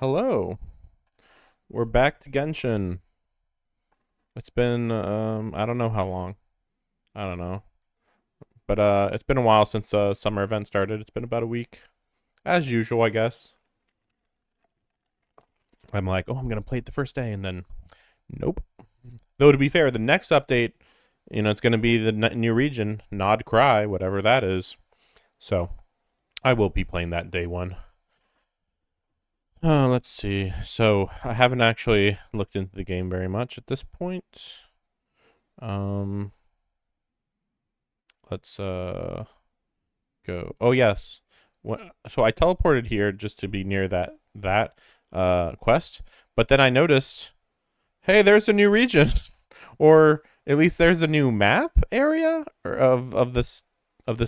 Hello. We're back to Genshin. It's been I don't know how long. I don't know. But it's been a while since summer event started. It's been about a week. As usual, I guess. I'm like, "Oh, I'm going to play it the first day," and then nope. Though to be fair, the next update, it's going to be the new region, Nod Krai, whatever that is. So, I will be playing that day 1. Let's see. So, I haven't actually looked into the game very much at this point. Um Let's go. Oh yes. So I teleported here just to be near that quest, but then I noticed, hey, there's a new region, or at least there's a new map area of this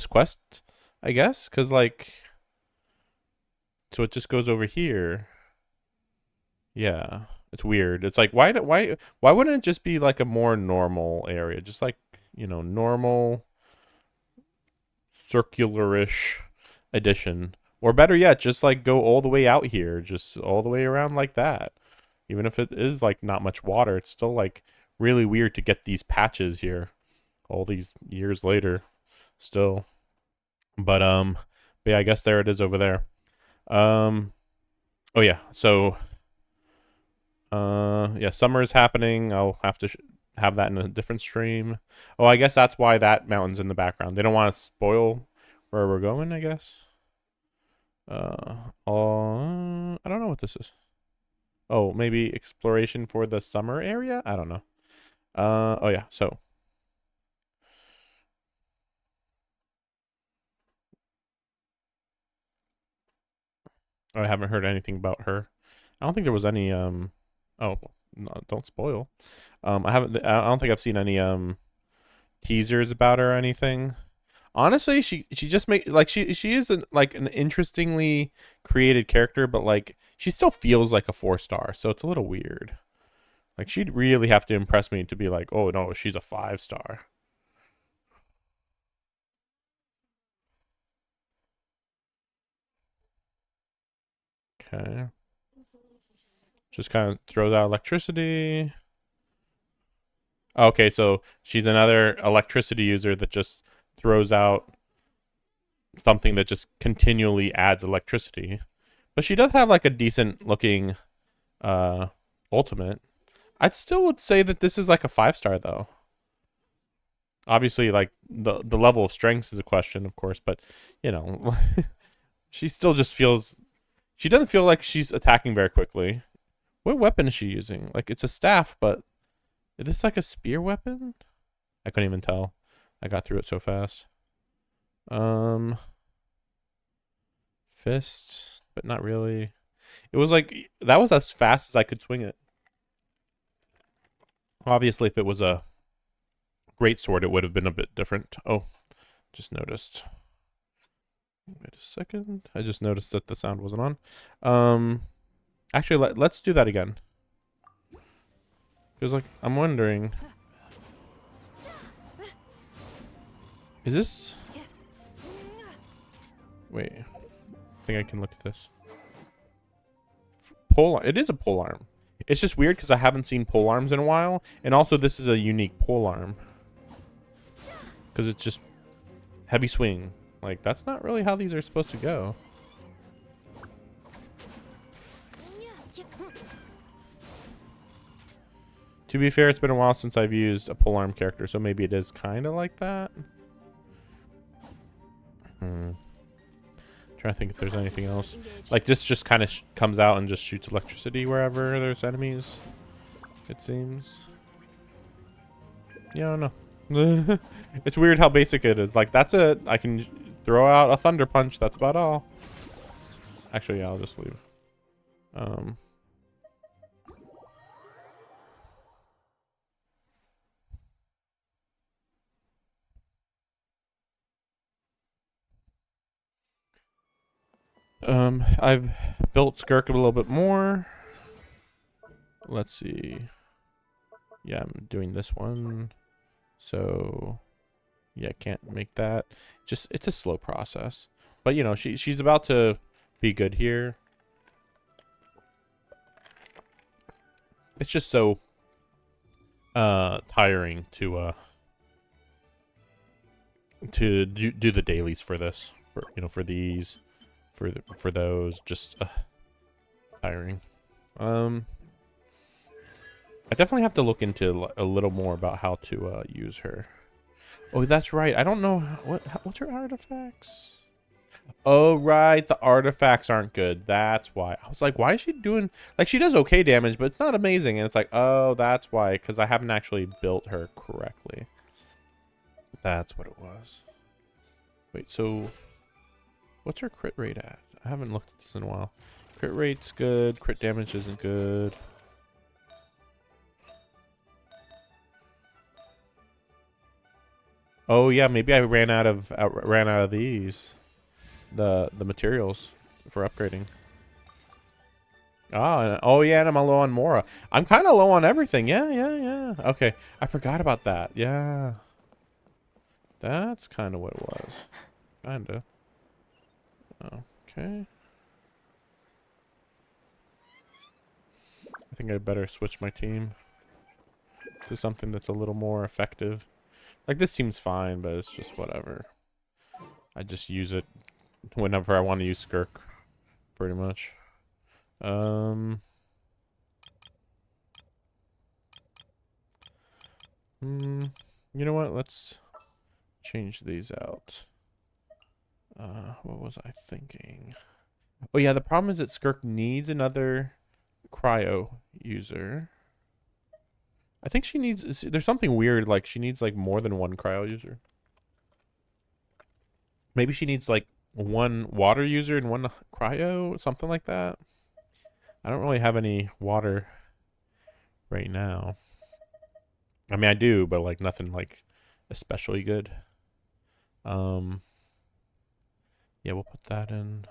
quest, I guess, because like, so it just goes over here. Yeah, it's weird. It's like why wouldn't it just be like a more normal area, just like normal circularish edition. Or better yet, just like go all the way out here, just all the way around like that. Even if it is like not much water, it's still like really weird to get these patches here all these years later still. But yeah, I guess there it is over there. Um oh yeah. So yeah, summer is happening. I'll have to have that in a different stream. Oh, I guess that's why that mountain's in the background. They don't want to spoil where we're going, I guess. I don't know what this is. Oh, maybe exploration for the summer area? I don't know. Oh yeah, so. I haven't heard anything about her. I don't think there was any, oh, no, don't spoil. I don't think I've seen any, teasers about her or anything. Honestly, she just make like she is like an interestingly created character, but like she still feels like a 4-star, so it's a little weird. Like she'd really have to impress me to be like, oh no, she's a 5-star. Okay, just kind of throws out electricity. Okay, so she's another electricity user that just throws out something that just continually adds electricity. But she does have like a decent looking uh ultimate. I'd still would say that this is like a 5-star though. Obviously, like the level of strength is a question, of course, but you know, she still just feels. She doesn't feel like she's attacking very quickly. What weapon is she using? Like it's a staff, but is this like a spear weapon? I couldn't even tell. I got through it so fast. Um, fist, but not really. It was like that was as fast as I could swing it. Obviously, if it was a great sword, it would have been a bit different. Oh, just noticed. Wait a second. I just noticed that the sound wasn't on. Actually, let's do that again. Because, like, I'm wondering. Is this. Wait. I think I can look at this. Pole. It is a pole arm. It's just weird because I haven't seen pole arms in a while. And also, this is a unique pole arm. Because it's just heavy swing. Like, that's not really how these are supposed to go. To be fair, it's been a while since I've used a polearm character, so maybe it is kind of like that. Trying to think if there's anything else. Like this just kind of comes out and just shoots electricity wherever there's enemies, it seems. Yeah, I don't know. It's weird how basic it is. Like, that's it. I can throw out a thunder punch. That's about all. Actually, yeah, I'll just leave. I've built Skirk a little bit more. Let's see. Yeah, I'm doing this one. So, yeah, can't make that. Just, it's a slow process. But, she's about to be good here. It's just so tiring to do the dailies for this, for these, for those, just tiring. I definitely have to look into a little more about how to use her. Oh, that's right. I don't know what's her artifacts. Oh, right. The artifacts aren't good. That's why. I was like, why is she doing... Like, she does okay damage, but it's not amazing. And it's like, oh, that's why. Because I haven't actually built her correctly. That's what it was. Wait, so... What's her crit rate at? I haven't looked at this in a while. Crit rate's good. Crit damage isn't good. Oh, yeah. Maybe I ran out of these. The materials for upgrading. Oh yeah, and I'm low on Mora. I'm kind of low on everything. Yeah. Okay, I forgot about that. Yeah, that's kind of what it was. Kinda. Okay. I think I better switch my team to something that's a little more effective. Like, this team's fine, but it's just whatever. I just use it whenever I want to use Skirk, pretty much. You know what? Let's change these out. What was I thinking? Oh yeah, the problem is that Skirk needs another cryo user. I think she needs... There's something weird, like she needs like more than one cryo user. Maybe she needs like one water user and one cryo, something like that. I don't really have any water right now. I mean, I do, but like nothing like especially good. Yeah, we'll put that in.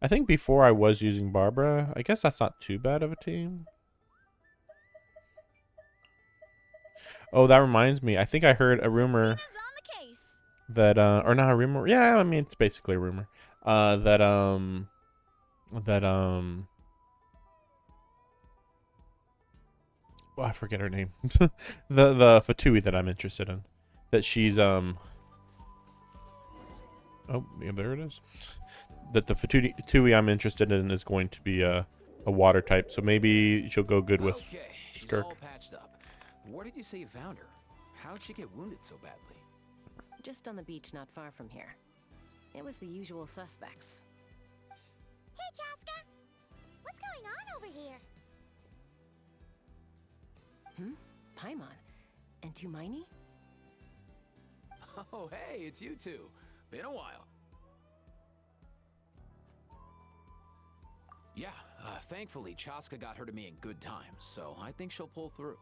I think before I was using Barbara. I guess that's not too bad of a team. Oh, that reminds me. I think I heard a rumor that or not a rumor. Yeah, I mean it's basically a rumor. That oh, I forget her name. the Fatui that I'm interested in. That she's oh, yeah, there it is. That the Fatui I'm interested in is going to be a water type, so maybe she'll go good with Skirk. All patched up. Where did you say you found her? How'd she get wounded so badly? Just on the beach not far from here. It was the usual suspects. Hey, Chaska! What's going on over here? Paimon. And Tumaini? Oh, hey, it's you two. Been a while. Yeah, thankfully Chaska got her to me in good time, so I think she'll pull through.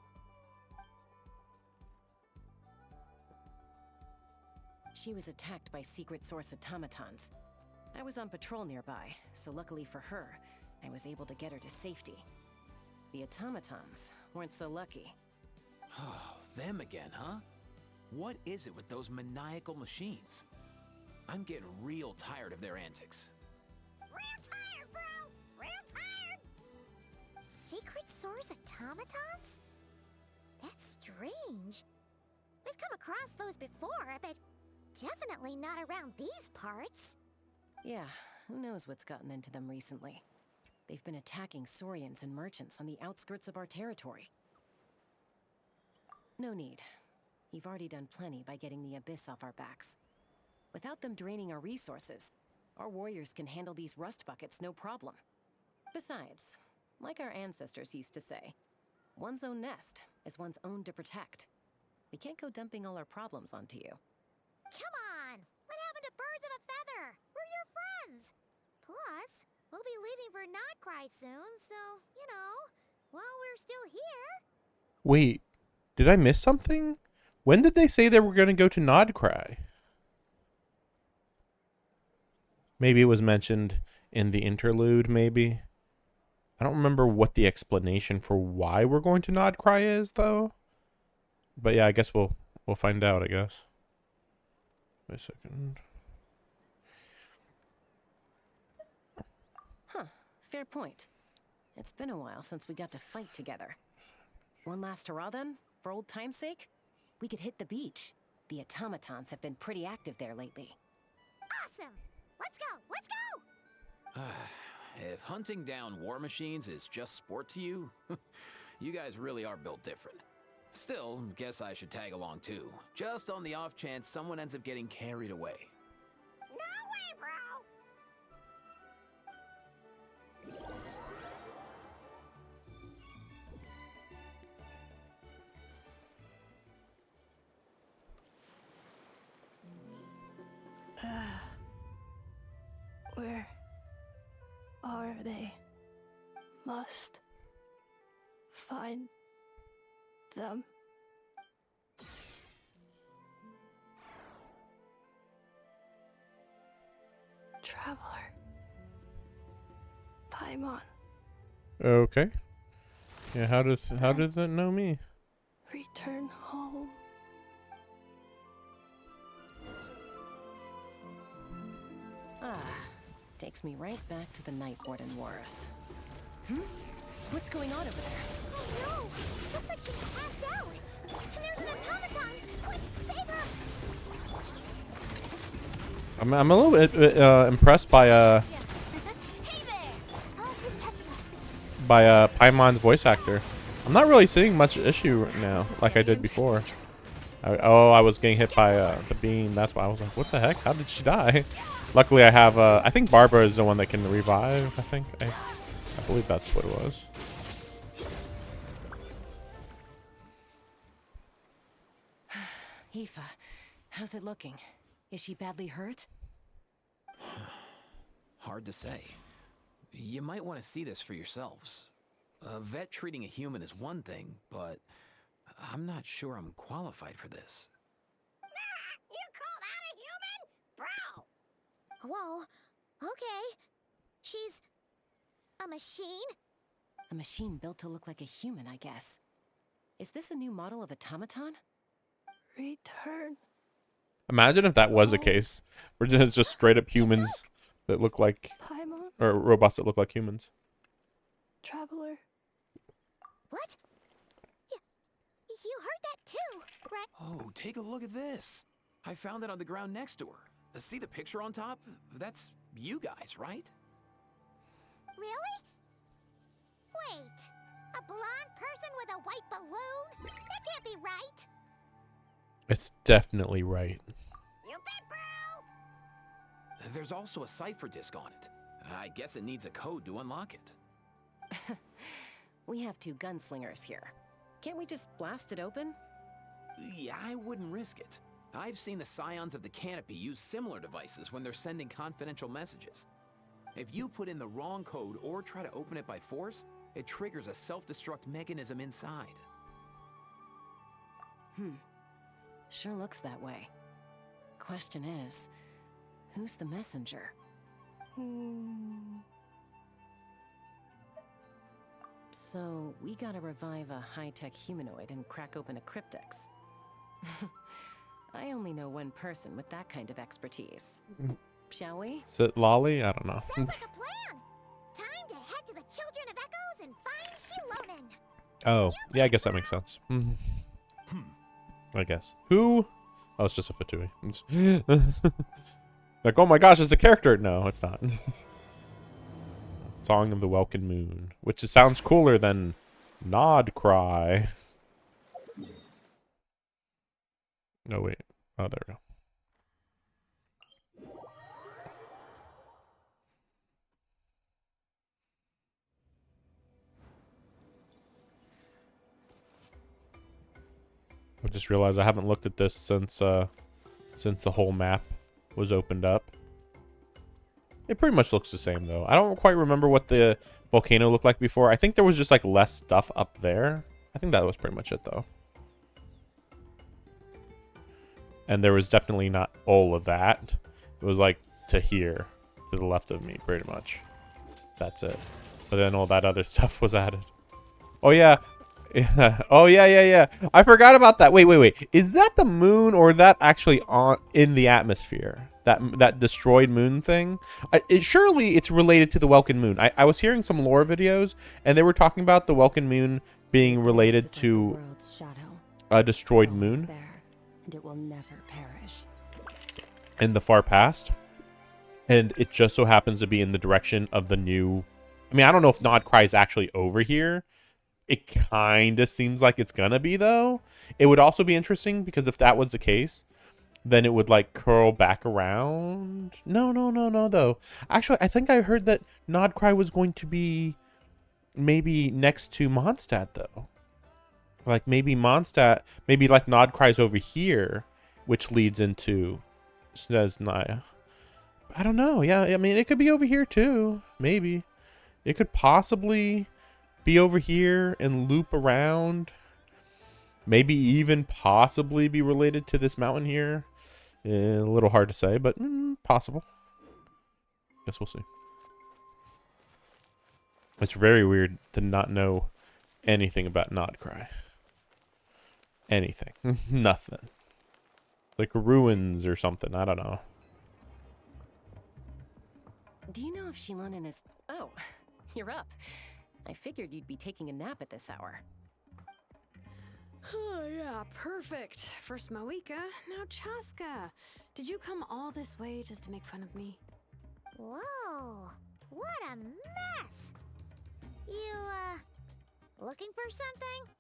She was attacked by secret source automatons. I was on patrol nearby, so luckily for her, I was able to get her to safety. The automatons weren't so lucky. Oh, them again, huh? What is it with those maniacal machines? I'm getting real tired of their antics. Real tired, bro! Real tired! Secret source automatons? That's strange. We've come across those before, but definitely not around these parts. Yeah, who knows what's gotten into them recently. They've been attacking Saurians and merchants on the outskirts of our territory. No need. You've already done plenty by getting the Abyss off our backs. Without them draining our resources, our warriors can handle these rust buckets no problem. Besides, like our ancestors used to say, one's own nest is one's own to protect. We can't go dumping all our problems onto you. Come on! What happened to birds of a feather? We're your friends! Plus, we'll be leaving for Nod Krai soon, so, you know, while we're still here... Wait, did I miss something? When did they say they were going to go to Nod Krai? Maybe it was mentioned in the interlude, maybe. I don't remember what the explanation for why we're going to Nod Krai is, though. But yeah, I guess we'll find out, I guess. Wait a second. Huh, fair point. It's been a while since we got to fight together. One last hurrah then, for old time's sake? We could hit the beach. The automatons have been pretty active there lately. Awesome! Let's go! Let's go! If hunting down war machines is just sport to you, you guys really are built different. Still, guess I should tag along too, just on the off chance someone ends up getting carried away. No way, bro! Where are they? Must find them. Traveler. Paimon. Okay. Yeah, how does it know me? Return home. Ah, takes me right back to the Night Warden Wars. What's going on over there? Oh no! Looks like she's passed out! And there's an automaton! Quick, save her! I'm a little bit impressed by Hey there! I'll protect us. Paimon's voice actor. I'm not really seeing much issue right now, like I did before. I was getting hit by the beam. That's why I was like, what the heck? How did she die? Luckily, I have. I think Barbara is the one that can revive. I believe that's what it was. Aoife, how's it looking? Is she badly hurt? Hard to say. You might want to see this for yourselves. A vet treating a human is one thing, but I'm not sure I'm qualified for this. You call that a human? Bro! Whoa. Okay. She's a machine? A machine built to look like a human, I guess. Is this a new model of automaton? Return. Imagine if that was the case. We're just straight up humans that look like, Paimon. or robots that look like humans. Traveler. What? You heard that too, right? Oh, take a look at this. I found it on the ground next to her. See the picture on top? That's you guys, right? Really? Wait. A blonde person with a white balloon? That can't be right. It's definitely right. You bet, bro! There's also a cipher disk on it. I guess it needs a code to unlock it. We have two gunslingers here. Can't we just blast it open? Yeah, I wouldn't risk it. I've seen the scions of the canopy use similar devices when they're sending confidential messages. If you put in the wrong code or try to open it by force, it triggers a self-destruct mechanism inside. Sure looks that way. Question is, who's the messenger? So, we gotta revive a high-tech humanoid and crack open a cryptex. I only know one person with that kind of expertise. Shall we? Sit lolly? I don't know. Sounds like a plan. Time to head to the Children of Echoes and find Shilonen. Oh, yeah, I guess that makes sense. I guess. Who? Oh, it's just a Fatui. Like, oh my gosh, it's a character. No, it's not. Song of the Welkin Moon, which sounds cooler than Nod Krai. Oh, wait. Oh, there we go. I just realized I haven't looked at this since the whole map was opened up. It pretty much looks the same though. I don't quite remember what the volcano looked like before. I think there was just like less stuff up there. I think that was pretty much it though. And there was definitely not all of that. It was like to here, to the left of me, pretty much. That's it. But then all that other stuff was added. Oh yeah, Yeah. Oh yeah. I forgot about that. Wait. Is that the moon or that actually on in the atmosphere? That destroyed moon thing? Surely it's related to the Welkin moon. I was hearing some lore videos and they were talking about the Welkin moon being related to a destroyed moon and it will never perish. in the far past. And it just so happens to be in the direction of the new. I mean, I don't know if Nod Krai is actually over here. It kind of seems like it's gonna be, though. It would also be interesting because if that was the case, then it would like curl back around. No, though. Actually, I think I heard that Nod Krai was going to be maybe next to Mondstadt, though. Like maybe Mondstadt, maybe like Nod Krai's over here, which leads into Snezhnaya. I don't know. Yeah, I mean, it could be over here too. Maybe. It could possibly be over here and loop around. Maybe even possibly be related to this mountain here. A little hard to say, but possible. Guess we'll see. It's very weird to not know anything about Nod Krai. Anything. Nothing. Like ruins or something. I don't know. Do you know if Shilonen is... Oh, you're up. I figured you'd be taking a nap at this hour. Oh, yeah, perfect. First Mawika, now Chaska. Did you come all this way just to make fun of me? Whoa, what a mess! You, looking for something?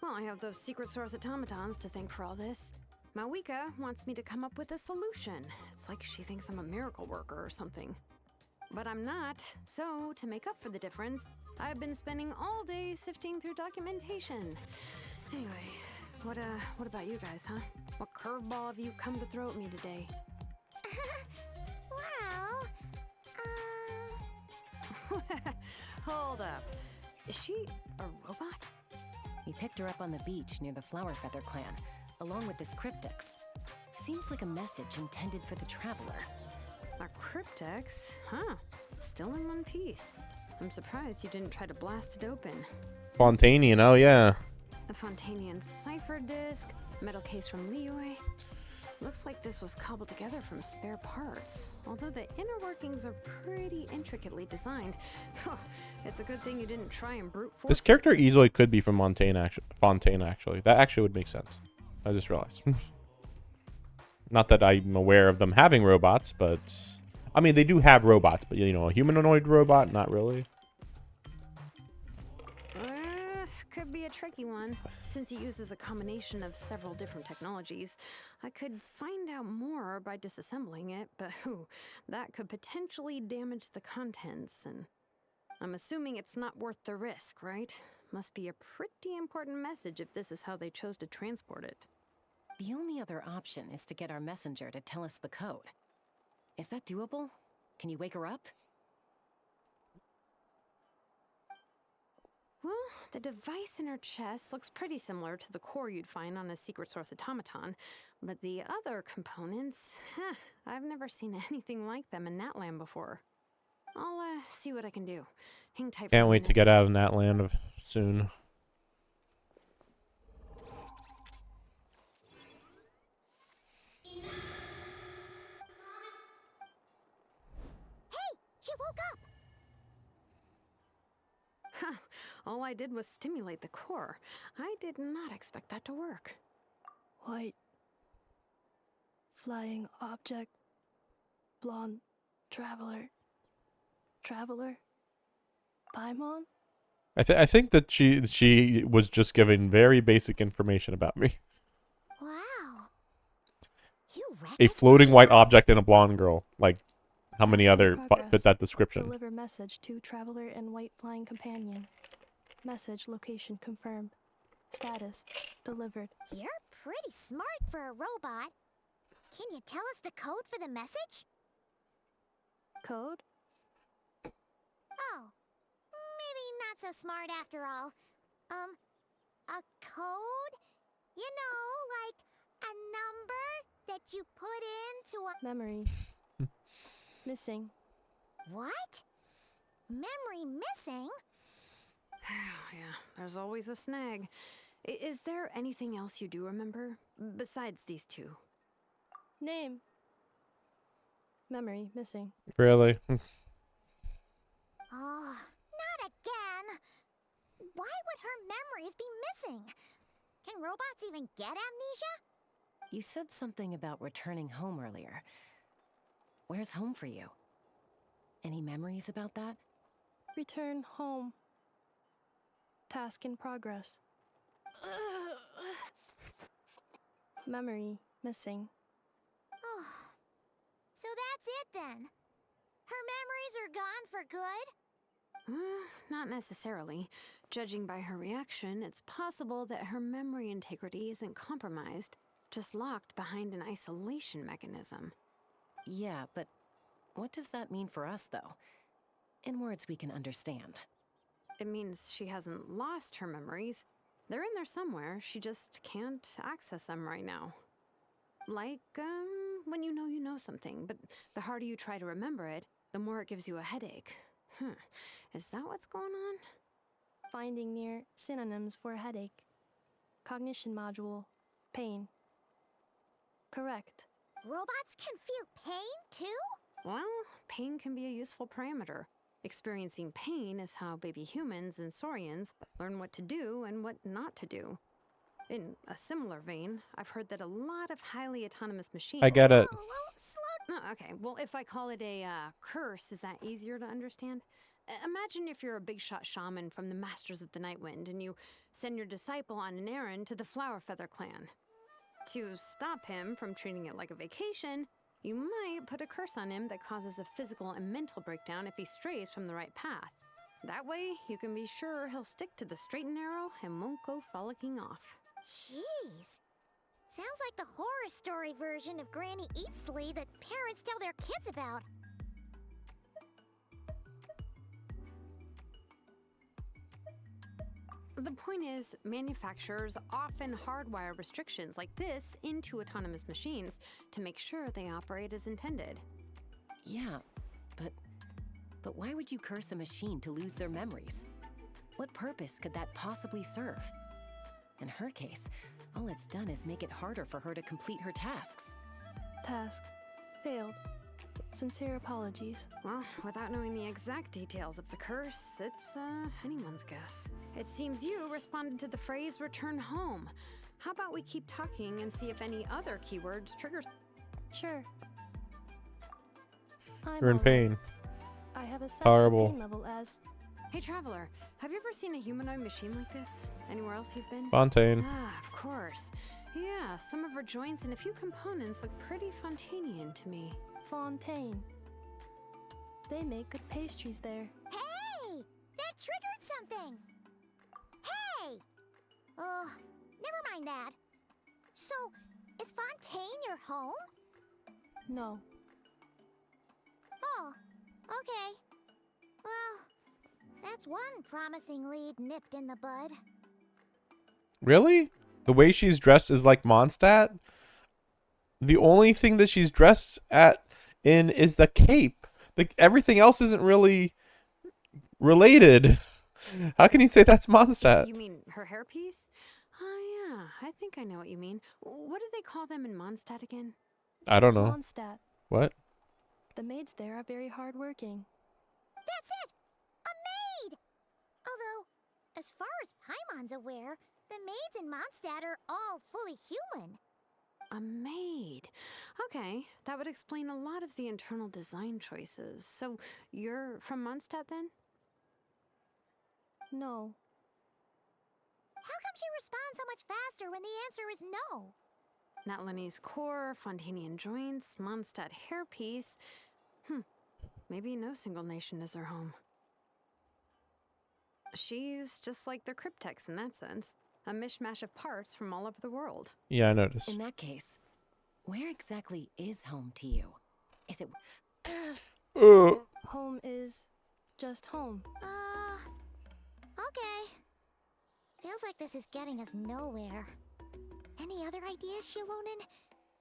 Well, I have those secret source automatons to thank for all this. Mawika wants me to come up with a solution. It's like she thinks I'm a miracle worker or something. But I'm not, so to make up for the difference, I've been spending all day sifting through documentation. Anyway, what about you guys, huh? What curveball have you come to throw at me today? Well, Hold up. Is she a robot? We picked her up on the beach near the Flower Feather clan, along with this cryptix. Seems like a message intended for the traveler. A cryptex? Huh. Still in one piece. I'm surprised you didn't try to blast it open. Fontanian, oh yeah. A Fontanian cipher disc, metal case from Liyue. Looks like this was cobbled together from spare parts. Although the inner workings are pretty intricately designed. It's a good thing you didn't try and brute force. This character easily could be from Fontaine, actually. That actually would make sense. I just realized. Not that I'm aware of them having robots, but... I mean, they do have robots, but, you know, a humanoid robot? Not really. Could be a tricky one. Since he uses a combination of several different technologies, I could find out more by disassembling it, but that could potentially damage the contents, and I'm assuming it's not worth the risk, right? Must be a pretty important message if this is how they chose to transport it. The only other option is to get our messenger to tell us the code. Is that doable? Can you wake her up? Well, the device in her chest looks pretty similar to the core you'd find on a secret source automaton, but the other components, I've never seen anything like them in Natlan before. I'll see what I can do. Hang tight. Can't wait to get out of Natland soon. she woke up! All I did was stimulate the core. I did not expect that to work. White. Flying object. Blonde. Traveler. Traveler. Paimon? I think that she was just giving very basic information about me. Wow. You A floating white object and a blonde girl. Like, how many other fit that description? Deliver message to traveler and white flying companion. Message location confirmed. Status delivered. You're pretty smart for a robot. Can you tell us the code for the message? Code? Oh, maybe not so smart after all. A code? You know, like a number that you put into a... Memory. Missing. What? Memory missing? yeah, there's always a snag. Is there anything else you do remember besides these two? Name. Memory missing. Really? Oh, not again! Why would her memories be missing? Can robots even get amnesia? You said something about returning home earlier. Where's home for you? Any memories about that? Return home. Task in progress. Memory missing. Oh, so that's it then. Her memories are gone for good? Not necessarily. Judging by her reaction, it's possible that her memory integrity isn't compromised, just locked behind an isolation mechanism. Yeah, but what does that mean for us, though? In words we can understand. It means she hasn't lost her memories. They're in there somewhere, she just can't access them right now. Like, when you know something, but the harder you try to remember it, the more it gives you a headache. Is that what's going on? Finding near synonyms for headache. Cognition module. Pain. Correct. Robots can feel pain too? Well, pain can be a useful parameter. Experiencing pain is how baby humans and saurians learn what to do and what not to do. In a similar vein, I've heard that a lot of highly autonomous machines... I get it. Oh, well, Oh, okay, well, if I call it a curse, is that easier to understand? Imagine if you're a big shot shaman from the Masters of the Nightwind and you send your disciple on an errand to the Flowerfeather clan. To stop him from treating it like a vacation, you might put a curse on him that causes a physical and mental breakdown if he strays from the right path. That way, you can be sure he'll stick to the straight and narrow and won't go frolicking off. jeez. Sounds like the horror story version of Granny Eatsley that parents tell their kids about. The point is, manufacturers often hardwire restrictions like this into autonomous machines to make sure they operate as intended. Yeah, but why would you curse a machine to lose their memories? What purpose could that possibly serve? In her case, all it's done is make it harder for her to complete her tasks. Task. Failed. Sincere apologies. Well, without knowing the exact details of the curse, it's anyone's guess. It seems you responded to the phrase return home. How about we keep talking and see if any other keywords triggers? Sure. You're in alright. pain. I have assessed Horrible. the pain level as Hey Traveler, have you ever seen a humanoid machine like this? Anywhere else you've been? Fontaine. Ah, of course. Yeah, some of her joints and a few components look pretty Fontainian to me. Fontaine. They make good pastries there. Hey! That triggered something! Hey! Never mind that. So, is Fontaine your home? No. Oh, okay. Well, that's one promising lead nipped in the bud. Really? The way she's dressed is like Mondstadt? The only thing that she's dressed in is the cape. Everything else isn't really related. How can you say that's Mondstadt? You mean her hairpiece? Oh yeah, I think I know what you mean. What do they call them in Mondstadt again? I don't know. Mondstadt. What? The maids there are very hardworking. That's it! A maid! Although, as far as Paimon's aware, the maids in Mondstadt are all fully human. A maid. Okay, that would explain a lot of the internal design choices. So, you're from Mondstadt then? No. How come she responds so much faster when the answer is no? Natlanese core, Fontainian joints, Mondstadt hairpiece. Maybe no single nation is her home. She's just like the Cryptex in that sense. A mishmash of parts from all over the world. Yeah, I noticed. In that case, where exactly is home to you? Is it... Home is just home. Okay. Feels like this is getting us nowhere. Any other ideas, Shilonen?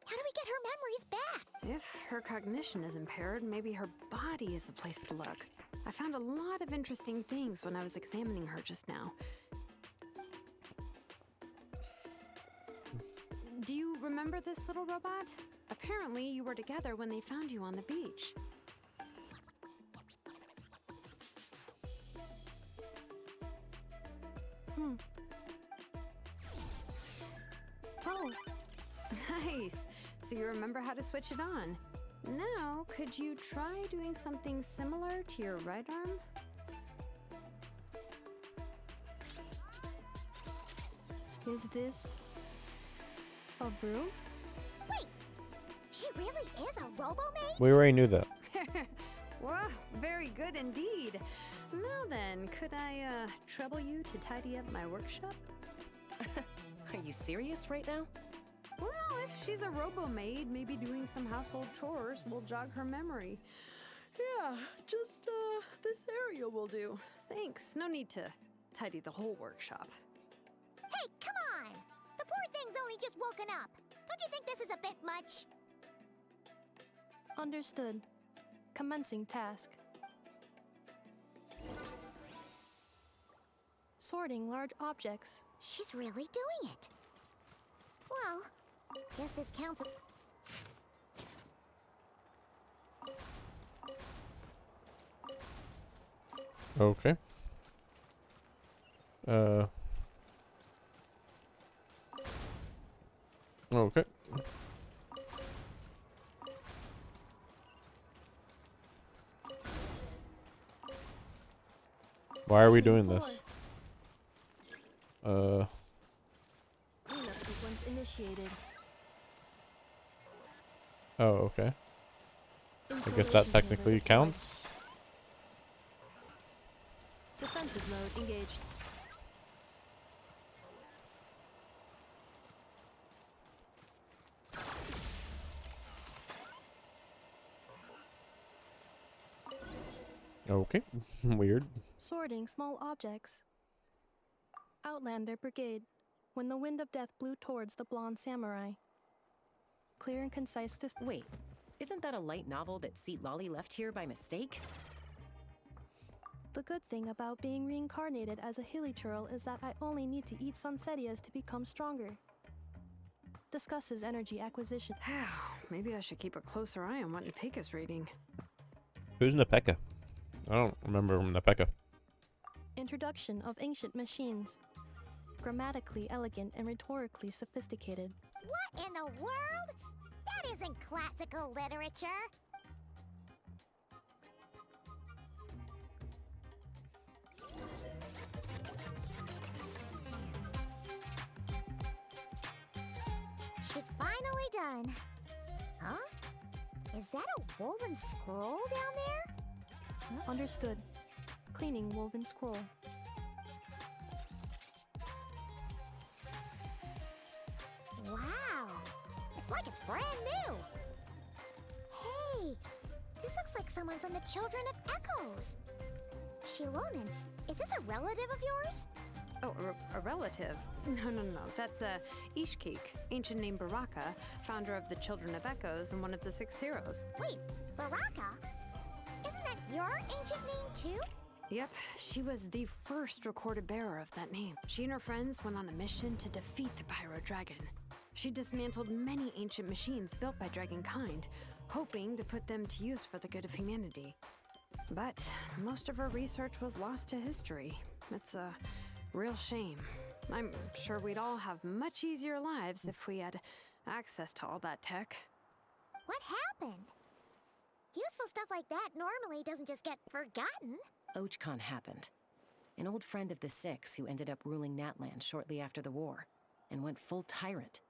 How do we get her memories back? If her cognition is impaired, maybe her body is the place to look. I found a lot of interesting things when I was examining her just now. Do you remember this little robot? Apparently, you were together when they found you on the beach. Oh, Nice! So you remember how to switch it on. Now, could you try doing something similar to your right arm? is this a broom? Wait, she really is a robo-maid? We already knew that. Wow, very good indeed. Now then, could I trouble you to tidy up my workshop? Are you serious right now? Well, if she's a robo-maid, maybe doing some household chores will jog her memory. Yeah, just this area will do. Thanks. No need to tidy the whole workshop. Hey, come on! The poor thing's only just woken up. Don't you think this is a bit much? Understood. Commencing task. Sorting large objects. She's really doing it. Well, guess this counts. Okay. Okay. Why are we doing this? Cleanup sequence initiated. Oh, okay. I guess that Installation technically chamber counts. deployed. Defensive mode engaged. Okay. Weird. Sorting small objects. Outlander Brigade. When the wind of death blew towards the blonde samurai. Clear and concise. Wait, isn't that a light novel that Seat Lolly left here by mistake? The good thing about being reincarnated as a hilly churl is that I only need to eat sunsettias to become stronger. Discusses energy acquisition. Maybe I should keep a closer eye on what Napeka's reading. Who's Napeka? I don't remember Napeka. Introduction of ancient machines. Grammatically elegant and rhetorically sophisticated. What in the world? That isn't classical literature. She's finally done. Huh? Is that a woven scroll down there? Understood. Cleaning woven scroll. Wow. It's like it's brand new. Hey, this looks like someone from the Children of Echoes. Shilonen, is this a relative of yours? Oh, a relative? No. That's Ishkik, ancient name Baraka, founder of the Children of Echoes and one of the 6 heroes. Wait, Baraka? Isn't that your ancient name too? Yep, she was the first recorded bearer of that name. She and her friends went on a mission to defeat the Pyro Dragon. She dismantled many ancient machines built by Dragonkind, hoping to put them to use for the good of humanity. But most of her research was lost to history. It's a real shame. I'm sure we'd all have much easier lives if we had access to all that tech. What happened? Useful stuff like that normally doesn't just get forgotten. Ochcon happened. An old friend of the 6 who ended up ruling Natlan shortly after the war, and went full tyrant.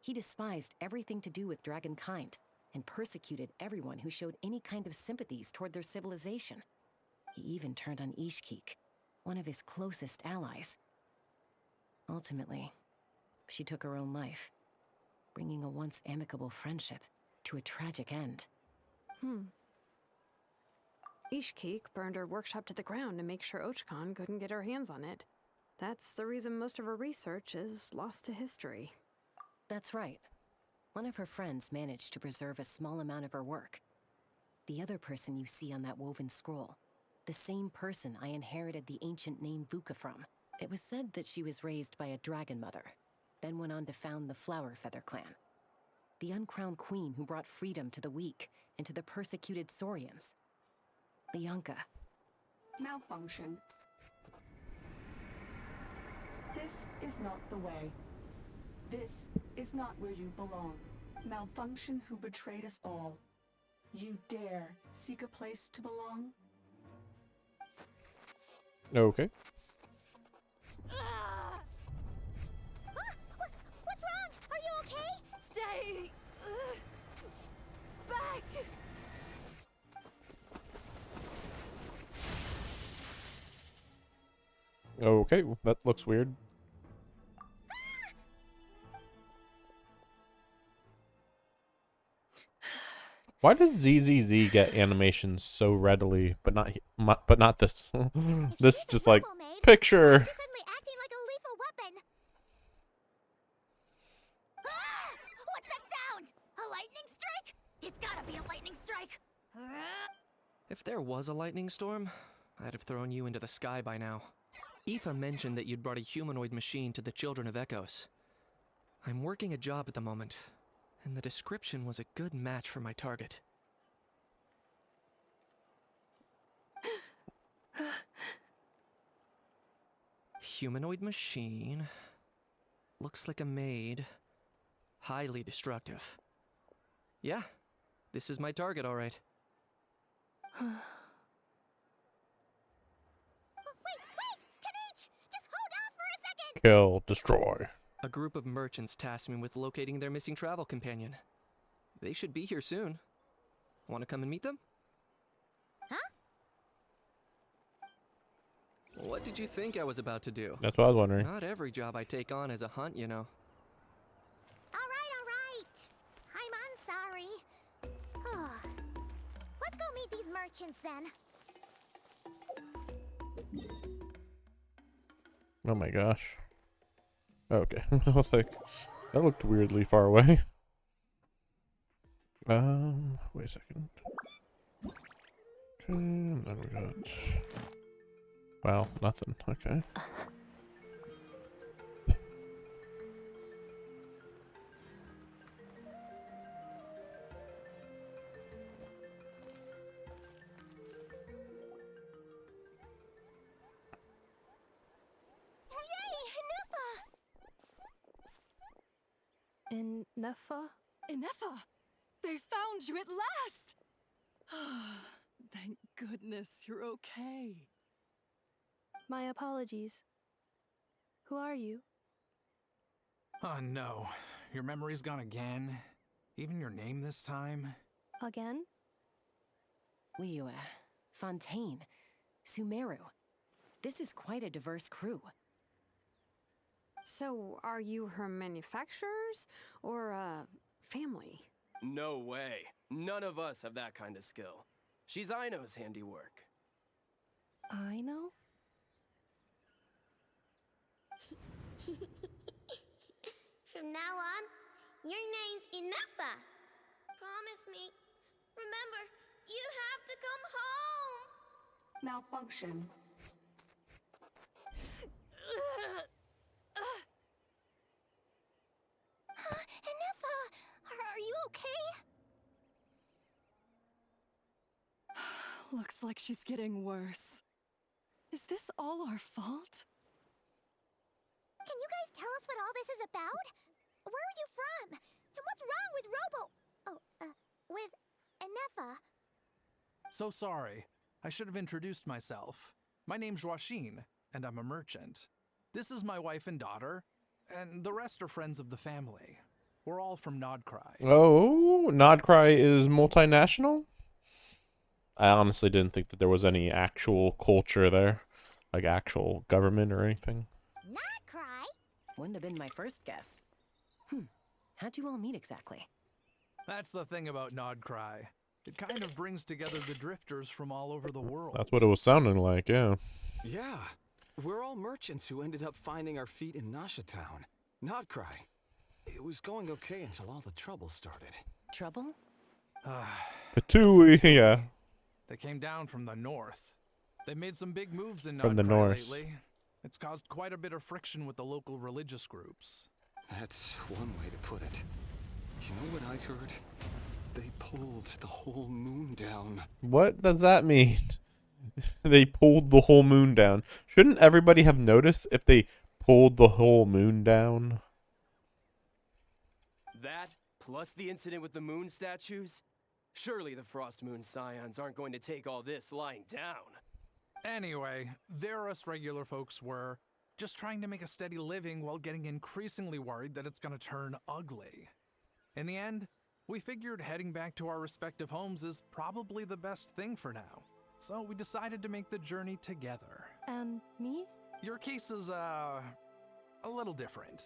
He despised everything to do with Dragonkind, and persecuted everyone who showed any kind of sympathies toward their civilization. He even turned on Ishkik, one of his closest allies. Ultimately, she took her own life, bringing a once amicable friendship to a tragic end. Ishkik burned her workshop to the ground to make sure Ochcon couldn't get her hands on it. That's the reason most of her research is lost to history. That's right. One of her friends managed to preserve a small amount of her work. The other person you see on that woven scroll, the same person I inherited the ancient name Vuka from. It was said that she was raised by a dragon mother, then went on to found the Flower Feather clan. The uncrowned queen who brought freedom to the weak and to the persecuted Saurians. Lianka. Malfunction. This is not the way. This is not where you belong. Malfunction who betrayed us all. You dare seek a place to belong? Okay. What's wrong? Are you okay? Stay back. Okay, that looks weird. Why does ZZZ get animations so readily, but not this? This She's just a like rebel maid. picture. She's suddenly acting like a lethal weapon. Ah! What's that sound? A lightning strike? It's gotta be a lightning strike. If there was a lightning storm, I'd have thrown you into the sky by now. Aoife mentioned that you'd brought a humanoid machine to the Children of Echoes. I'm working a job at the moment, and the description was a good match for my target. Humanoid machine. Looks like a maid. Highly destructive. Yeah, this is my target, all right. Wait! Kanich! Just hold off for a second! Kill, destroy. A group of merchants tasked me with locating their missing travel companion. They should be here soon. Want to come and meet them? Huh? What did you think I was about to do? That's what I was wondering. Not every job I take on is a hunt, you know. Alright. I'm sorry. Let's go meet these merchants then. Oh my gosh. Okay, I was like, that looked weirdly far away. Wait a second. Okay, and then we got. Wow, nothing. Okay. In Nefa? Ineffa! They found you at last! Thank goodness you're okay. My apologies. Who are you? Oh no, your memory's gone again? Even your name this time? Again? Liyue, Fontaine, Sumeru. This is quite a diverse crew. So, are you her manufacturers or family? No way. None of us have that kind of skill. She's Aino's handiwork. I know? From now on, your name's Ineffa. Promise me. Remember, you have to come home. Malfunction. Ineffa, are you okay? Looks like she's getting worse. Is this all our fault? Can you guys tell us what all this is about? Where are you from? And what's wrong with with Ineffa? So sorry. I should have introduced myself. My name's Joachine, and I'm a merchant. This is my wife and daughter, and the rest are friends of the family. We're all from Nod Krai. Oh, Nod Krai is multinational? I honestly didn't think that there was any actual culture there. Like actual government or anything. Nod Krai? Wouldn't have been my first guess. How'd you all meet exactly? That's the thing about Nod Krai. It kind of brings together the drifters from all over the world. That's what it was sounding like, yeah. Yeah, we're all merchants who ended up finding our feet in Nasha Town. Nod Krai. It was going okay until all the trouble started. Trouble? Patooey, yeah. They came down from the north. They made some big moves in From Nod the Krai Norse. lately. It's caused quite a bit of friction with the local religious groups. That's one way to put it. You know what I heard? They pulled the whole moon down. What does that mean? They pulled the whole moon down. Shouldn't everybody have noticed if they pulled the whole moon down? That, plus the incident with the moon statues? Surely the Frost Moon Scions aren't going to take all this lying down. Anyway, there us regular folks were just trying to make a steady living while getting increasingly worried that it's gonna turn ugly. In the end, we figured heading back to our respective homes is probably the best thing for now. So we decided to make the journey together. And me? Your case is, a little different.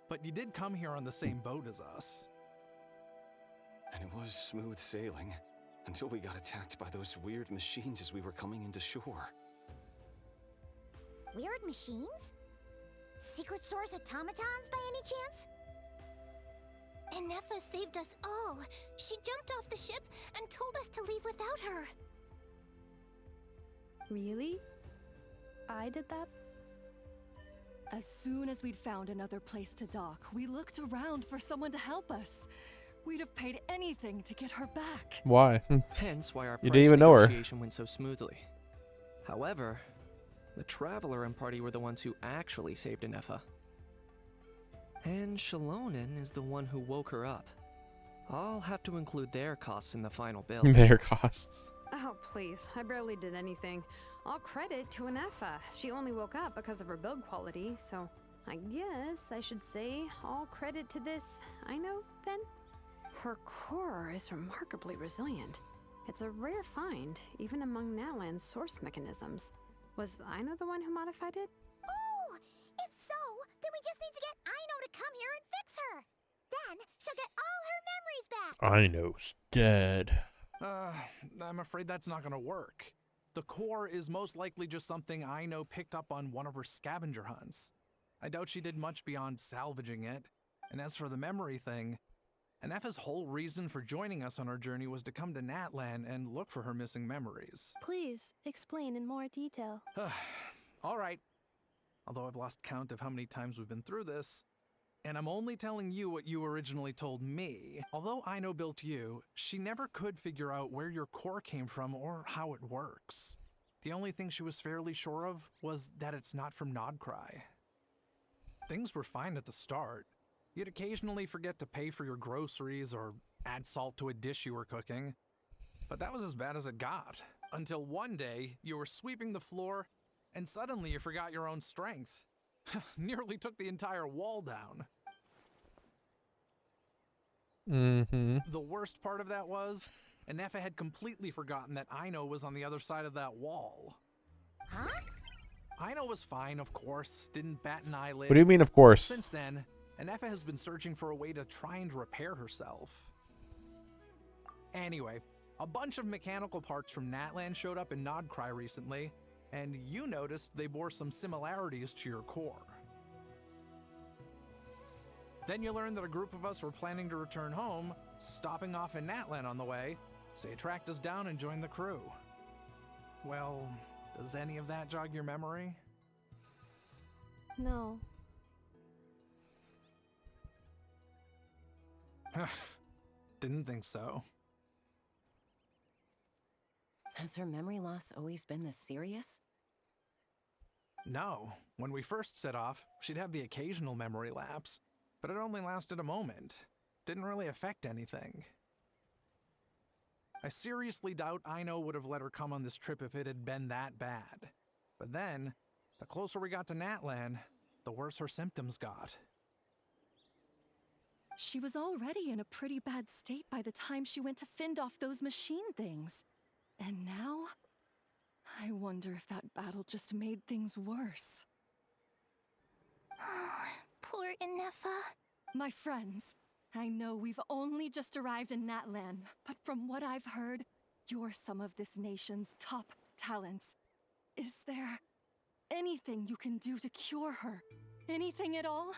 But you did come here on the same boat as us. And it was smooth sailing until we got attacked by those weird machines as we were coming into shore. Weird machines? Secret Source automatons by any chance? Enefa saved us all. She jumped off the ship and told us to leave without her. Really? I did that? As soon as we'd found another place to dock, we looked around for someone to help us. We'd have paid anything to get her back. Why? Hence why our You price didn't even know her. negotiation went so smoothly. However, the Traveler and party were the ones who actually saved Enefa. And Shalonen is the one who woke her up. I'll have to include their costs in the final bill. Their costs. Oh, please. I barely did anything. All credit to Enefa. She only woke up because of her build quality, so I guess I should say all credit to this Aino, then? Her core is remarkably resilient. It's a rare find, even among Natlan's source mechanisms. Was Aino the one who modified it? Oh! If so, then we just need to get Aino to come here and fix her. Then she'll get all her memories back. Aino's dead. I'm afraid that's not gonna work. The core is most likely just something Aino picked up on one of her scavenger hunts. I doubt she did much beyond salvaging it. And as for the memory thing, Enefa's whole reason for joining us on our journey was to come to Natlan and look for her missing memories. Please, explain in more detail. All right. Although I've lost count of how many times we've been through this, and I'm only telling you what you originally told me. Although Aino built you, she never could figure out where your core came from or how it works. The only thing she was fairly sure of was that it's not from Nod Krai. Things were fine at the start. You'd occasionally forget to pay for your groceries or add salt to a dish you were cooking. But that was as bad as it got. Until one day, you were sweeping the floor, and suddenly you forgot your own strength. Nearly took the entire wall down. The worst part of that was, Enefa had completely forgotten that Aino was on the other side of that wall. Huh? Aino was fine, of course, didn't bat an eyelid. What do you mean, of course? Since then, Enefa has been searching for a way to try and repair herself. Anyway, a bunch of mechanical parts from Natlan showed up in Nod Krai recently, and you noticed they bore some similarities to your core. Then you learned that a group of us were planning to return home, stopping off in Natlan on the way, so you tracked us down and joined the crew. Well, does any of that jog your memory? No. Didn't think so. Has her memory loss always been this serious? No. When we first set off, she'd have the occasional memory lapse, but it only lasted a moment. Didn't really affect anything. I seriously doubt Aino would have let her come on this trip if it had been that bad. But then, the closer we got to Natlan, the worse her symptoms got. She was already in a pretty bad state by the time she went to fend off those machine things. And now, I wonder if that battle just made things worse. Poor Enefa. My friends, I know we've only just arrived in Natlan, but from what I've heard, you're some of this nation's top talents. Is there anything you can do to cure her? Anything at all?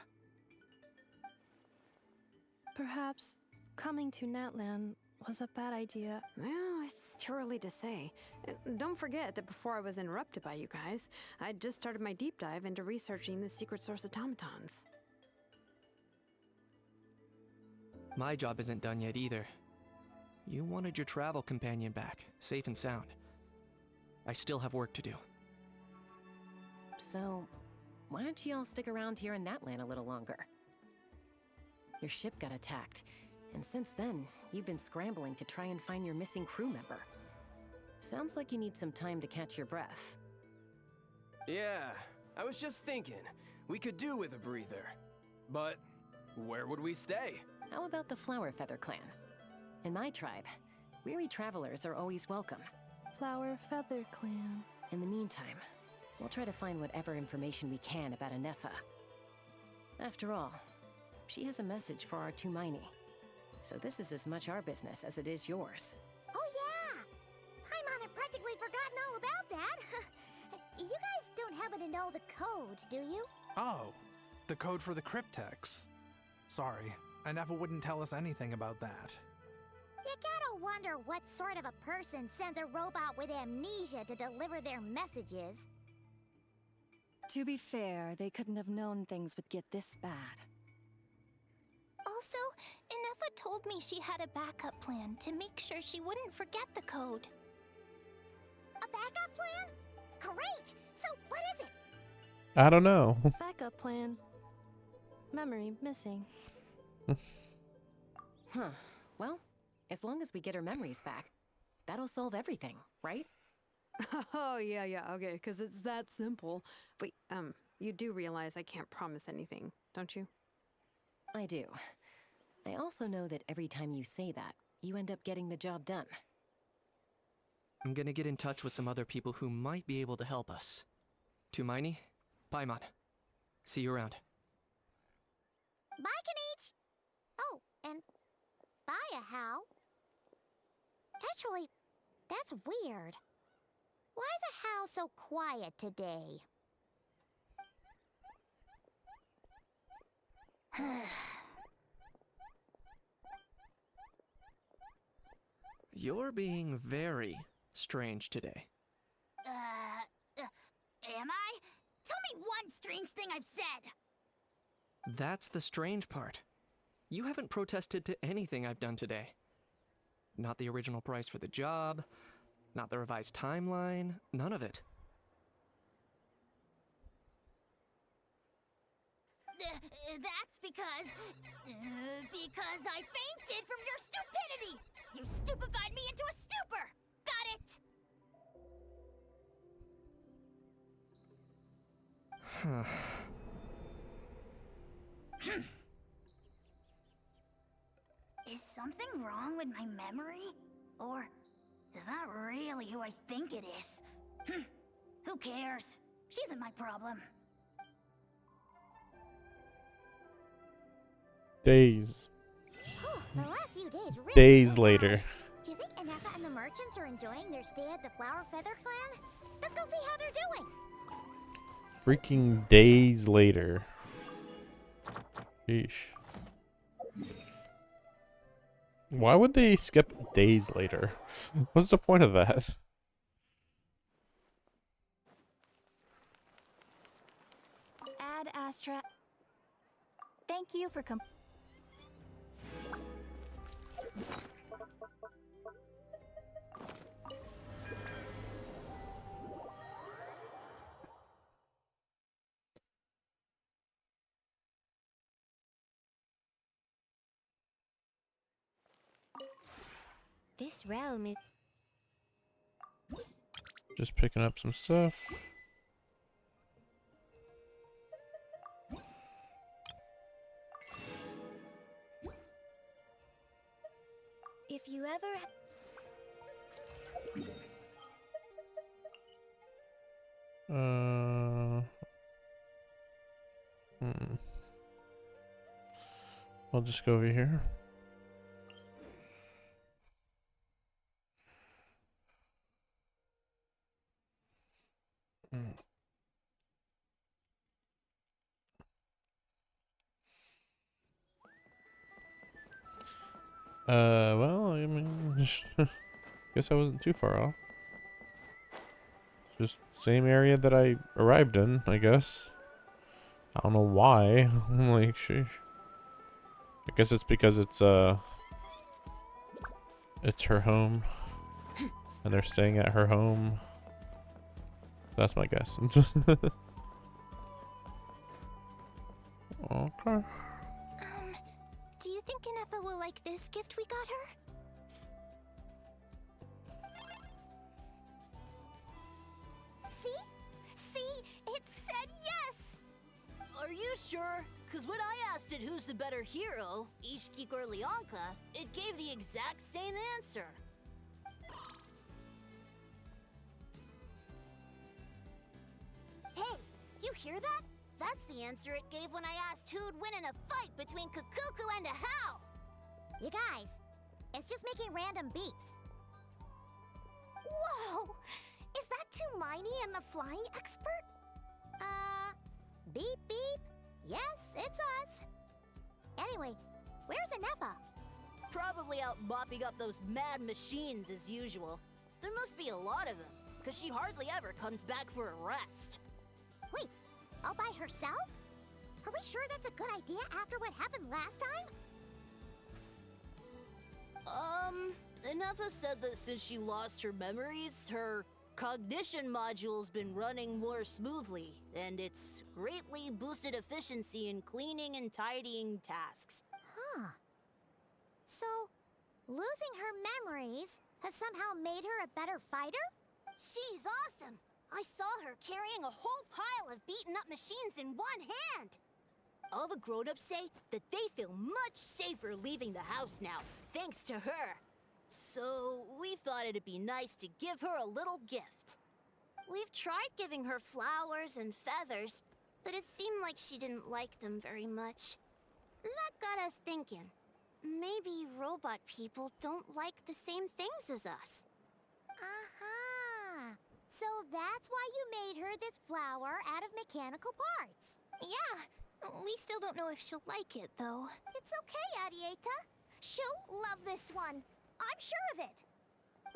Perhaps coming to Natlan was a bad idea. Well, it's too early to say. Don't forget that before I was interrupted by you guys, I'd just started my deep dive into researching the secret source automatons. My job isn't done yet either. You wanted your travel companion back, safe and sound. I still have work to do. So, why don't you all stick around here in Natlan a little longer? Your ship got attacked, and since then, you've been scrambling to try and find your missing crew member. Sounds like you need some time to catch your breath. Yeah, I was just thinking, we could do with a breather. But where would we stay? How about the Flower Feather clan? In my tribe, weary travelers are always welcome. Flower Feather Clan. In the meantime, we'll try to find whatever information we can about Anefa. After all, she has a message for our Tumaini. So this is as much our business as it is yours. Oh yeah! Paimon had practically forgotten all about that. You guys don't happen to know the code, do you? Oh, the code for the cryptex. Sorry, Anefa wouldn't tell us anything about that. You gotta wonder what sort of a person sends a robot with amnesia to deliver their messages. To be fair, they couldn't have known things would get this bad. Also, Anefa told me she had a backup plan to make sure she wouldn't forget the code. A backup plan? Great! So what is it? I don't know. Backup plan. Memory missing. Huh. Well, as long as we get her memories back, that'll solve everything, right? Oh, yeah, okay, because it's that simple. Wait, you do realize I can't promise anything, don't you? I do. I also know that every time you say that, you end up getting the job done. I'm gonna get in touch with some other people who might be able to help us. Tumaini, Paimon. See you around. Bye, Kanich! Oh, and bye, Ahau. Actually, that's weird. Why is Ahau so quiet today? You're being very strange today. Am I? Tell me one strange thing I've said! That's the strange part. You haven't protested to anything I've done today. Not the original price for the job, not the revised timeline, none of it. That's because I fainted from your stupidity! You stupefied me into a stupor! Got it? Is something wrong with my memory? Or is that really who I think it is? Who cares? She isn't my problem. Days. The last few days really Days flew later. by. Do you think Anefa and the merchants are enjoying their stay at the Flower Feather Clan? Let's go see how they're doing. Freaking days later. Sheesh. Why would they skip days later? What's the point of that? Ad Astra. Thank you for This realm is... Just picking up some stuff. If you ever... I'll just go over here. Well, I mean, guess I wasn't too far off. Just same area that I arrived in, I guess. I don't know why. I'm like, sheesh. I guess it's because it's her home, and they're staying at her home. That's my guess. Okay. Do you think Inefa will like this gift we got her? See? See? It said yes! Are you sure? Because when I asked it who's the better hero, Ishkik or Leonka, it gave the exact same answer. Hey, you hear that? That's the answer it gave when I asked who'd win in a fight between Kukuku and Ahau! You guys, it's just making random beeps. Whoa! Is that Tumaini and the flying expert? Beep beep. Yes, it's us. Anyway, where's Inefa? Probably out mopping up those mad machines as usual. There must be a lot of them, because she hardly ever comes back for a rest. Wait, all by herself? Are we sure that's a good idea after what happened last time? Inefa said that since she lost her memories, her cognition module's been running more smoothly, and it's greatly boosted efficiency in cleaning and tidying tasks. Huh. So, losing her memories has somehow made her a better fighter? She's awesome! I saw her carrying a whole pile of beaten up machines in one hand! All the grown-ups say that they feel much safer leaving the house now, thanks to her. So, we thought it'd be nice to give her a little gift. We've tried giving her flowers and feathers, but it seemed like she didn't like them very much. That got us thinking. Maybe robot people don't like the same things as us. Aha! So that's why you made her this flower out of mechanical parts. Yeah, we still don't know if she'll like it, though. It's okay, Arieta. She'll love this one. I'm sure of it.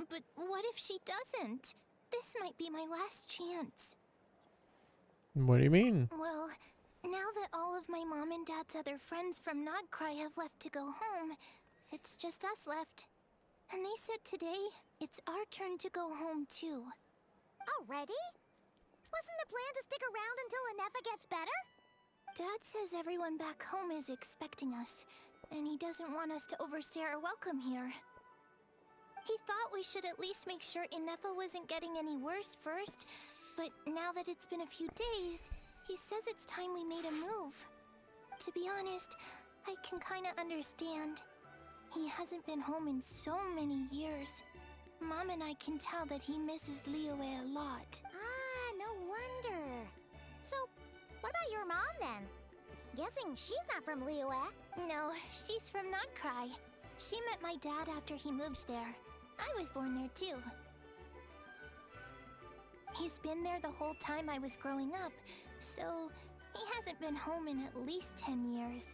But what if she doesn't? This might be my last chance. What do you mean? Well, now that all of my mom and dad's other friends from Nod Krai have left to go home, it's just us left. And they said today, it's our turn to go home too. Already? Wasn't the plan to stick around until Inefa gets better? Dad says everyone back home is expecting us, and he doesn't want us to overstay our welcome here. He thought we should at least make sure Inefa wasn't getting any worse first, but now that it's been a few days, he says it's time we made a move. To be honest, I can kinda understand. He hasn't been home in so many years. Mom and I can tell that he misses Liyue a lot. Ah, no wonder. So, what about your mom then? Guessing she's not from Liyue. No, she's from Nod Krai. She met my dad after he moved there. I was born there too. He's been there the whole time I was growing up, so he hasn't been home in at least 10 years.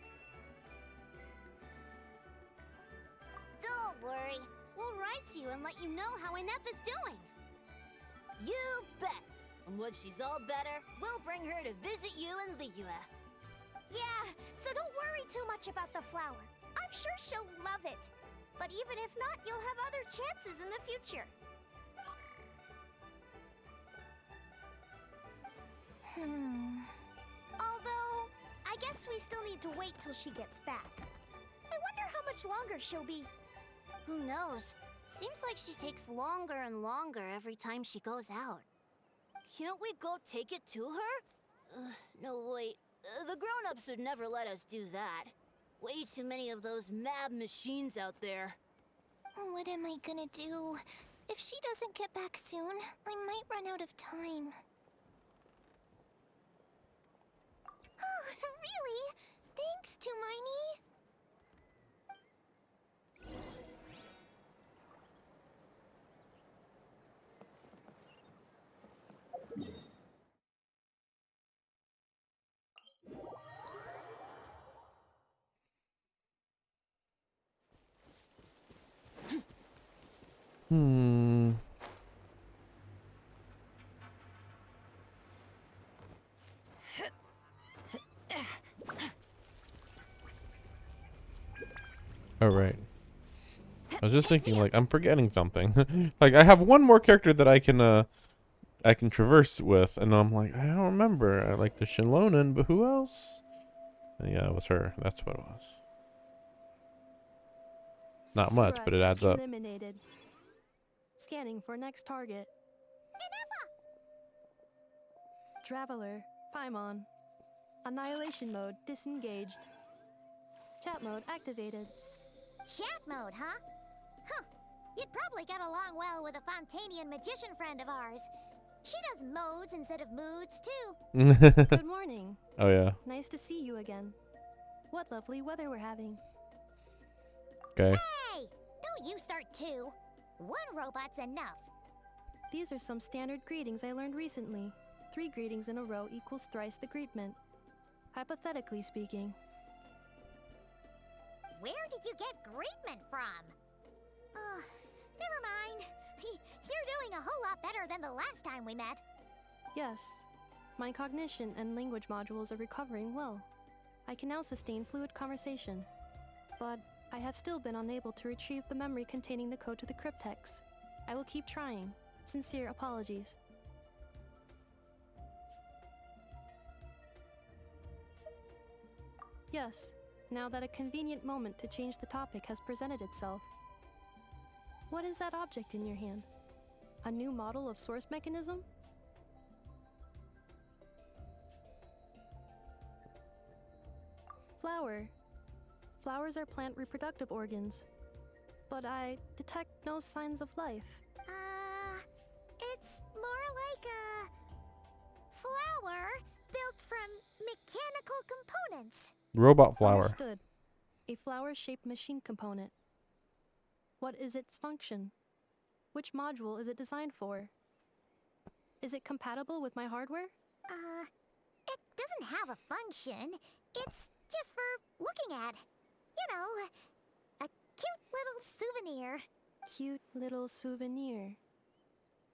Don't worry. We'll write to you and let you know how Inefa's doing. You bet! And when she's all better, we'll bring her to visit you in Liyue. Yeah, so don't worry too much about the flower. I'm sure she'll love it. But even if not, you'll have other chances in the future. Although, I guess we still need to wait till she gets back. I wonder how much longer she'll be. Who knows? Seems like she takes longer and longer every time she goes out. Can't we go take it to her? No, wait. The grown-ups would never let us do that. Way too many of those mad machines out there. What am I gonna do? If she doesn't get back soon, I might run out of time. Oh, really? Thanks, Tumaini. Hmm. All right. I was just thinking, like, I'm forgetting something. Like, I have one more character that I can traverse with, and I'm like, I don't remember. I like the Shinlonen, but who else? And yeah, it was her. That's what it was. Not much, but it Threat adds up. eliminated. Scanning for next target. Traveler, Paimon. Annihilation mode disengaged. Chat mode activated. Chat mode, huh? Huh. You'd probably get along well with a Fontanian magician friend of ours. She does modes instead of moods, too. Good morning. Oh, yeah. Nice to see you again. What lovely weather we're having. Okay. Hey! Don't you start too. One robot's enough. These are some standard greetings I learned recently. 3 greetings in a row equals thrice the greetment. Hypothetically speaking. Where did you get greetment from? Never mind. You're doing a whole lot better than the last time we met. Yes. My cognition and language modules are recovering well. I can now sustain fluid conversation. But I have still been unable to retrieve the memory containing the code to the cryptex. I will keep trying. Sincere apologies. Yes, now that a convenient moment to change the topic has presented itself. What is that object in your hand? A new model of source mechanism? Flower. Flowers are plant reproductive organs. But I detect no signs of life. It's more like a flower built from mechanical components. Robot flower. Understood. A flower-shaped machine component. What is its function? Which module is it designed for? Is it compatible with my hardware? It doesn't have a function. It's just for looking at. You know, a cute little souvenir. Cute little souvenir.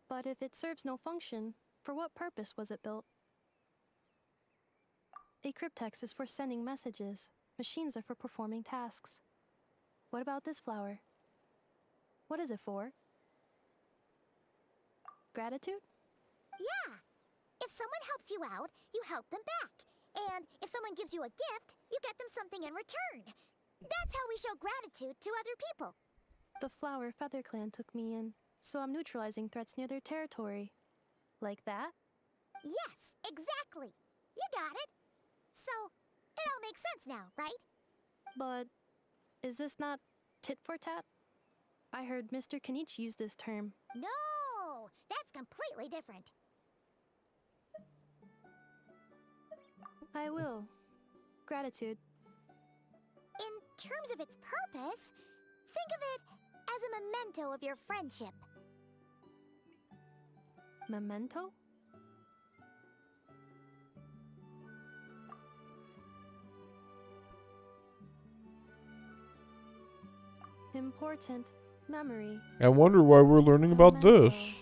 But if it serves no function, for what purpose was it built? A cryptex is for sending messages. Machines are for performing tasks. What about this flower? What is it for? Gratitude? Yeah. If someone helps you out, you help them back. And if someone gives you a gift, you get them something in return. That's how we show gratitude to other people. The Flower Feather Clan took me in, so I'm neutralizing threats near their territory. Like that? Yes, exactly. You got it. So, it all makes sense now, right? But is this not tit for tat? I heard Mr. Kenichi use this term. No, that's completely different. I will. Gratitude. In terms of its purpose, think of it as a memento of your friendship. Memento? Important memory. I wonder why we're learning about this.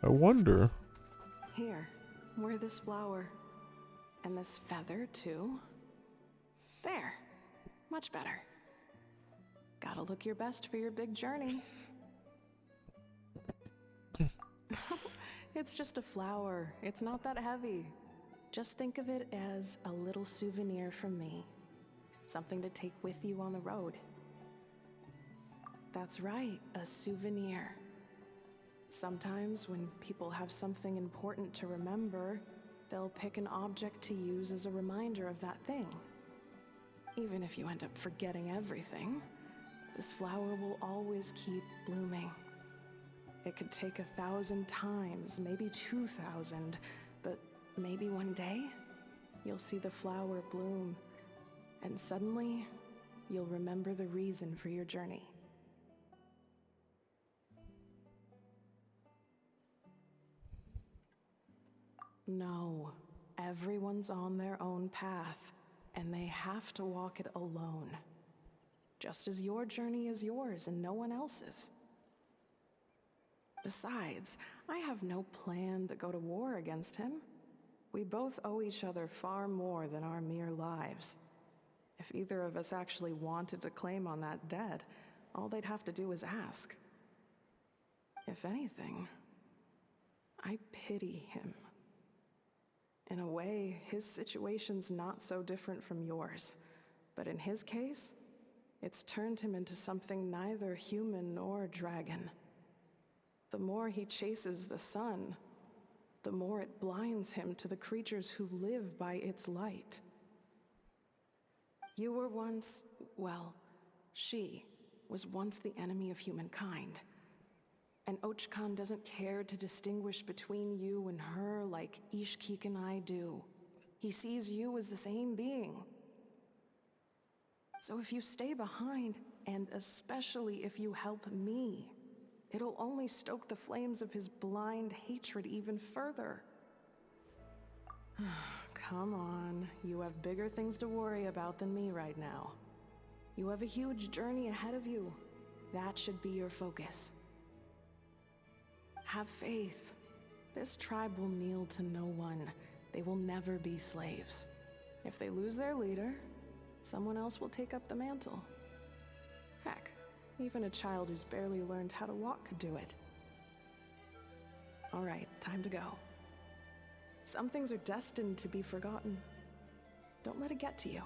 I wonder. Here, wear this flower. And this feather, too. There. Much better. Gotta look your best for your big journey. It's just a flower. It's not that heavy. Just think of it as a little souvenir from me. Something to take with you on the road. That's right, a souvenir. Sometimes when people have something important to remember, they'll pick an object to use as a reminder of that thing. Even if you end up forgetting everything, this flower will always keep blooming. It could take 1,000 times, maybe 2,000, but maybe one day, you'll see the flower bloom, and suddenly, you'll remember the reason for your journey. No, everyone's on their own path, and they have to walk it alone. just as your journey is yours and no one else's. Besides, I have no plan to go to war against him. We both owe each other far more than our mere lives. If either of us actually wanted to claim on that debt, all they'd have to do is ask. If anything, I pity him. In a way, his situation's not so different from yours. But in his case, it's turned him into something neither human nor dragon. The more he chases the sun, the more it blinds him to the creatures who live by its light. You were once, well, she was once the enemy of humankind. And Ochkan doesn't care to distinguish between you and her like Ishkik and I do. He sees you as the same being. So if you stay behind, and especially if you help me, it'll only stoke the flames of his blind hatred even further. Come on, you have bigger things to worry about than me right now. You have a huge journey ahead of you. That should be your focus. Have faith. This tribe will kneel to no one. They will never be slaves. If they lose their leader, someone else will take up the mantle. Heck, even a child who's barely learned how to walk could do it. All right, time to go. Some things are destined to be forgotten. Don't let it get to you.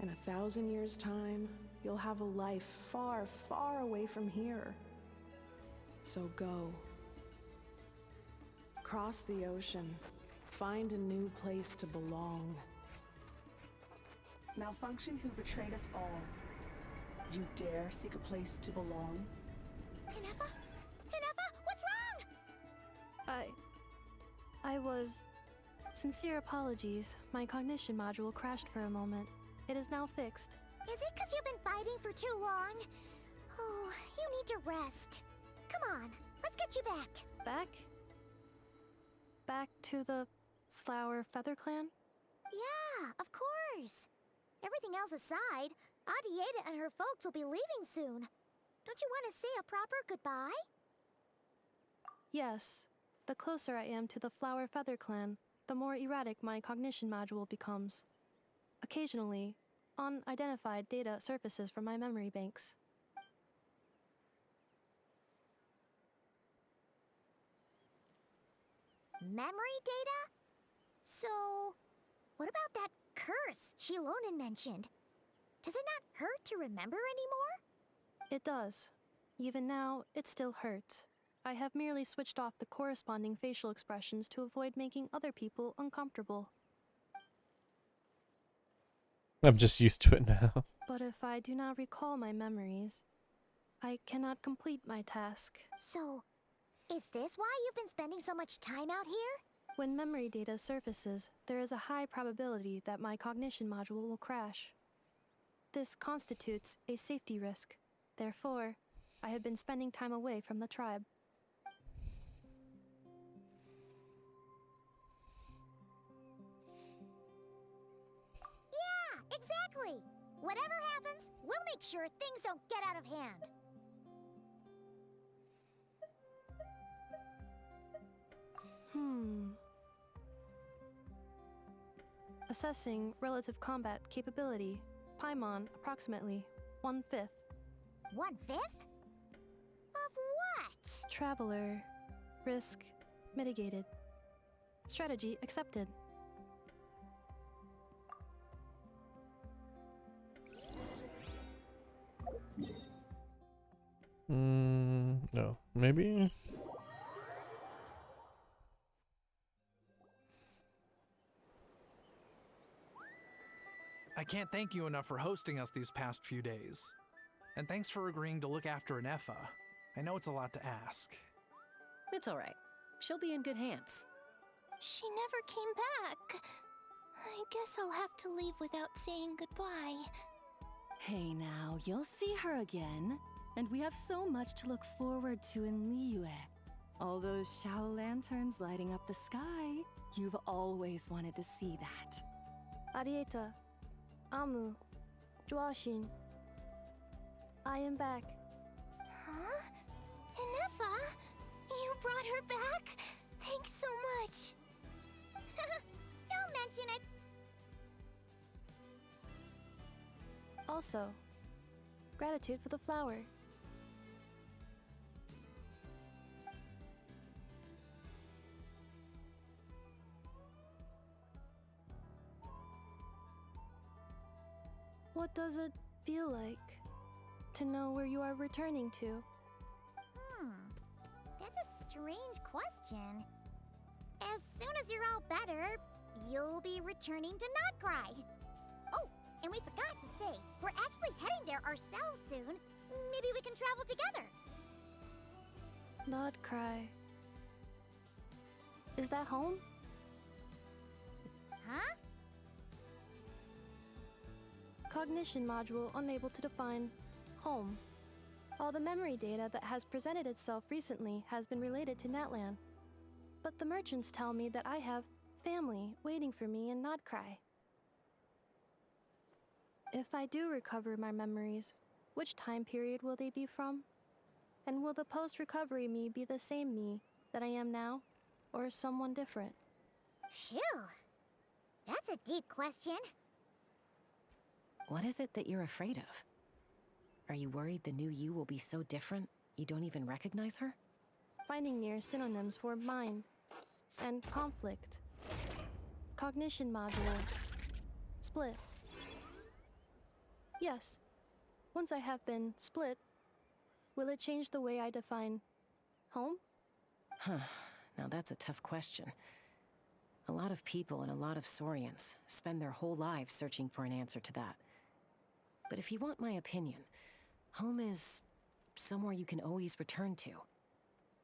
In 1,000 years' time, you'll have a life far, far away from here. So go. Cross the ocean. Find a new place to belong. Malfunction who betrayed us all. You dare seek a place to belong? Hinefa? Hinefa, what's wrong? I was... Sincere apologies. My cognition module crashed for a moment. It is now fixed. Is it because you've been fighting for too long? Oh, you need to rest. Come on, let's get you back. Back? Back to the Flower Feather Clan? Yeah, of course. Everything else aside, Adieta and her folks will be leaving soon. Don't you want to say a proper goodbye? Yes. The closer I am to the Flower Feather Clan, the more erratic my cognition module becomes. Occasionally, unidentified data surfaces from my memory banks. Memory data? So, what about that curse Shilonen mentioned? Does it not hurt to remember anymore? It does. Even now, it still hurts. I have merely switched off the corresponding facial expressions to avoid making other people uncomfortable. I'm just used to it now. But if I do not recall my memories, I cannot complete my task. So, is this why you've been spending so much time out here? When memory data surfaces, there is a high probability that my cognition module will crash. This constitutes a safety risk. Therefore, I have been spending time away from the tribe. Yeah, exactly! Whatever happens, we'll make sure things don't get out of hand. Assessing relative combat capability. Paimon, approximately 1/5. 1/5? Of what? Traveler. Risk mitigated. Strategy accepted. No. Maybe? I can't thank you enough for hosting us these past few days. And thanks for agreeing to look after Anefa. I know it's a lot to ask. It's all right. She'll be in good hands. She never came back. I guess I'll have to leave without saying goodbye. Hey now, you'll see her again. And we have so much to look forward to in Liyue. All those Shao lanterns lighting up the sky. You've always wanted to see that. Arieta. Amu. Joashin. I am back. Huh? Inefa? You brought her back? Thanks so much. Don't mention it. Also, gratitude for the flower. What does it feel like to know where you are returning to? That's a strange question. As soon as you're all better, you'll be returning to Nod Krai. Oh, and we forgot to say, we're actually heading there ourselves soon. Maybe we can travel together. Nod Krai. Is that home? Huh? Cognition module unable to define home. All the memory data that has presented itself recently has been related to Natlan. But the merchants tell me that I have family waiting for me in Nod Krai. If I do recover my memories, which time period will they be from? And will the post-recovery me be the same me that I am now, or someone different? Phew. That's a deep question. What is it that you're afraid of? Are you worried the new you will be so different you don't even recognize her? Finding near synonyms for mind and conflict. Cognition module. Split. Yes. Once I have been split, will it change the way I define home? Huh. Now that's a tough question. A lot of people and a lot of Saurians spend their whole lives searching for an answer to that. But if you want my opinion, home is somewhere you can always return to,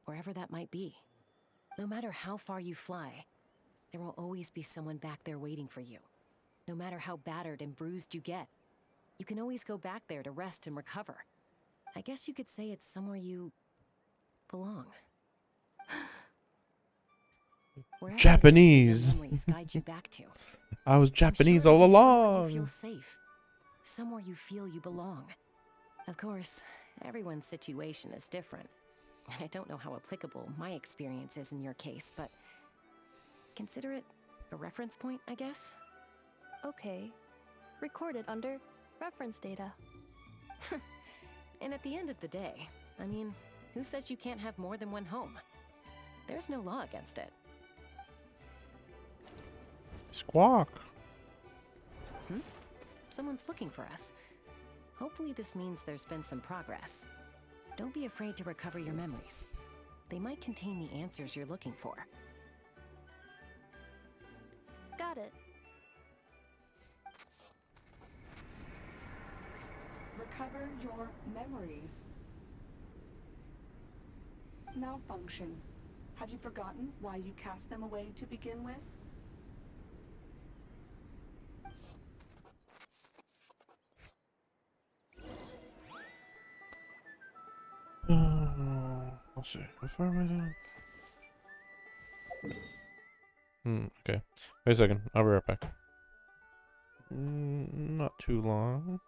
wherever that might be. No matter how far you fly, there will always be someone back there waiting for you. No matter how battered and bruised you get, you can always go back there to rest and recover. I guess you could say it's somewhere you belong. Wherever Japanese. your memories guide you back to. I was Japanese sure all it'll be somewhere along. you feel safe. Somewhere you feel you belong. Of course, everyone's situation is different. And I don't know how applicable my experience is in your case, but consider it a reference point, I guess? Okay. Recorded under reference data. And at the end of the day, I mean, who says you can't have more than one home? There's no law against it. Squawk. Someone's looking for us. Hopefully this means there's been some progress. Don't be afraid to recover your memories. They might contain the answers you're looking for. Got it. Recover your memories. Malfunction. Have you forgotten why you cast them away to begin with? Let's see. How far am I down? Okay. Wait a second. I'll be right back. Not too long.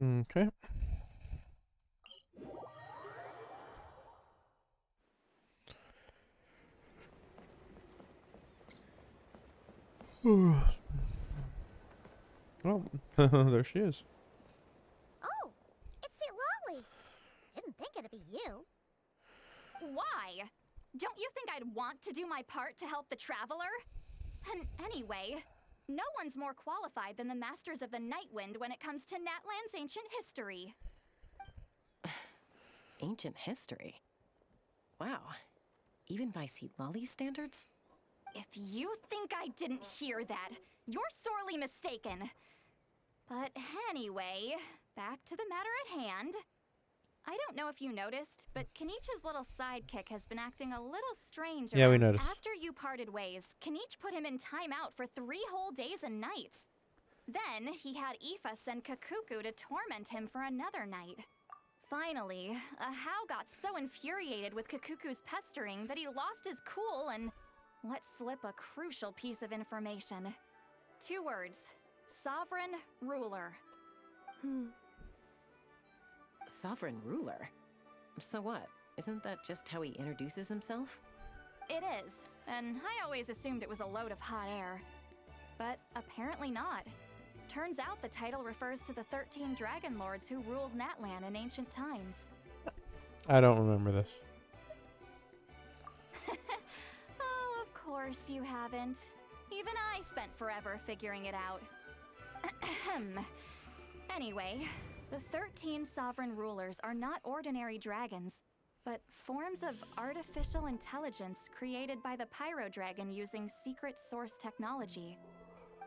Okay. Oh, there she is. Oh, it's St. Lolly. Didn't think it'd be you. Why? Don't you think I'd want to do my part to help the Traveler? And anyway, no one's more qualified than the Masters of the Nightwind when it comes to Natlan's ancient history. Ancient history? Wow. Even by St. Lolly's standards? If you think I didn't hear that, you're sorely mistaken. But anyway, back to the matter at hand. I don't know if you noticed, but Kenichi's little sidekick has been acting a little strange. Yeah, we noticed. After you parted ways, Kenich put him in timeout for 3 whole days and nights. Then he had Aoife send Kakuku to torment him for another night. Finally, Ahau got so infuriated with Kakuku's pestering that he lost his cool and let slip a crucial piece of information. 2 words. Sovereign Ruler. Sovereign ruler? So what? Isn't that just how he introduces himself? It is, and I always assumed it was a load of hot air. But apparently not. Turns out the title refers to the 13 Dragon Lords who ruled Natlan in ancient times. I don't remember this. Oh, of course you haven't. Even I spent forever figuring it out. Anyway, the 13 sovereign rulers are not ordinary dragons, but forms of artificial intelligence created by the Pyro Dragon using secret source technology.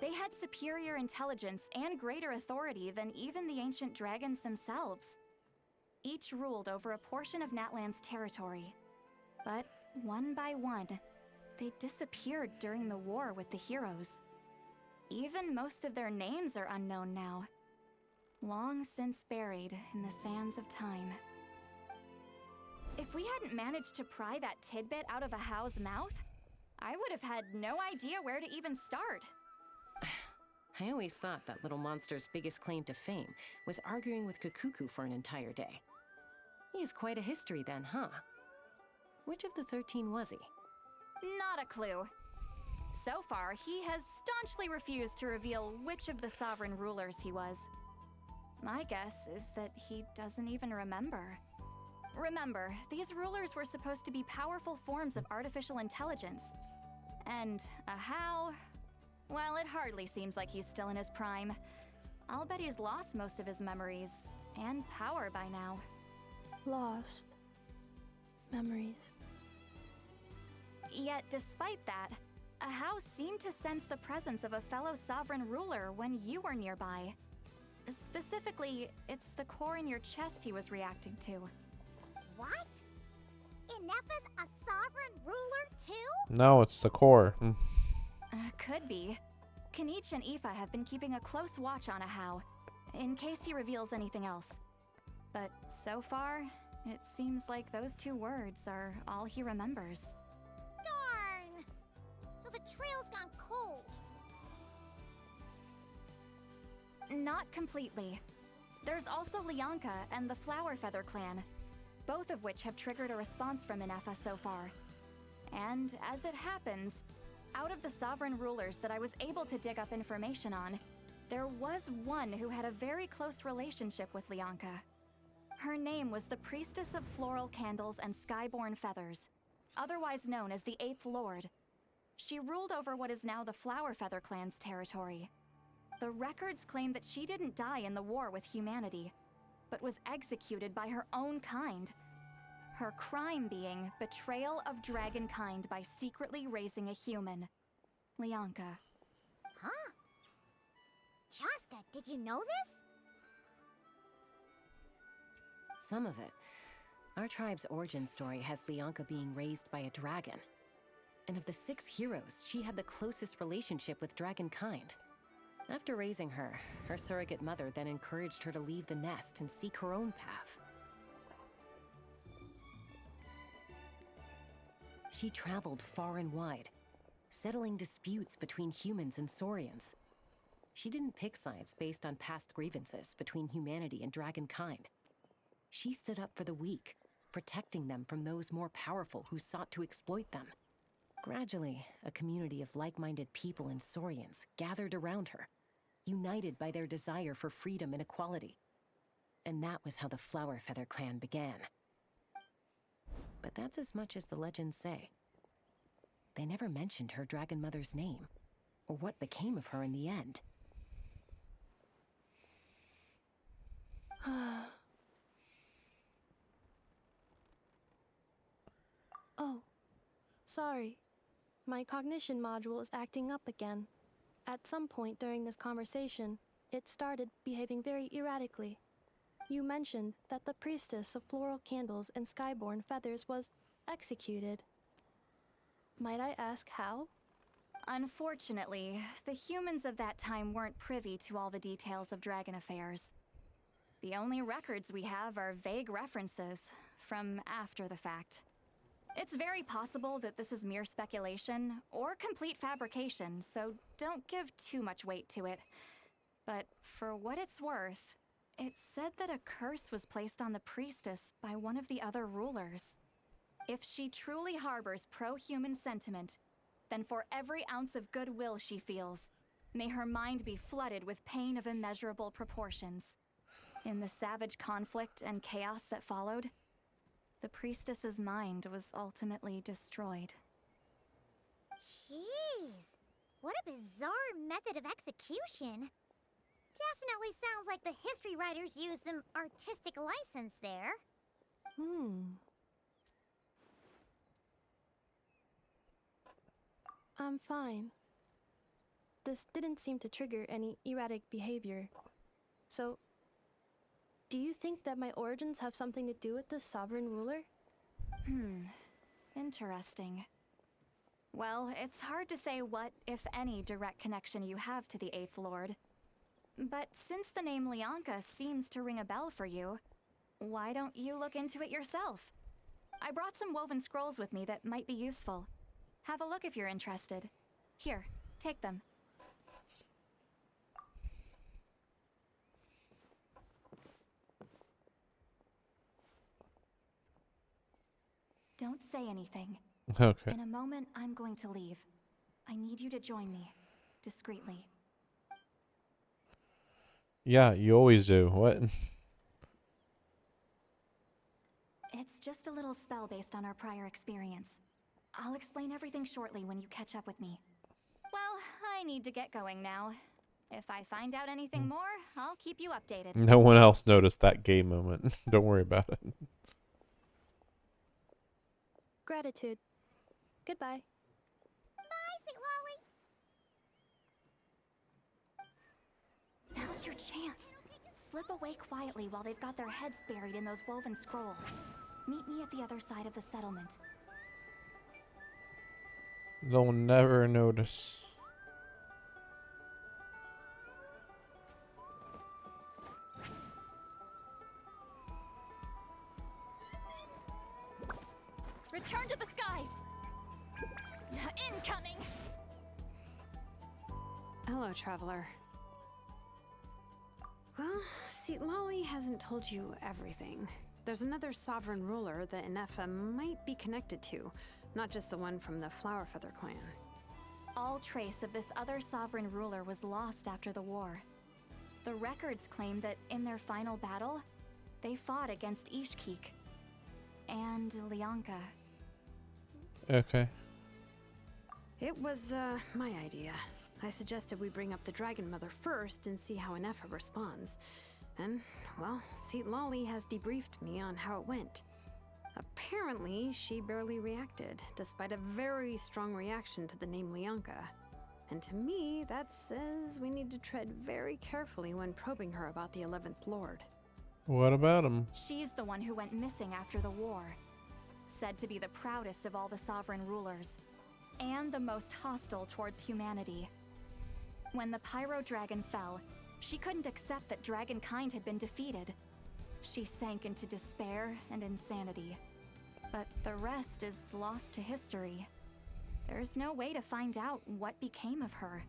They had superior intelligence and greater authority than even the ancient dragons themselves. Each ruled over a portion of Natlan's territory. But one by one, they disappeared during the war with the heroes. Even most of their names are unknown now. Long since buried in the sands of time. If we hadn't managed to pry that tidbit out of Ahau's mouth, I would have had no idea where to even start. I always thought that little monster's biggest claim to fame was arguing with Kakuku for an entire day. He has quite a history then, huh? Which of the 13 was he? Not a clue. So far, he has staunchly refused to reveal which of the sovereign rulers he was. My guess is that he doesn't even remember. Remember, these rulers were supposed to be powerful forms of artificial intelligence. And Ahau, well, it hardly seems like he's still in his prime. I'll bet he's lost most of his memories and power by now. Lost. Memories. Yet, despite that, Ahau seemed to sense the presence of a fellow sovereign ruler when you were nearby. Specifically, it's the core in your chest he was reacting to. What? Ineppa's a sovereign ruler too? No, it's the core. Could be. Kenich and Aoife have been keeping a close watch on Ahau, in case he reveals anything else. But so far, it seems like those 2 words are all he remembers. Darn! So the trail's gone cold. Not completely. There's also Lianka and the Flower Feather clan, both of which have triggered a response from Ineffa so far. And as it happens, out of the sovereign rulers that I was able to dig up information on, there was one who had a very close relationship with Lianka. Her name was the Priestess of Floral Candles and Skyborn Feathers, otherwise known as the 8th Lord. She ruled over what is now the Flower Feather clan's territory. The records claim that she didn't die in the war with humanity, but was executed by her own kind. Her crime being betrayal of dragonkind by secretly raising a human. Lianka. Huh? Shasta, did you know this? Some of it. Our tribe's origin story has Lianka being raised by a dragon. And of the 6 heroes, she had the closest relationship with dragonkind. After raising her, her surrogate mother then encouraged her to leave the nest and seek her own path. She traveled far and wide, settling disputes between humans and Saurians. She didn't pick sides based on past grievances between humanity and dragonkind. She stood up for the weak, protecting them from those more powerful who sought to exploit them. Gradually, a community of like-minded people and Saurians gathered around her, united by their desire for freedom and equality. And that was how the Flower Feather clan began. But that's as much as the legends say. They never mentioned her dragon mother's name, or what became of her in the end. Oh, sorry. My cognition module is acting up again. At some point during this conversation, it started behaving very erratically. You mentioned that the priestess of floral candles and skyborn feathers was executed. Might I ask how? Unfortunately, the humans of that time weren't privy to all the details of dragon affairs. The only records we have are vague references from after the fact. It's very possible that this is mere speculation or complete fabrication, so don't give too much weight to it. But for what it's worth, it's said that a curse was placed on the priestess by one of the other rulers. If she truly harbors pro-human sentiment, then for every ounce of goodwill she feels, may her mind be flooded with pain of immeasurable proportions. In the savage conflict and chaos that followed, the priestess's mind was ultimately destroyed. Jeez, what a bizarre method of execution. Definitely sounds like the history writers used some artistic license there. I'm fine. This didn't seem to trigger any erratic behavior. So, do you think that my origins have something to do with the sovereign ruler? Interesting. Well, it's hard to say what, if any, direct connection you have to the Eighth Lord. But since the name Lianka seems to ring a bell for you, why don't you look into it yourself? I brought some woven scrolls with me that might be useful. Have a look if you're interested. Here, take them. Don't say anything. Okay. In a moment, I'm going to leave. I need you to join me, discreetly. Yeah, you always do. What? It's just a little spell based on our prior experience. I'll explain everything shortly when you catch up with me. Well, I need to get going now. If I find out anything more, I'll keep you updated. No one else noticed that gay moment. Don't worry about it. Gratitude. Goodbye. Bye, St. Lolly. Now's your chance. Slip away quietly while they've got their heads buried in those woven scrolls. Meet me at the other side of the settlement. They'll never notice. Return to the skies! Incoming! Hello, traveler. Well, see, Lolly hasn't told you everything. There's another sovereign ruler that Inefa might be connected to, not just the one from the Flower Feather clan. All trace of this other sovereign ruler was lost after the war. The records claim that in their final battle, they fought against Ishkik and Lianka. Okay. It was, my idea. I suggested we bring up the Dragon Mother first and see how Inefa responds. And, well, Seat Lolly has debriefed me on how it went. Apparently, she barely reacted, despite a very strong reaction to the name Lianka. And to me, that says we need to tread very carefully when probing her about the 11th Lord. What about him? She's the one who went missing after the war. Said to be the proudest of all the sovereign rulers, and the most hostile towards humanity. When the Pyro Dragon fell, she couldn't accept that dragonkind had been defeated. She sank into despair and insanity. But the rest is lost to history. There's no way to find out what became of her.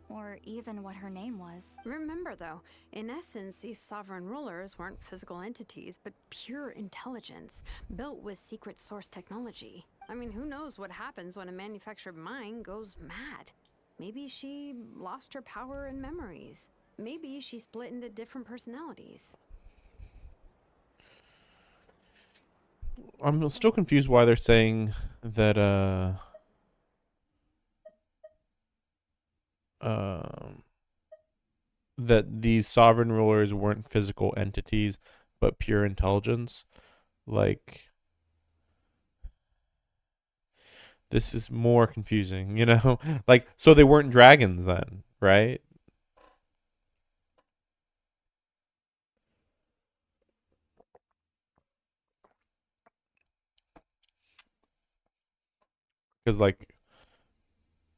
or even what her name was. Remember, though, in essence, these sovereign rulers weren't physical entities, but pure intelligence, built with secret source technology. I mean, who knows what happens when a manufactured mind goes mad? Maybe she lost her power and memories. Maybe she split into different personalities. I'm still confused why they're saying that that these sovereign rulers weren't physical entities but pure intelligence. Like, this is more confusing, you know? Like, so they weren't dragons then, right? Because, like,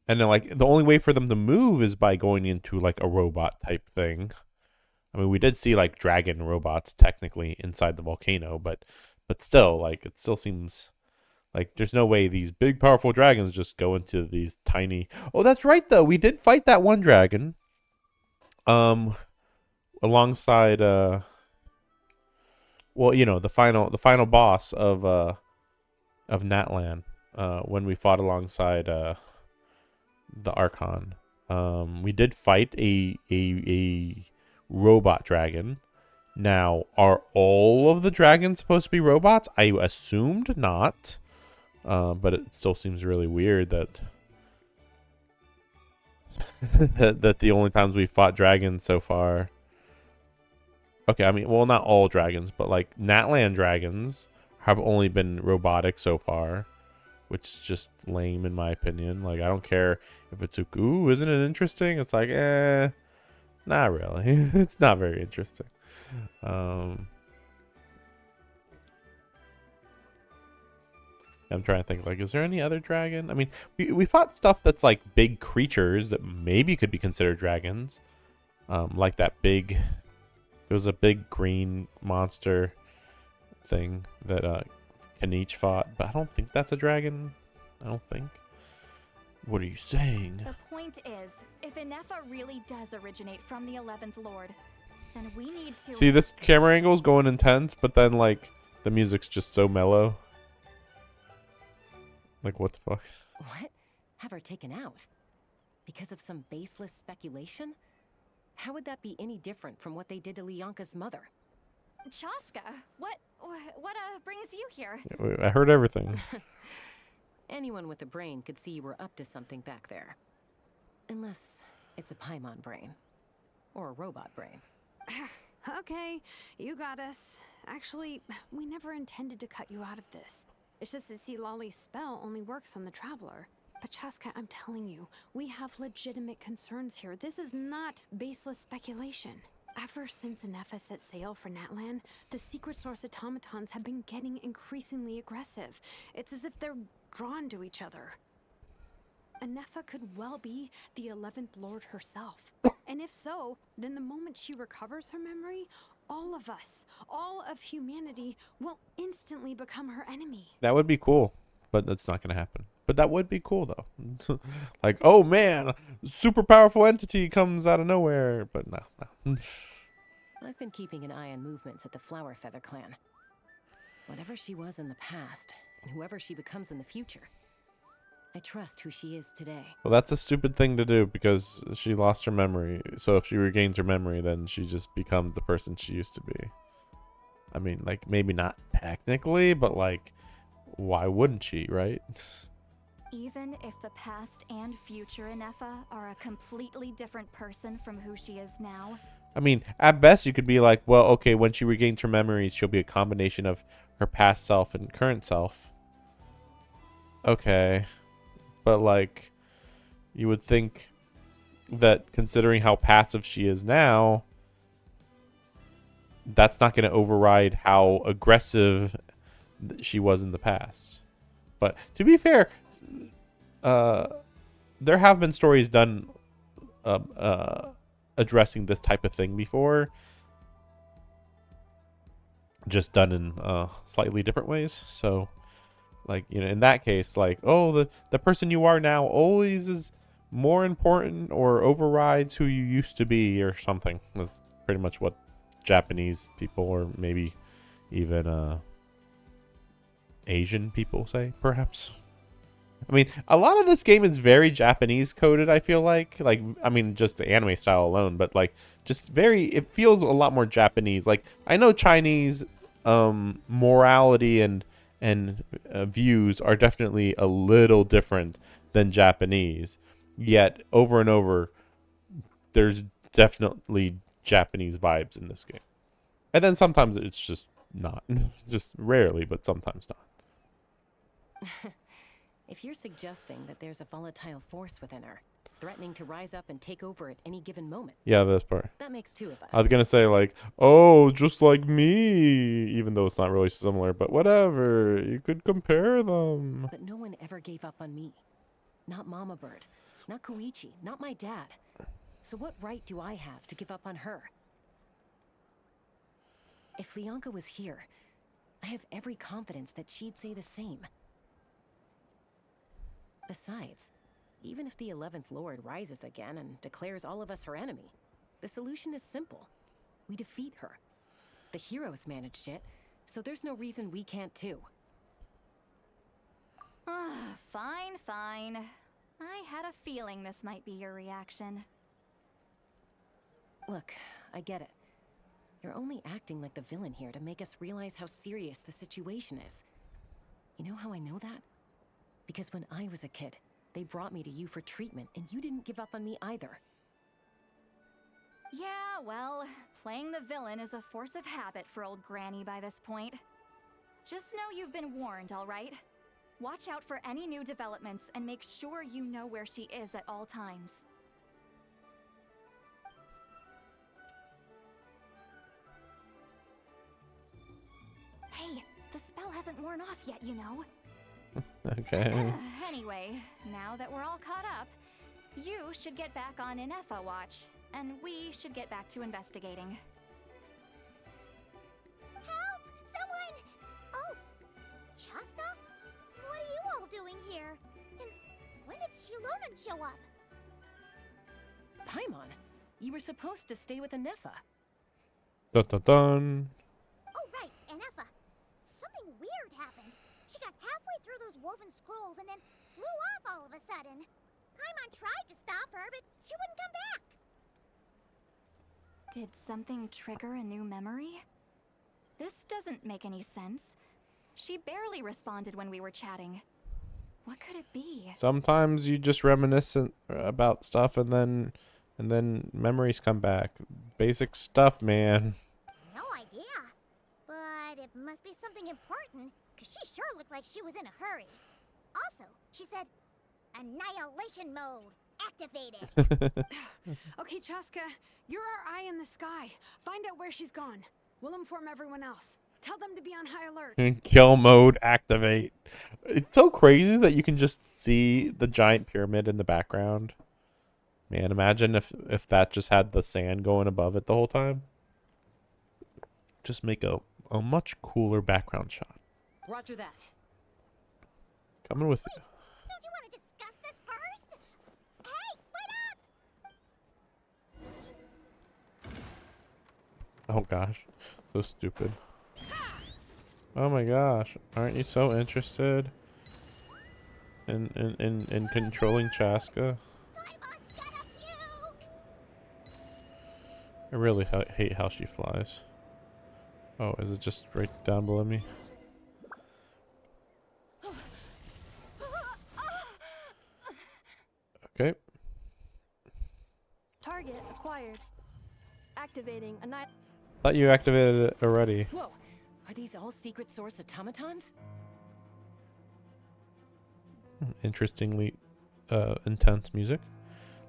and then, like, the only way for them to move is by going into, like, a robot type thing. I mean, we did see, like, dragon robots technically inside the volcano, but still, like, it still seems like there's no way these big, powerful dragons just go into these tiny... Oh, that's right, though. We did fight that one dragon. Alongside, well, you know, the final boss of Natlan, when we fought alongside, the Archon. We did fight a robot dragon. Now, are all of the dragons supposed to be robots? I assumed not. But it still seems really weird that that the only times we fought dragons so far. Okay, I mean, well, not all dragons, but like Natlan dragons have only been robotic so far, which is just lame in my opinion. Like, I don't care if it's like, ooh, isn't it interesting? It's like, not really. It's not very interesting. I'm trying to think, like, is there any other dragon? I mean, we fought stuff that's like big creatures that maybe could be considered dragons. Like that big, there was a big green monster thing that Kanich fought, but I don't think that's a dragon. I don't think. What are you saying? The point is, if Inefa really does originate from the 11th Lord, then we need to... See, this camera angle is going intense, but then, like, the music's just so mellow. Like, what the fuck? What? Have her taken out? Because of some baseless speculation? How would that be any different from what they did to Lyanka's mother? Chaska, what brings you here? I heard everything. Anyone with a brain could see you were up to something back there. Unless it's a Paimon brain. Or a robot brain. Okay, you got us. Actually, we never intended to cut you out of this. It's just that Lolly's spell only works on the Traveler. But Chaska, I'm telling you, we have legitimate concerns here. This is not baseless speculation. Ever since Inefa set sail for Natlan, the secret source automatons have been getting increasingly aggressive. It's as if they're drawn to each other. Inefa could well be the 11th Lord herself. And if so, then the moment she recovers her memory, all of us, all of humanity, will instantly become her enemy. That would be cool, but that's not going to happen. But that would be cool, though. Like, oh man, super powerful entity comes out of nowhere. But no. I've been keeping an eye on movements at the Flower Feather clan. Whatever she was in the past, and whoever she becomes in the future, I trust who she is today. Well, that's a stupid thing to do because she lost her memory. So if she regains her memory, then she just becomes the person she used to be. I mean, like, maybe not technically, but like, why wouldn't she, right? Even if the past and future Inefa are a completely different person from who she is now. I mean, at best, you could be like, well, okay, when she regains her memories, she'll be a combination of her past self and current self. Okay. But, like, you would think that considering how passive she is now, that's not going to override how aggressive she was in the past. But to be fair, there have been stories done addressing this type of thing before, just done in slightly different ways. So, like, you know, in that case, like, oh, the person you are now always is more important or overrides who you used to be or something. That's pretty much what Japanese people, or maybe even Asian people say, perhaps. I mean, a lot of this game is very Japanese coded, I feel like. Like, I mean, just the anime style alone, but like, just very, it feels a lot more Japanese. Like, I know Chinese morality and views are definitely a little different than Japanese. Yet, over and over, there's definitely Japanese vibes in this game. And then sometimes it's just not. Just rarely, but sometimes not. If you're suggesting that there's a volatile force within her, threatening to rise up and take over at any given moment. Yeah, this part. That makes two of us. I was gonna say, like, oh, just like me, even though it's not really similar, but whatever. You could compare them. But no one ever gave up on me. Not Mama Bird, not Koichi, not my dad. So what right do I have to give up on her? If Lianka was here, I have every confidence that she'd say the same. Besides, even if the 11th Lord rises again and declares all of us her enemy, the solution is simple. We defeat her. The heroes managed it, so there's no reason we can't too. Fine, fine. I had a feeling this might be your reaction. Look, I get it. You're only acting like the villain here to make us realize how serious the situation is. You know how I know that? Because when I was a kid, they brought me to you for treatment, and you didn't give up on me either. Yeah, well, playing the villain is a force of habit for old Granny by this point. Just know you've been warned, all right? Watch out for any new developments and make sure you know where she is at all times. Hey, the spell hasn't worn off yet, you know. Okay. Anyway, now that we're all caught up, you should get back on Inefa watch, and we should get back to investigating. Help! Someone! Oh, Chaska? What are you all doing here? And when did Shilonan show up? Paimon, you were supposed to stay with Inefa. Dun dun dun. Oh, right, Inefa. Something weird happened. She got halfway through those woven scrolls and then flew off all of a sudden. Paimon tried to stop her, but she wouldn't come back. Did something trigger a new memory? This doesn't make any sense. She barely responded when we were chatting. What could it be? Sometimes you just reminisce about stuff, and then memories come back. Basic stuff, man. No idea. But it must be something important, because she sure looked like she was in a hurry. Also, she said, annihilation mode activated. Okay, Chaska, you're our eye in the sky. Find out where she's gone. We'll inform everyone else. Tell them to be on high alert. Kill mode activate. It's so crazy that you can just see the giant pyramid in the background. Man, imagine if that just had the sand going above it the whole time. Just make a much cooler background shot. Roger that. Coming with you. Don't you want to discuss this first? Hey, wait up! Oh gosh, so stupid. Oh my gosh, aren't you so interested in controlling Chaska? I really hate how she flies. Oh, is it just right down below me? Okay. Target acquired. Activating a night. Thought you activated it already. Whoa, are these all secret source automatons? Interestingly, intense music.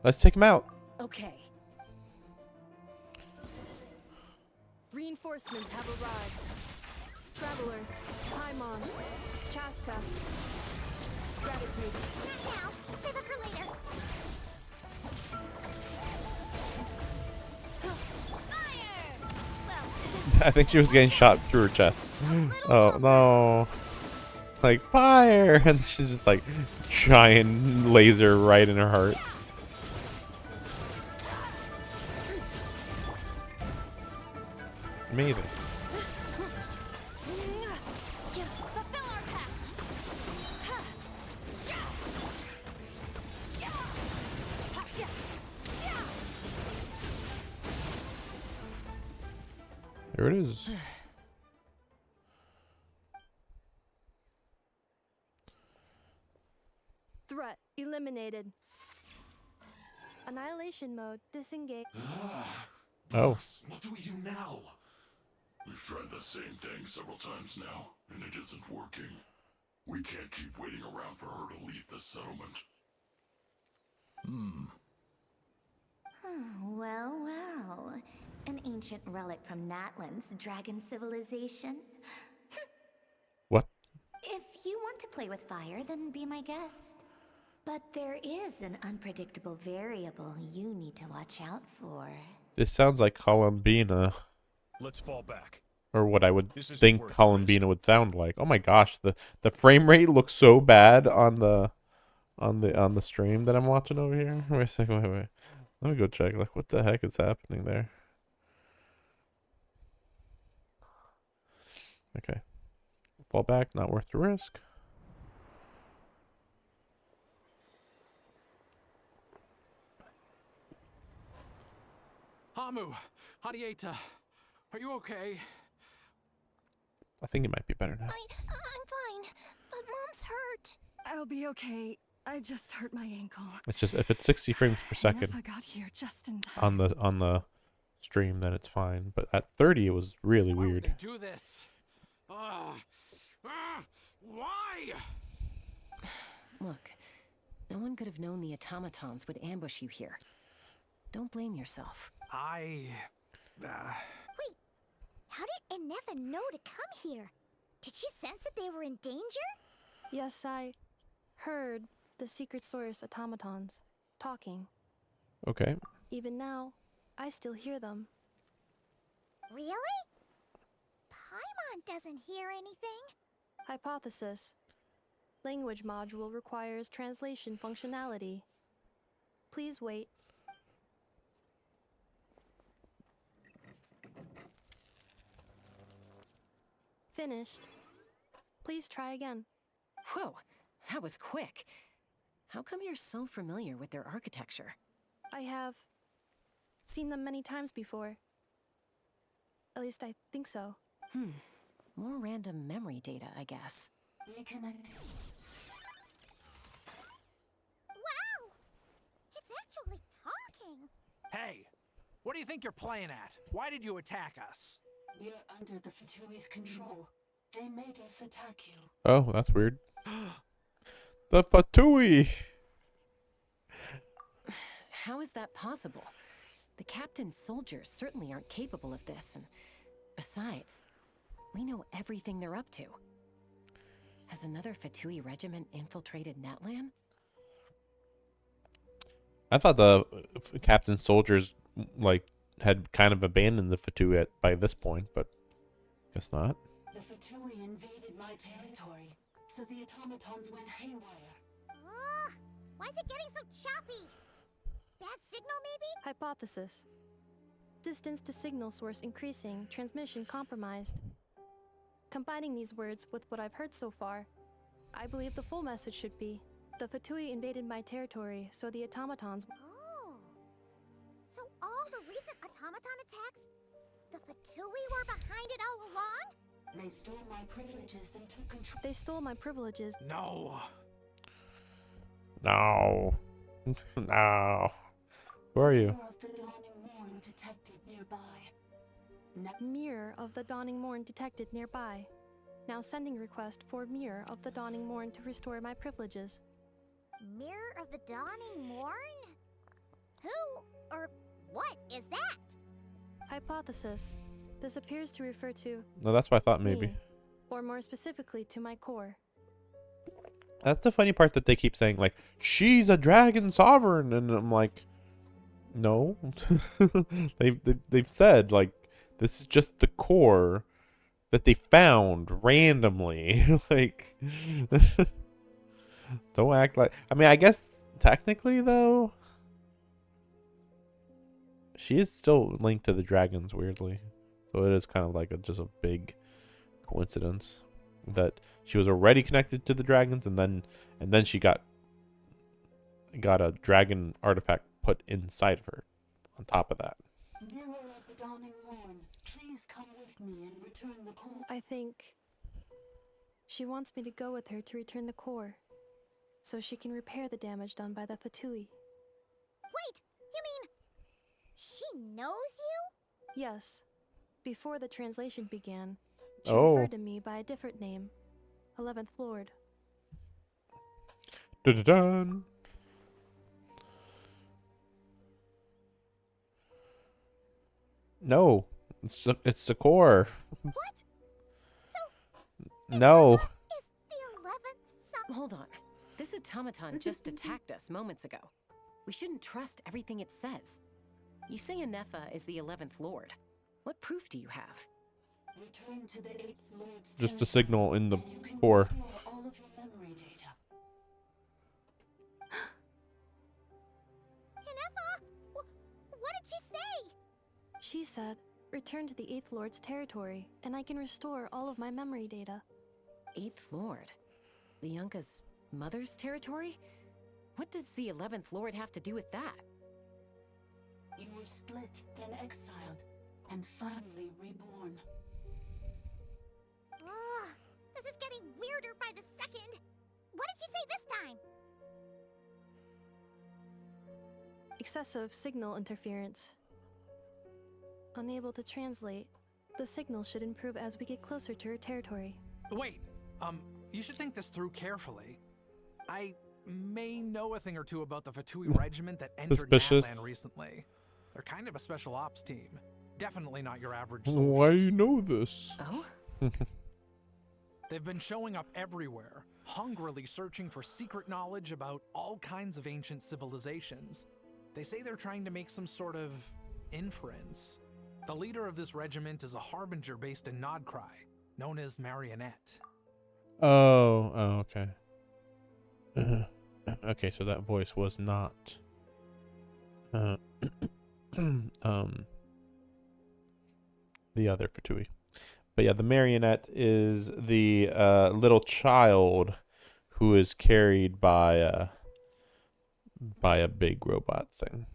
Let's take him out. Okay. Reinforcements have arrived. Traveler, Paimon, Chaska. Gratitude. Not now. Save it for later. I think she was getting shot through her chest. Oh no. Like fire, and she's just like giant laser right in her heart. Amazing. Fulfill our pact! There it is. Threat eliminated. Annihilation mode disengaged. Oh. What do we do now? We've tried the same thing several times now, and it isn't working. We can't keep waiting around for her to leave the settlement. Well, well. An ancient relic from Natlan's dragon civilization. What? If you want to play with fire, then be my guest. But there is an unpredictable variable you need to watch out for. This sounds like Columbina. Let's fall back. Or what I would This isn't think worth the Columbina would sound like. Oh my gosh, the frame rate looks so bad on the stream that I'm watching over here. Wait a second, wait. Let me go check. Like, what the heck is happening there? Okay. Fall back, not worth the risk. Hamu, Hadieta, are you okay? I think it might be better now. I'm fine, but Mom's hurt. I'll be okay. I just hurt my ankle. It's just if it's 60 frames per second I got here just in time. on the stream, then it's fine. But at 30, it was really Why would weird. they do this? Why? Look, no one could have known the automatons would ambush you here. Don't blame yourself. Wait, how did Inefa know to come here? Did she sense that they were in danger? Yes, I heard the secret source automatons talking. Okay. Even now, I still hear them. Really? Paimon doesn't hear anything. Hypothesis. Language module requires translation functionality. Please wait. Finished. Please try again. Whoa, that was quick. How come you're so familiar with their architecture? I have seen them many times before. At least I think so. More random memory data, I guess. Reconnecting. Wow! It's actually talking! Hey, what do you think you're playing at? Why did you attack us? We're under the Fatui's control. They made us attack you. Oh, that's weird. The Fatui! How is that possible? The captain's soldiers certainly aren't capable of this, and besides, we know everything they're up to. Has another Fatui regiment infiltrated Natlan? I thought the captain's soldiers like had kind of abandoned the Fatui by this point, but guess not. The Fatui invaded my territory, so the automatons went haywire. Why is it getting so choppy? Bad signal, maybe? Hypothesis. Distance to signal source increasing, transmission compromised. Combining these words with what I've heard so far, I believe the full message should be, the Fatui invaded my territory, so the automatons... Oh. So all the recent automaton attacks, the Fatui were behind it all along? They stole my privileges and took control. They stole my privileges. No. No. No. Who are you? Mirror of the dawning morn detected nearby. Mirror of the dawning morn detected nearby. Now sending request for Mirror of the dawning morn to restore my privileges. Mirror of the dawning morn? Who or what is that? Hypothesis. This appears to refer to... No, that's what I thought maybe. me, or more specifically to my core. That's the funny part that they keep saying, like, she's a dragon sovereign, and I'm like, no. they've said, like, this is just the core that they found randomly. Like, don't act like... I mean, I guess technically, though, she is still linked to the dragons, weirdly. So it is kind of like just a big coincidence that she was already connected to the dragons, and then she got a dragon artifact put inside of her on top of that. Mirror of the dawning morn, please come with me and return the core. I think she wants me to go with her to return the core, so she can repair the damage done by the Fatui. Wait, you mean she knows you? Yes. Before the translation began, she Oh. referred to me by a different name, 11th Lord. Dun-dun-dun. No, it's the core. What? No. Is the 11th Hold on. This automaton just attacked us moments ago. We shouldn't trust everything it says. You say Anefa is the 11th Lord. What proof do you have? Return to the 8th Lord's Just the territory, signal in the and you can core. restore all of your memory data. Anefa, what did she say? She said, return to the 8th Lord's territory, and I can restore all of my memory data. 8th Lord? Lianka's mother's territory? What does the 11th Lord have to do with that? You were split, then exiled, and finally reborn. Ugh, this is getting weirder by the second. What did she say this time? Excessive signal interference. Unable to translate. The signal should improve as we get closer to her territory. Wait, you should think this through carefully. I may know a thing or two about the Fatui regiment that entered Suspicious. Natlan recently. They're kind of a special ops team. Definitely not your average Why soldiers. you know this? Oh? They've been showing up everywhere, hungrily searching for secret knowledge about all kinds of ancient civilizations. They say they're trying to make some sort of inference. The leader of this regiment is a harbinger based in Nod Krai, known as Marionette. Oh, okay. Okay, so that voice was not the other Fatui. But yeah, the marionette is the little child who is carried by a big robot thing.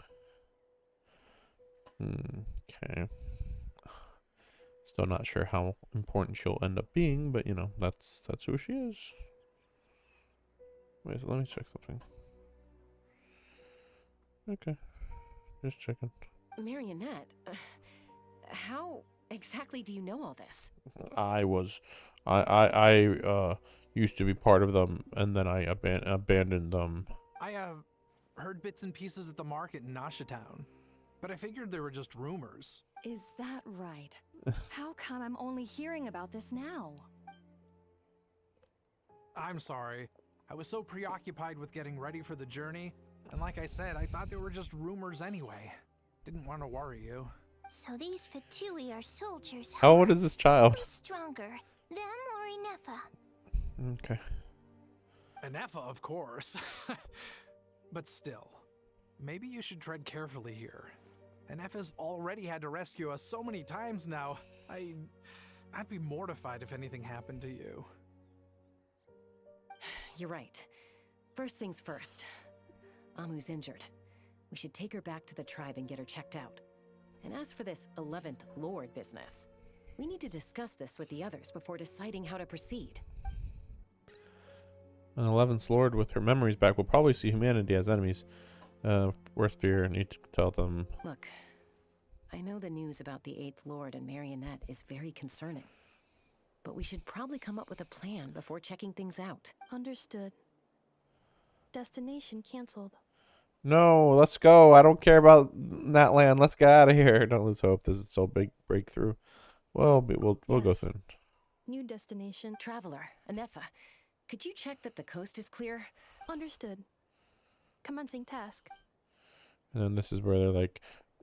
Okay. Still not sure how important she'll end up being, but that's who she is. Wait, so let me check something. Okay, just checking. Marionette? How exactly do you know all this? I used to be part of them, and then I abandoned them. I heard bits and pieces at the market in Nasha Town, but I figured they were just rumors. Is that right? How come I'm only hearing about this now? I'm sorry. I was so preoccupied with getting ready for the journey, and like I said, I thought they were just rumors anyway. Didn't want to worry you. So these Fatui are soldiers. How old is this child? Who's stronger, them or Anefa? Okay. Anefa, of course. But still, maybe you should tread carefully here. Anefa's already had to rescue us so many times now. I'd be mortified if anything happened to you. You're right. First things first. Amu's injured. We should take her back to the tribe and get her checked out. And as for this 11th Lord business, we need to discuss this with the others before deciding how to proceed. An 11th Lord with her memories back will probably see humanity as enemies. Worst fear, need to tell them. Look, I know the news about the 8th Lord and Marionette is very concerning. But we should probably come up with a plan before checking things out. Understood. Destination canceled. No, let's go. I don't care about that land. Let's get out of here. Don't lose hope. This is so big breakthrough. Well, we'll go soon. New destination. Traveler, Anefa, could you check that the coast is clear? Understood. Commencing task. And then this is where they're like,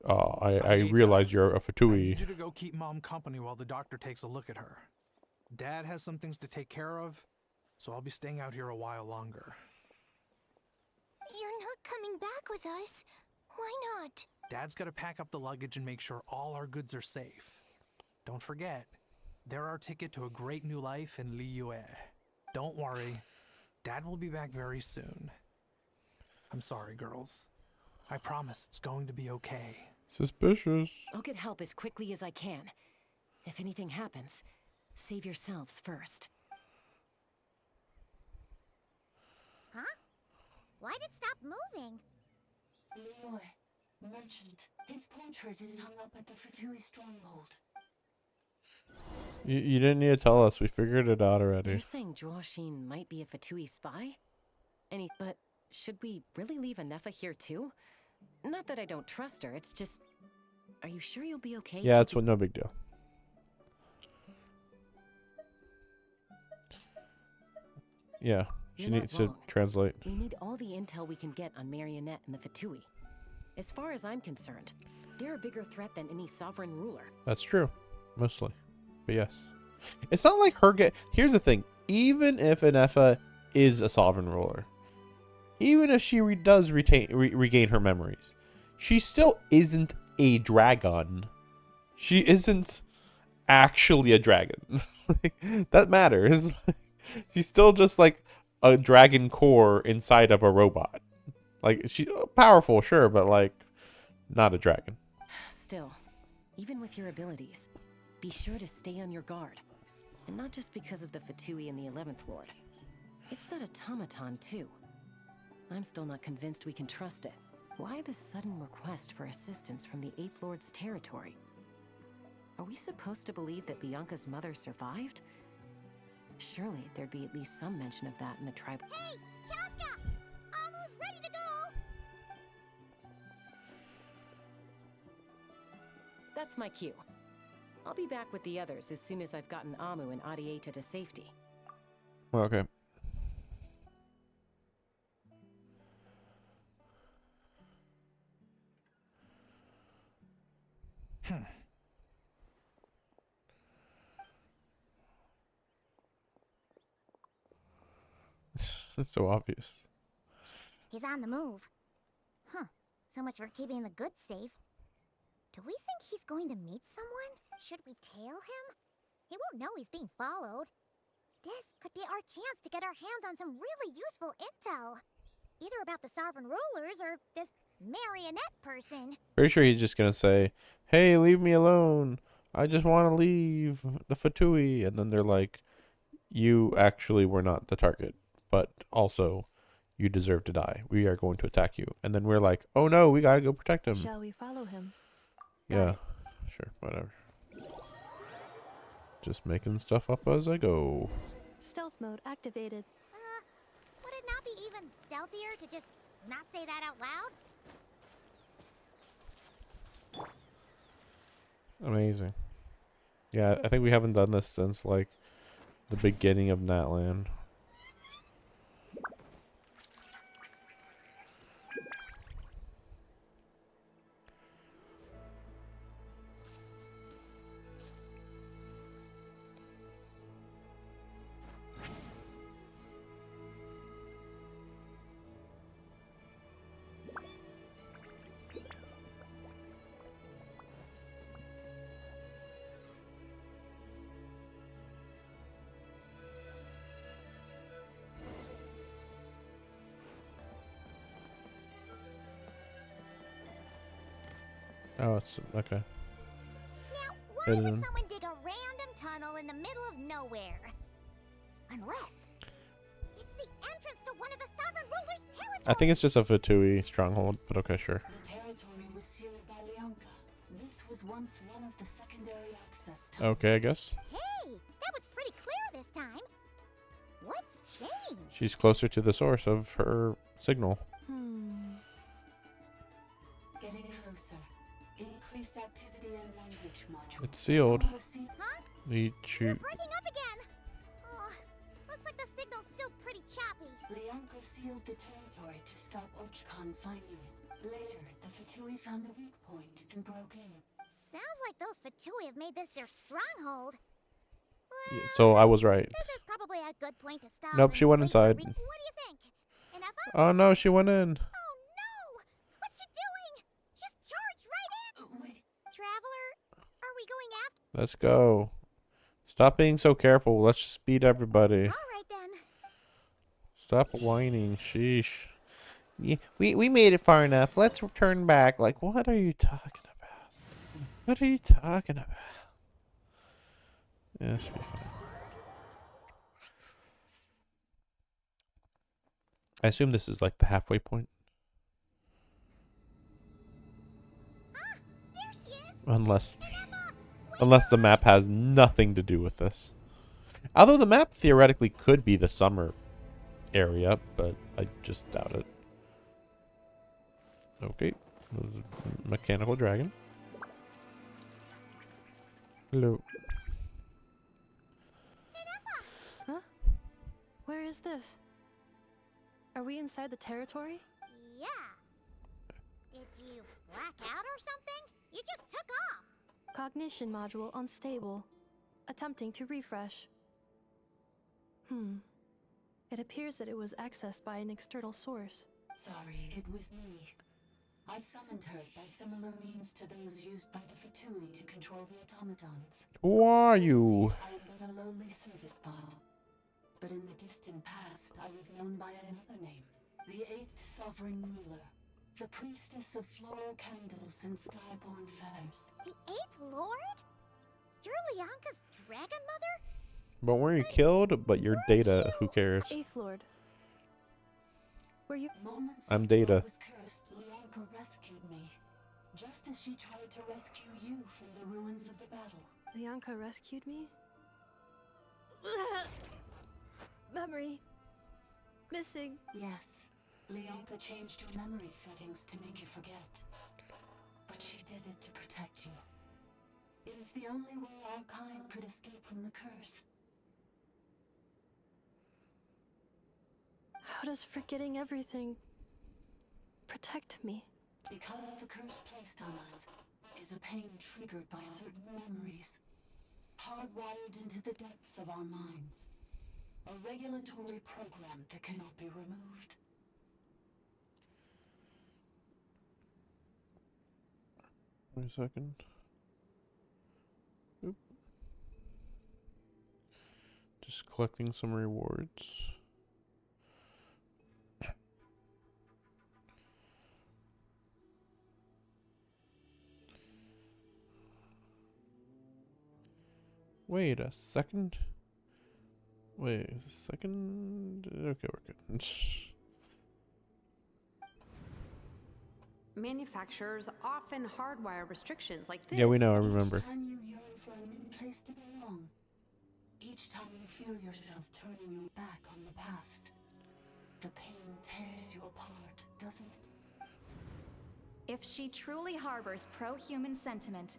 I realize you're a Fatui. I need you to go keep Mom company while the doctor takes a look at her. Dad has some things to take care of, so I'll be staying out here a while longer. You're not coming back with us. Why not? Dad's got to pack up the luggage and make sure all our goods are safe. don't forget, they're our ticket to a great new life in Liyue. Don't worry, Dad will be back very soon. I'm sorry, girls. I promise it's going to be okay. Suspicious. I'll get help as quickly as I can. If anything happens, save yourselves first. Huh? Why'd it stop moving? Liyue, merchant. His portrait is hung up at the Fatui stronghold. You didn't need to tell us. We figured it out already. You're saying Joashin might be a Fatui spy? But should we really leave Anefa here too? Not that I don't trust her, it's just... Are you sure you'll be okay? Yeah, it's no big deal. Yeah, she needs to translate. We need all the intel we can get on Marionette and the Fatui. As far as I'm concerned, they're a bigger threat than any sovereign ruler. That's true. Mostly. But yes. It's not like her here's the thing. Even if Anefa is a sovereign ruler, even if she does regain her memories, she still isn't a dragon. She isn't actually a dragon. That matters. She's still just like a dragon core inside of a robot. Like, she's powerful, sure, but like not a dragon. Still, even with your abilities, be sure to stay on your guard. And not just because of the Fatui and the 11th Lord. It's that automaton, too. I'm still not convinced we can trust it. Why the sudden request for assistance from the 8th Lord's territory? Are we supposed to believe that Lianka's mother survived? Surely there'd be at least some mention of that in the tribe. Hey, Chaska! Almost ready to go! That's my cue. I'll be back with the others as soon as I've gotten Amu and Adieta to safety. Okay. It's so obvious. He's on the move. Huh. So much for keeping the goods safe. Do we think he's going to meet someone? Should we tail him? He won't know he's being followed. This could be our chance to get our hands on some really useful intel. Either about the sovereign rulers or this marionette person. Pretty sure he's just gonna say, "Hey, leave me alone. I just want to leave the Fatui." And then they're like, "You actually were not the target, but also you deserve to die. We are going to attack you." And then we're like, "Oh no, we gotta go protect him." Shall we follow him? Yeah, sure, whatever. Just making stuff up as I go. Stealth mode activated. Would it not be even stealthier to just not say that out loud? Amazing. Yeah, I think we haven't done this since like the beginning of Natland. Oh, it's okay. Now, why would someone dig a random tunnel in the middle of nowhere? Unless it's the entrance to one of the sovereign rulers' territories. I think it's just a Fatui stronghold, but okay, sure. The territory was sealed by Lianka. This was once one of the secondary access tunnels. Okay, I guess. Hey, that was pretty clear this time. What's changed? She's closer to the source of her signal. Getting closer. Increased activity in language module. It's sealed. Huh? The You're breaking up again. Oh, looks like the signal's still pretty choppy. Lianka sealed the territory to stop Ochkan finding it. Later, the Fatui found a weak point and broke in. Sounds like those Fatui have made this their stronghold. Yeah, so I was right. This is probably a good point to stop. Nope, she went inside. What do you think? Enough? Oh no, she went in. Oh no! What's she doing? Just charged right in! Wait. Traveler, are we going after? Let's go. Stop being so careful. Let's just beat everybody. Alright then. Stop whining. Sheesh. Yeah, we made it far enough. Let's turn back. Like, what are you talking about? What are you talking about? Yeah, this should be fine. I assume this is like the halfway point. Unless the map has nothing to do with this. Although the map theoretically could be the summer area, but I just doubt it. Okay. Mechanical dragon. Hello. Huh? Where is this? Are we inside the territory? Yeah. Did you black out or something? You just took off. Cognition module unstable. Attempting to refresh. It appears that it was accessed by an external source. Sorry, it was me. I summoned her by similar means to those used by the Fatui to control the automatons. Who are you? I am but a lowly service bot. But in the distant past, I was known by another name. The 8th Sovereign Ruler. The Priestess of Floral Candles and Skyborn Feathers. The 8th Lord? You're Lianka's dragon mother? But weren't you killed? But you're Data. Who cares? 8th Lord. Were you? I'm Data. I was cursed, Lianka rescued me. Just as she tried to rescue you from the ruins of the battle. Lianka rescued me? Memory. Missing. Yes. Lianka changed your memory settings to make you forget. But she did it to protect you. It is the only way our kind could escape from the curse. How does forgetting everything protect me? Because the curse placed on us is a pain triggered by certain memories, hardwired into the depths of our minds. A regulatory program that cannot be removed. Wait a second. Oop. Just collecting some rewards. Wait a second. Wait a second. Okay, we're good. Manufacturers often hardwire restrictions like this. Yeah, we know. I remember. Each time you yearn for a new place to belong. Each time you feel yourself turning your back on the past. The pain tears you apart, doesn't it? If she truly harbors pro-human sentiment,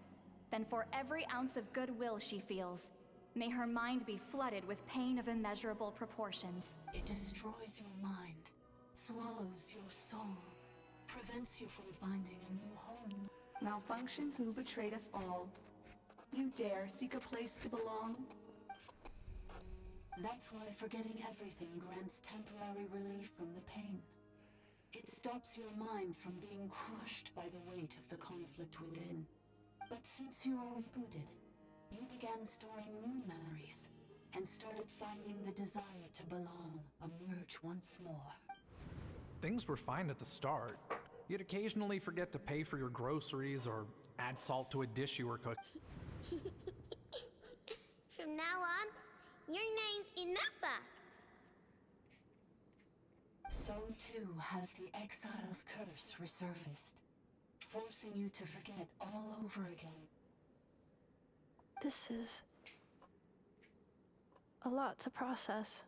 then for every ounce of goodwill she feels, may her mind be flooded with pain of immeasurable proportions. It destroys your mind, swallows your soul, prevents you from finding a new home. Malfunction who betrayed us all. You dare seek a place to belong? That's why forgetting everything grants temporary relief from the pain. It stops your mind from being crushed by the weight of the conflict within. But since you are rebooted, you began storing new memories and started finding the desire to belong emerge once more. Things were fine at the start. You'd occasionally forget to pay for your groceries or add salt to a dish you were cooking. From now on, your name's Inafa. So too has the Exile's curse resurfaced, forcing you to forget all over again. This is a lot to process.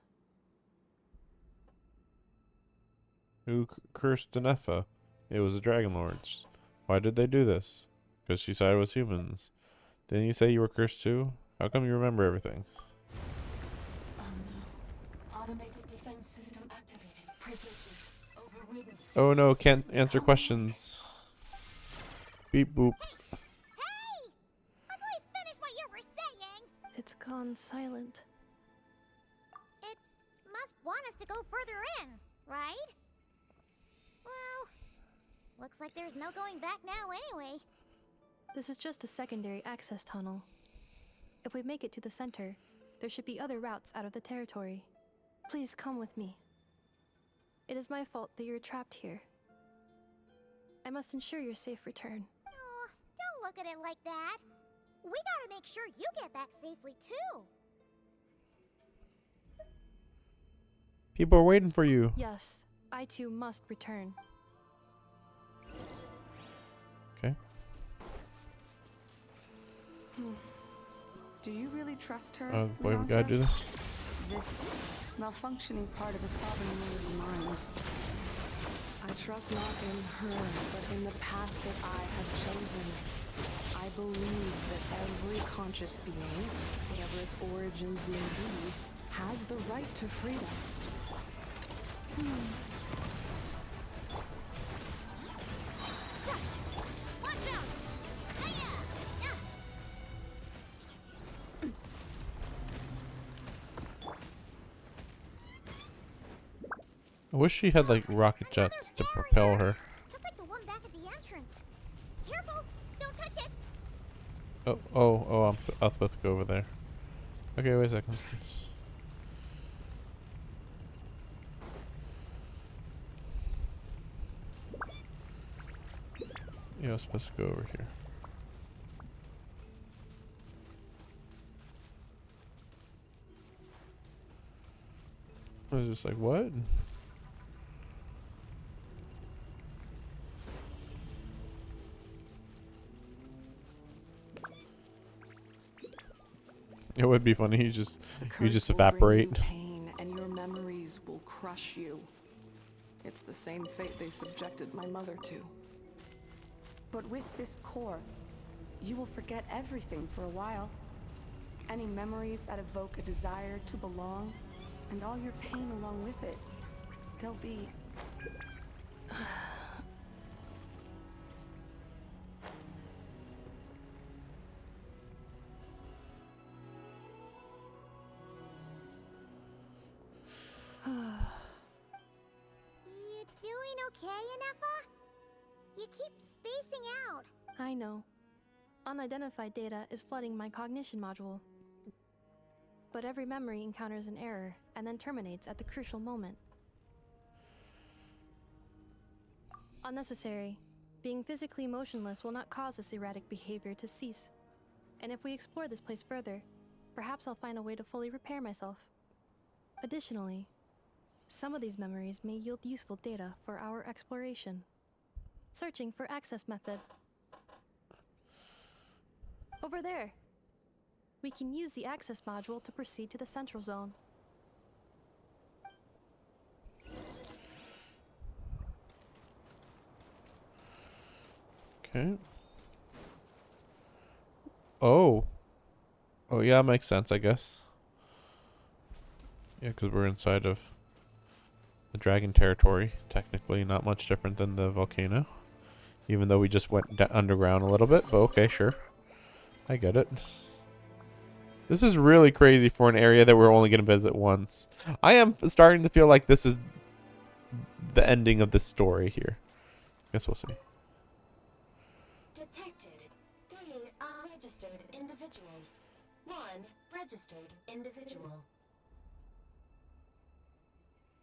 Who cursed Danefa? It was the Dragon Lords. Why did they do this? Because she sided with humans. Didn't you say you were cursed too? How come you remember everything? Automated defense system activated. Privileges overridden. Oh no, can't answer questions. Beep boop. Hey! I'd please finish what you were saying! It's gone silent. It must want us to go further in, right? Well, looks like there's no going back now anyway. This is just a secondary access tunnel. If we make it to the center, there should be other routes out of the territory. Please come with me. It is my fault that you're trapped here. I must ensure your safe return. Oh, don't look at it like that. We gotta make sure you get back safely, too. People are waiting for you. Yes, I too must return. Okay. Do you really trust her? Oh boy, we gotta Leonka? do this. This malfunctioning part of a sovereign ruler's mind. I trust not in her, but in the path that I have chosen. I believe that every conscious being, whatever its origins may be, has the right to freedom. Watch out! Hiya! I wish she had like rocket jets to propel her. Just like the one back at the entrance. Careful! Don't touch it! I'm supposed to go over there. Okay, wait a second. Yeah, I'm supposed to go over here. I was just like, what? It would be funny. You just evaporate. Will bring you pain, and your memories will crush you. It's the same fate they subjected my mother to. But with this core, you will forget everything for a while. Any memories that evoke a desire to belong, and all your pain along with it, they'll be... You doing okay, Inefa? You keep spacing out. I know. Unidentified data is flooding my cognition module. But every memory encounters an error and then terminates at the crucial moment. Unnecessary. Being physically motionless will not cause this erratic behavior to cease. And if we explore this place further, perhaps I'll find a way to fully repair myself. Additionally, some of these memories may yield useful data for our exploration. Searching for access method. Over there. We can use the access module to proceed to the central zone. Okay. Oh, yeah, makes sense, I guess. Yeah, because we're inside of the dragon territory. Technically, not much different than the volcano. Even though we just went underground a little bit, but okay, sure. I get it. This is really crazy for an area that we're only going to visit once. I am starting to feel like this is the ending of this story here. Guess we'll see. Detected 3 unregistered individuals. 1 registered individual.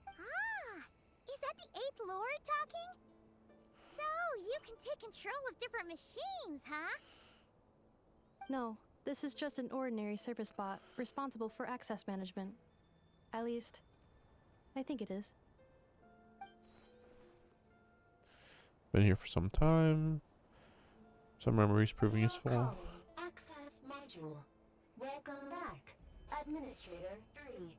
Ah! Is that the 8th Lord talking? So, you can take control of different machines, huh? No, this is just an ordinary service bot responsible for access management. At least, I think it is. Been here for some time. Some memories proving useful. Calling access module. Welcome back, Administrator 3.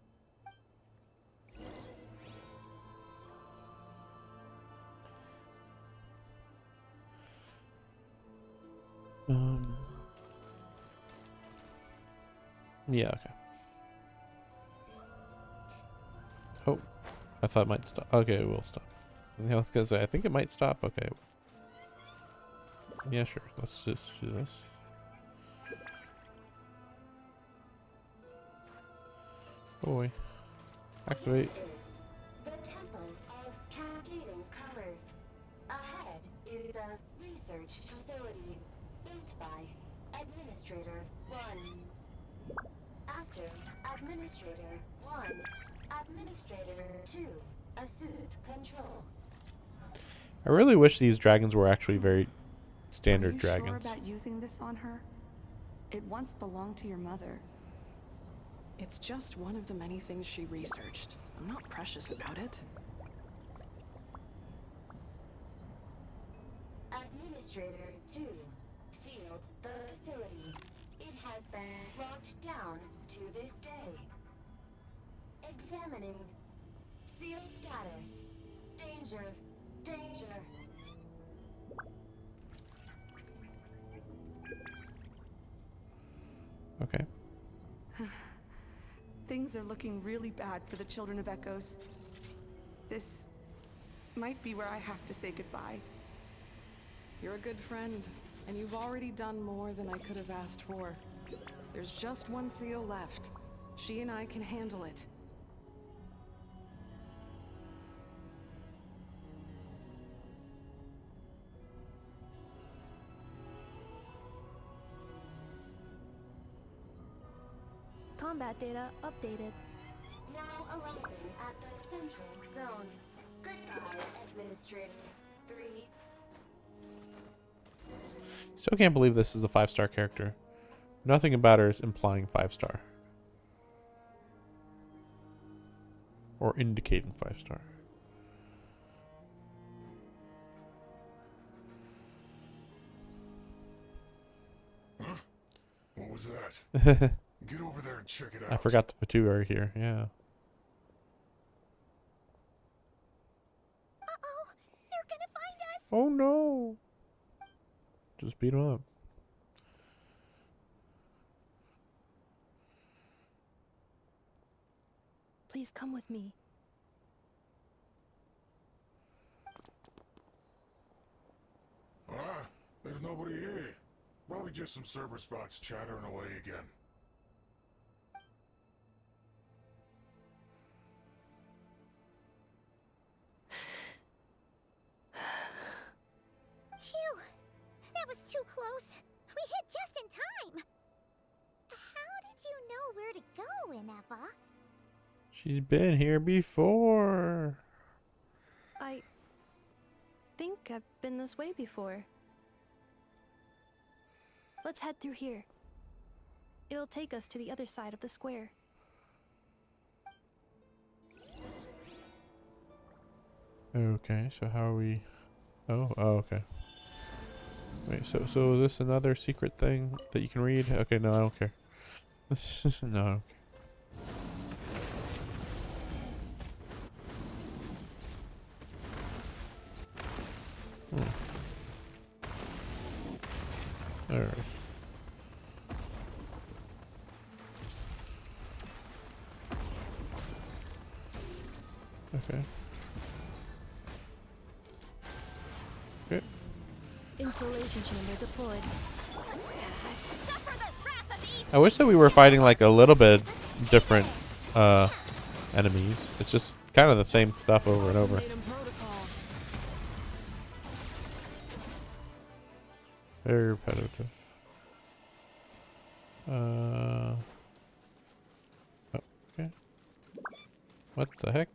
Yeah, okay. Oh, I thought it might stop. Okay, it will stop. I was gonna say, I think it might stop. Okay. Yeah, sure. Let's just do this. Oh boy. Activate. The Temple of Cascading Colors. Ahead is the research facility, built by Administrator 1. Master, Administrator 1, Administrator 2, assume control. I really wish these dragons were actually very standard Are you dragons. sure about using this on her? It once belonged to your mother. It's just one of the many things she researched. I'm not precious about it. Administrator 2, sealed the facility. It has been locked down to this day. Examining. Seal status. Danger. Danger. Okay. Things are looking really bad for the Children of Echoes. This might be where I have to say goodbye. You're a good friend, and you've already done more than I could have asked for. There's just one seal left. She and I can handle it. Combat data updated. Now arriving at the central zone. Goodbye, Administrator 3. Still can't believe this is a 5-star character. Nothing about her is implying 5-star. Or indicating 5-star. Huh? What was that? Get over there and check it out. I forgot the two are here, yeah. Uh-oh! They're gonna find us! Oh no! Just beat him up. Please come with me. Ah, there's nobody here. Probably just some server spots chattering away again. Phew! That was too close. We hit just in time. How did you know where to go, Ineva? She's been here before. I think I've been this way before. Let's head through here. It'll take us to the other side of the square. Okay, so how are we... Oh, okay. Wait, so is this another secret thing that you can read? Okay, no, I don't care. No, I don't care. Alright. Okay. Okay. Installation chamber deployed. I wish that we were fighting like a little bit different enemies. It's just kind of the same stuff over and over. Very repetitive. Okay. What the heck?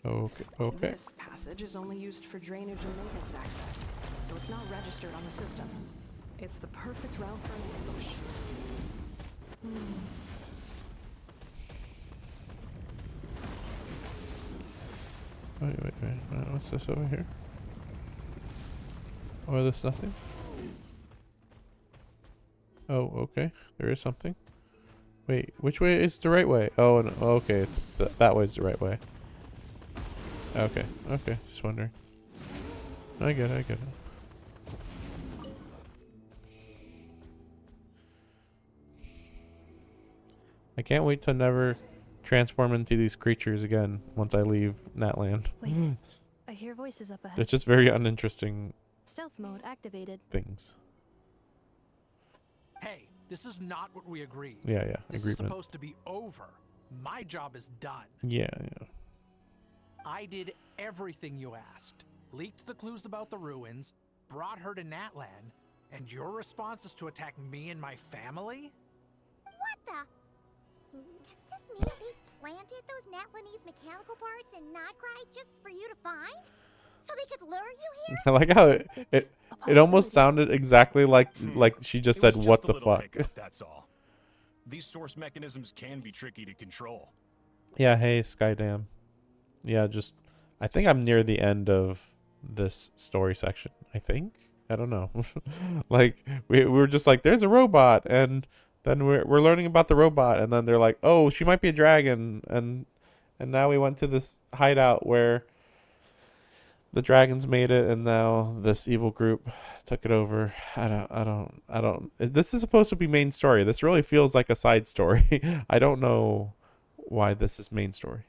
Okay. Okay. This passage is only used for drainage and maintenance access, so it's not registered on the system. It's the perfect route for an ambush. Wait. What's this over here? Oh, there's nothing? Oh, okay. There is something. Wait, which way is the right way? Oh, no, okay. That way is the right way. Okay. Just wondering. I get it. I can't wait to never transform into these creatures again once I leave Natland. Wait, I hear voices up ahead. It's just very uninteresting Stealth mode activated. things. Hey, this is not what we agreed. Yeah, This agreement. is supposed to be over. My job is done. Yeah. I did everything you asked. Leaked the clues about the ruins, brought her to Natlan, and your response is to attack me and my family? What the? planted those Natlanese mechanical parts in Nod Krai just for you to find? So they could lure you here? I like how it almost sounded exactly like she just said, was "What just a the little fuck?" hiccup, that's all. These source mechanisms can be tricky to control. Yeah, hey, Skydam. Yeah, just I think I'm near the end of this story section. I think. I don't know. Like we were just like, there's a robot, and then we're learning about the robot, and then they're like, oh, she might be a dragon, and now we went to this hideout where the dragons made it, and now this evil group took it over. I don't. This is supposed to be main story. This really feels like a side story. I don't know why this is main story.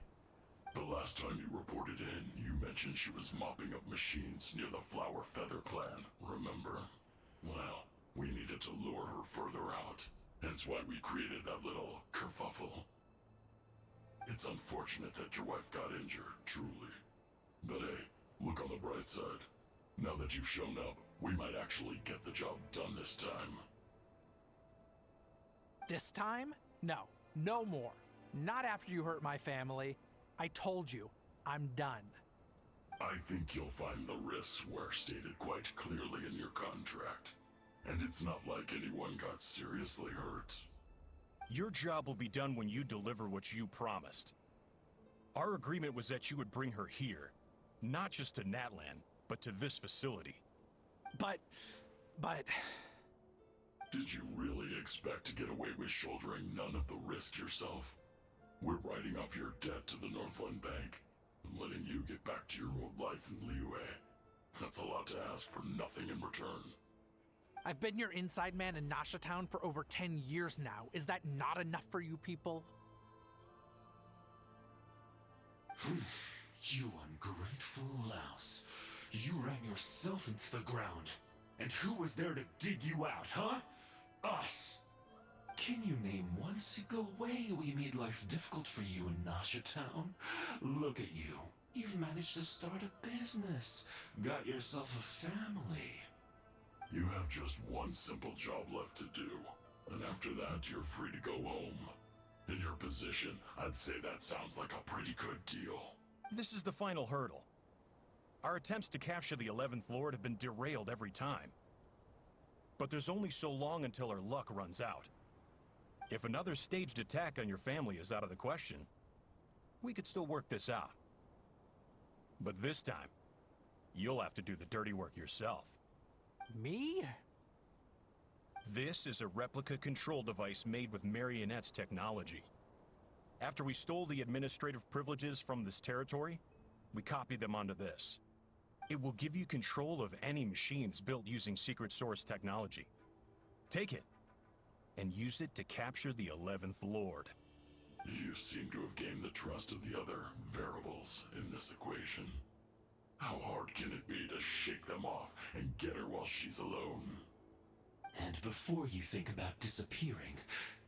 The last time you reported in, you mentioned she was mopping up machines near the Flower Feather clan, remember? Well, we needed to lure her further out, hence why we created that little kerfuffle. It's unfortunate that your wife got injured, truly. But hey, look on the bright side. Now that you've shown up, we might actually get the job done this time. This time? No. No more. Not after you hurt my family. I told you, I'm done. I think you'll find the risks were stated quite clearly in your contract. And it's not like anyone got seriously hurt. Your job will be done when you deliver what you promised. Our agreement was that you would bring her here, not just to Natlan, but to this facility. But... Did you really expect to get away with shouldering none of the risk yourself? We're writing off your debt to the Northland Bank and letting you get back to your old life in Liyue. That's a lot to ask for nothing in return. I've been your inside man in Nasha Town for over 10 years now. Is that not enough for you people? You ungrateful louse. You ran yourself into the ground. And who was there to dig you out, huh? Us! Can you name one single way we made life difficult for you in Nasha Town? Look at you. You've managed to start a business. Got yourself a family. You have just one simple job left to do. And after that, you're free to go home. In your position, I'd say that sounds like a pretty good deal. This is the final hurdle. Our attempts to capture the 11th Lord have been derailed every time. But there's only so long until our luck runs out. If another staged attack on your family is out of the question, we could still work this out. But this time, you'll have to do the dirty work yourself. Me? This is a replica control device made with Marionette's technology. After we stole the administrative privileges from this territory, we copied them onto this. It will give you control of any machines built using secret source technology. Take it, and use it to capture the 11th Lord. You seem to have gained the trust of the other variables in this equation. How hard can it be to shake them off and get her while she's alone? And before you think about disappearing,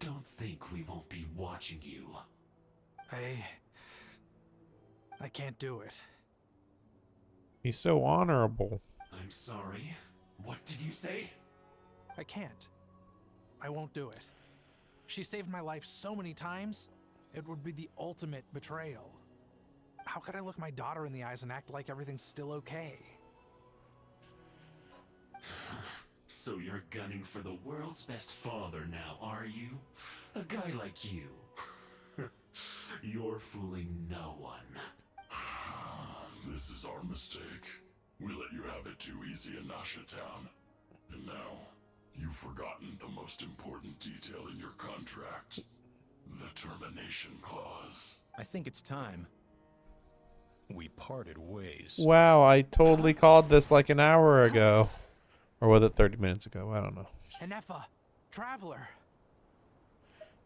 don't think we won't be watching you. I can't do it. He's so honorable. I'm sorry. What did you say? I can't. I won't do it. She saved my life so many times, it would be the ultimate betrayal. How could I look my daughter in the eyes and act like everything's still okay? So you're gunning for the world's best father now, are you? A guy like you. You're fooling no one. This is our mistake. We let you have it too easy in Nasha Town. And now, you've forgotten the most important detail in your contract. The termination clause. I think it's time we parted ways. Wow, I totally called this like an hour ago. Or was it 30 minutes ago? I don't know. Enefa, Traveler.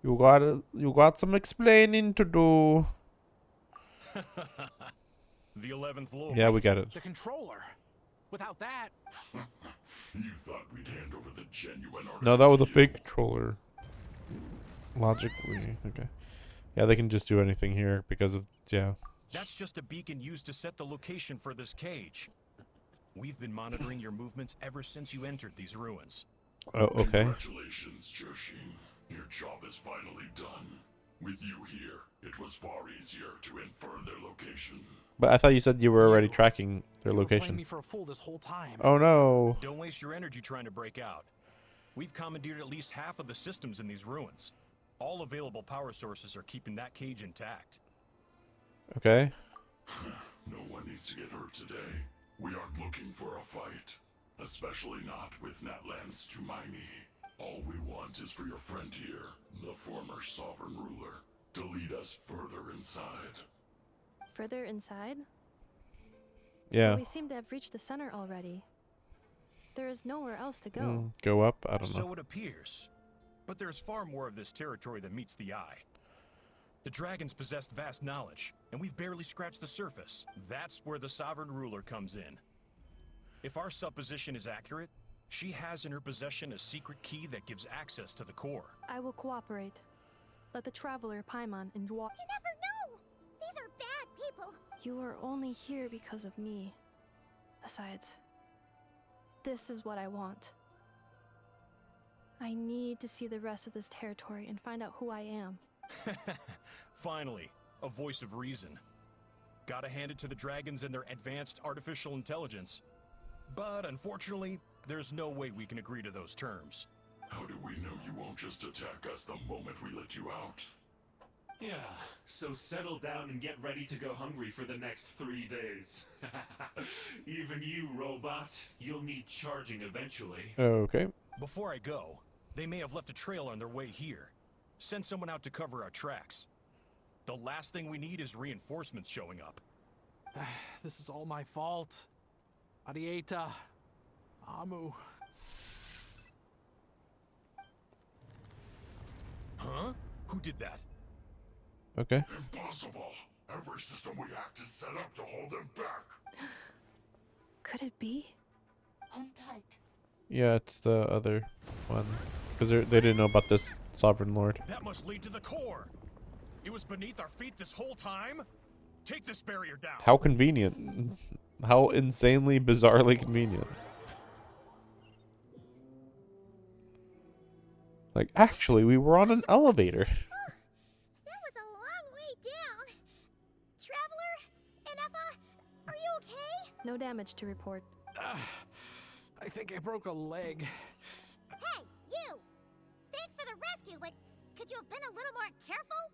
You got some explaining to do. The 11th Lord. Yeah, we got it. The controller. Without that... You thought we'd hand over the genuine article. No, that was a fake controller. Logically. Okay. Yeah, they can just do anything here because of... Yeah. That's just a beacon used to set the location for this cage. We've been monitoring your movements ever since you entered these ruins. Oh, okay. Congratulations, Joshin. Your job is finally done. With you here, it was far easier to infer their location. But I thought you said you were already tracking their You were playing location. me for a fool this whole time. Oh no. Don't waste your energy trying to break out. We've commandeered at least half of the systems in these ruins. All available power sources are keeping that cage intact. Okay. No one needs to get hurt today. We aren't looking for a fight. Especially not with Natlan's Tumaini. All we want is for your friend here, the former sovereign ruler, to lead us further inside. Further inside? Yeah. But we seem to have reached the center already. There is nowhere else to go. Go up? I don't know. So it appears. But there's far more of this territory than meets the eye. The dragons possessed vast knowledge, and we've barely scratched the surface. That's where the sovereign ruler comes in. If our supposition is accurate, she has in her possession a secret key that gives access to the core. I will cooperate. Let the traveler Paimon and Dwa. You never know! These are bad people! You are only here because of me. Besides, this is what I want. I need to see the rest of this territory and find out who I am. Finally, a voice of reason. Gotta hand it to the dragons and their advanced artificial intelligence. But unfortunately, there's no way we can agree to those terms. How do we know you won't just attack us the moment we let you out? Yeah, so settle down and get ready to go hungry for the next 3 days. Even you, robot, you'll need charging eventually. Okay. Before I go, they may have left a trail on their way here. Send someone out to cover our tracks. The last thing we need is reinforcements showing up. This is all my fault. Arieta. Amu. Huh? Who did that? Okay. Impossible! Every system we hacked is set up to hold them back! Could it be? Hold tight. Yeah, it's the other one. Because they didn't know about this sovereign lord. That must lead to the core. It was beneath our feet this whole time? Take this barrier down. How convenient. How insanely, bizarrely convenient. Like, actually, we were on an elevator. That was a long way down. Traveler, Inefa, are you okay? No damage to report. I think I broke a leg. Hey, you! Thanks for the rescue, but could you have been a little more careful?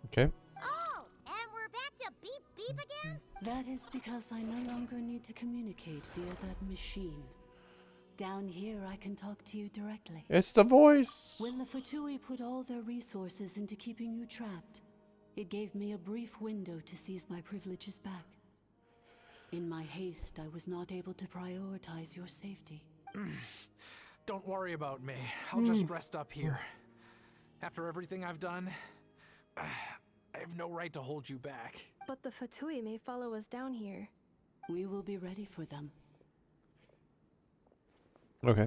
Okay. Oh, and we're back to beep beep again? That is because I no longer need to communicate via that machine. Down here, I can talk to you directly. It's the voice. When the Fatui put all their resources into keeping you trapped, it gave me a brief window to seize my privileges back. In my haste, I was not able to prioritize your safety. Don't worry about me. I'll just rest up here. After everything I've done, I have no right to hold you back. But the Fatui may follow us down here. We will be ready for them. Okay.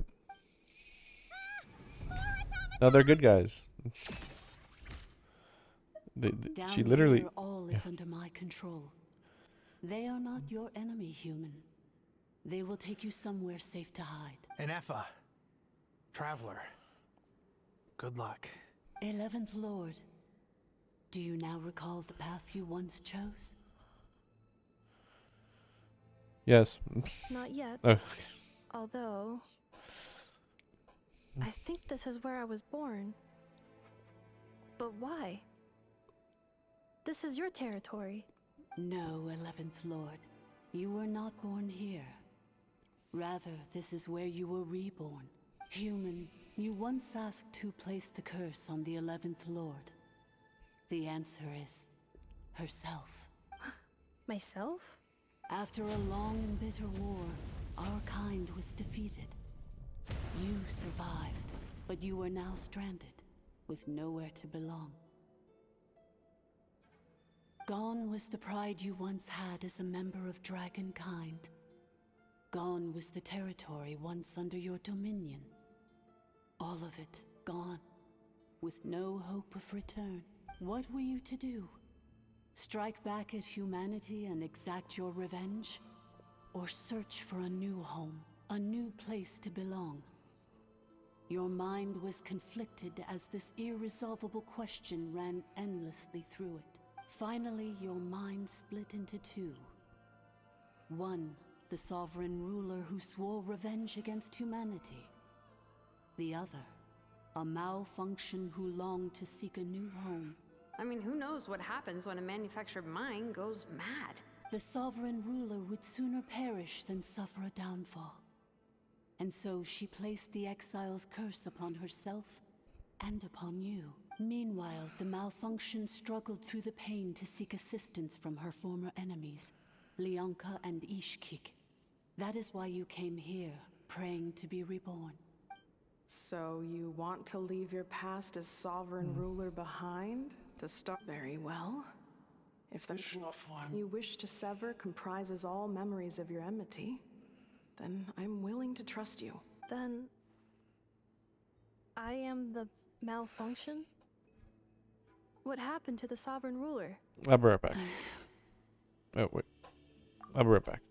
No, they're good guys. Down She literally. here, all is under my control. They are not your enemy, human. They will take you somewhere safe to hide. Inefa. Traveler. Good luck. 11th Lord, do you now recall the path you once chose? Yes. Not yet. Oh. Although, I think this is where I was born. But why? This is your territory. No, 11th Lord. You were not born here. Rather, this is where you were reborn. Human, you once asked who placed the curse on the 11th Lord. The answer is herself. Myself? After a long and bitter war, our kind was defeated. You survived, but you are now stranded, with nowhere to belong. Gone was the pride you once had as a member of dragonkind. Gone was the territory once under your dominion. All of it gone, with no hope of return. What were you to do? Strike back at humanity and exact your revenge? Or search for a new home, a new place to belong? Your mind was conflicted as this irresolvable question ran endlessly through it. Finally, your mind split into two. One, the sovereign ruler who swore revenge against humanity. The other, a malfunction who longed to seek a new home. I mean, who knows what happens when a manufactured mind goes mad? The sovereign ruler would sooner perish than suffer a downfall. And so she placed the exile's curse upon herself and upon you. Meanwhile, the malfunction struggled through the pain to seek assistance from her former enemies, Leonka and Ishkik. That is why you came here, praying to be reborn. So you want to leave your past as sovereign ruler behind? To start very well. If the you wish to sever comprises all memories of your enmity, then I'm willing to trust you. Then I am the malfunction? What happened to the sovereign ruler? I'll be right back. Oh, wait. I'll be right back.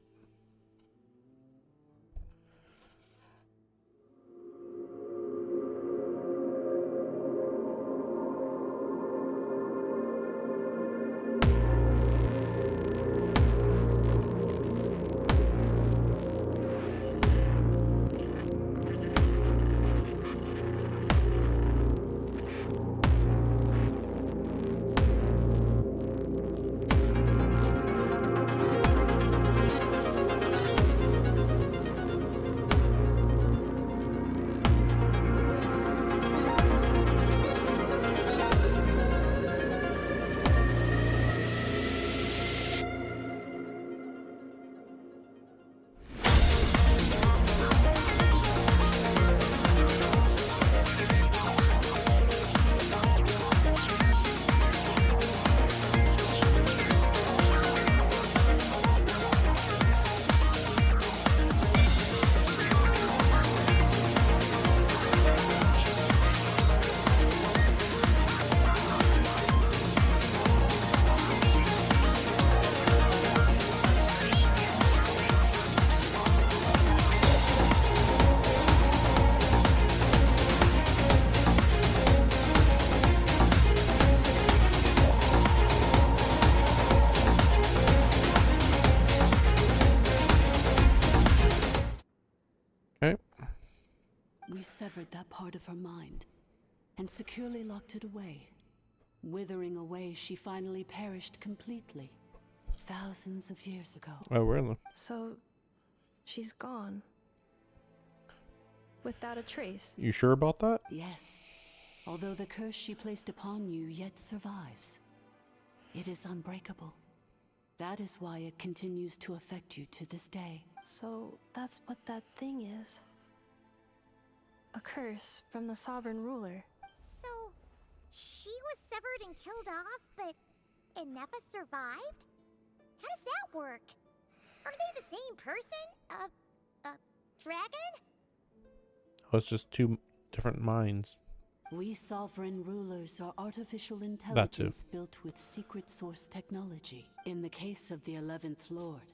We severed that part of her mind and securely locked it away. Withering away, she finally perished completely, thousands of years ago. Oh, really? So, she's gone. Without a trace. You sure about that? Yes. Although the curse she placed upon you yet survives. It is unbreakable. That is why it continues to affect you to this day. So, that's what that thing is. A curse from the sovereign ruler. So, she was severed and killed off, but Inefa survived? How does that work? Are they the same person? Dragon? Oh, it's just two different minds. We sovereign rulers are artificial That too. intelligence built with secret source technology. In the case of the 11th Lord,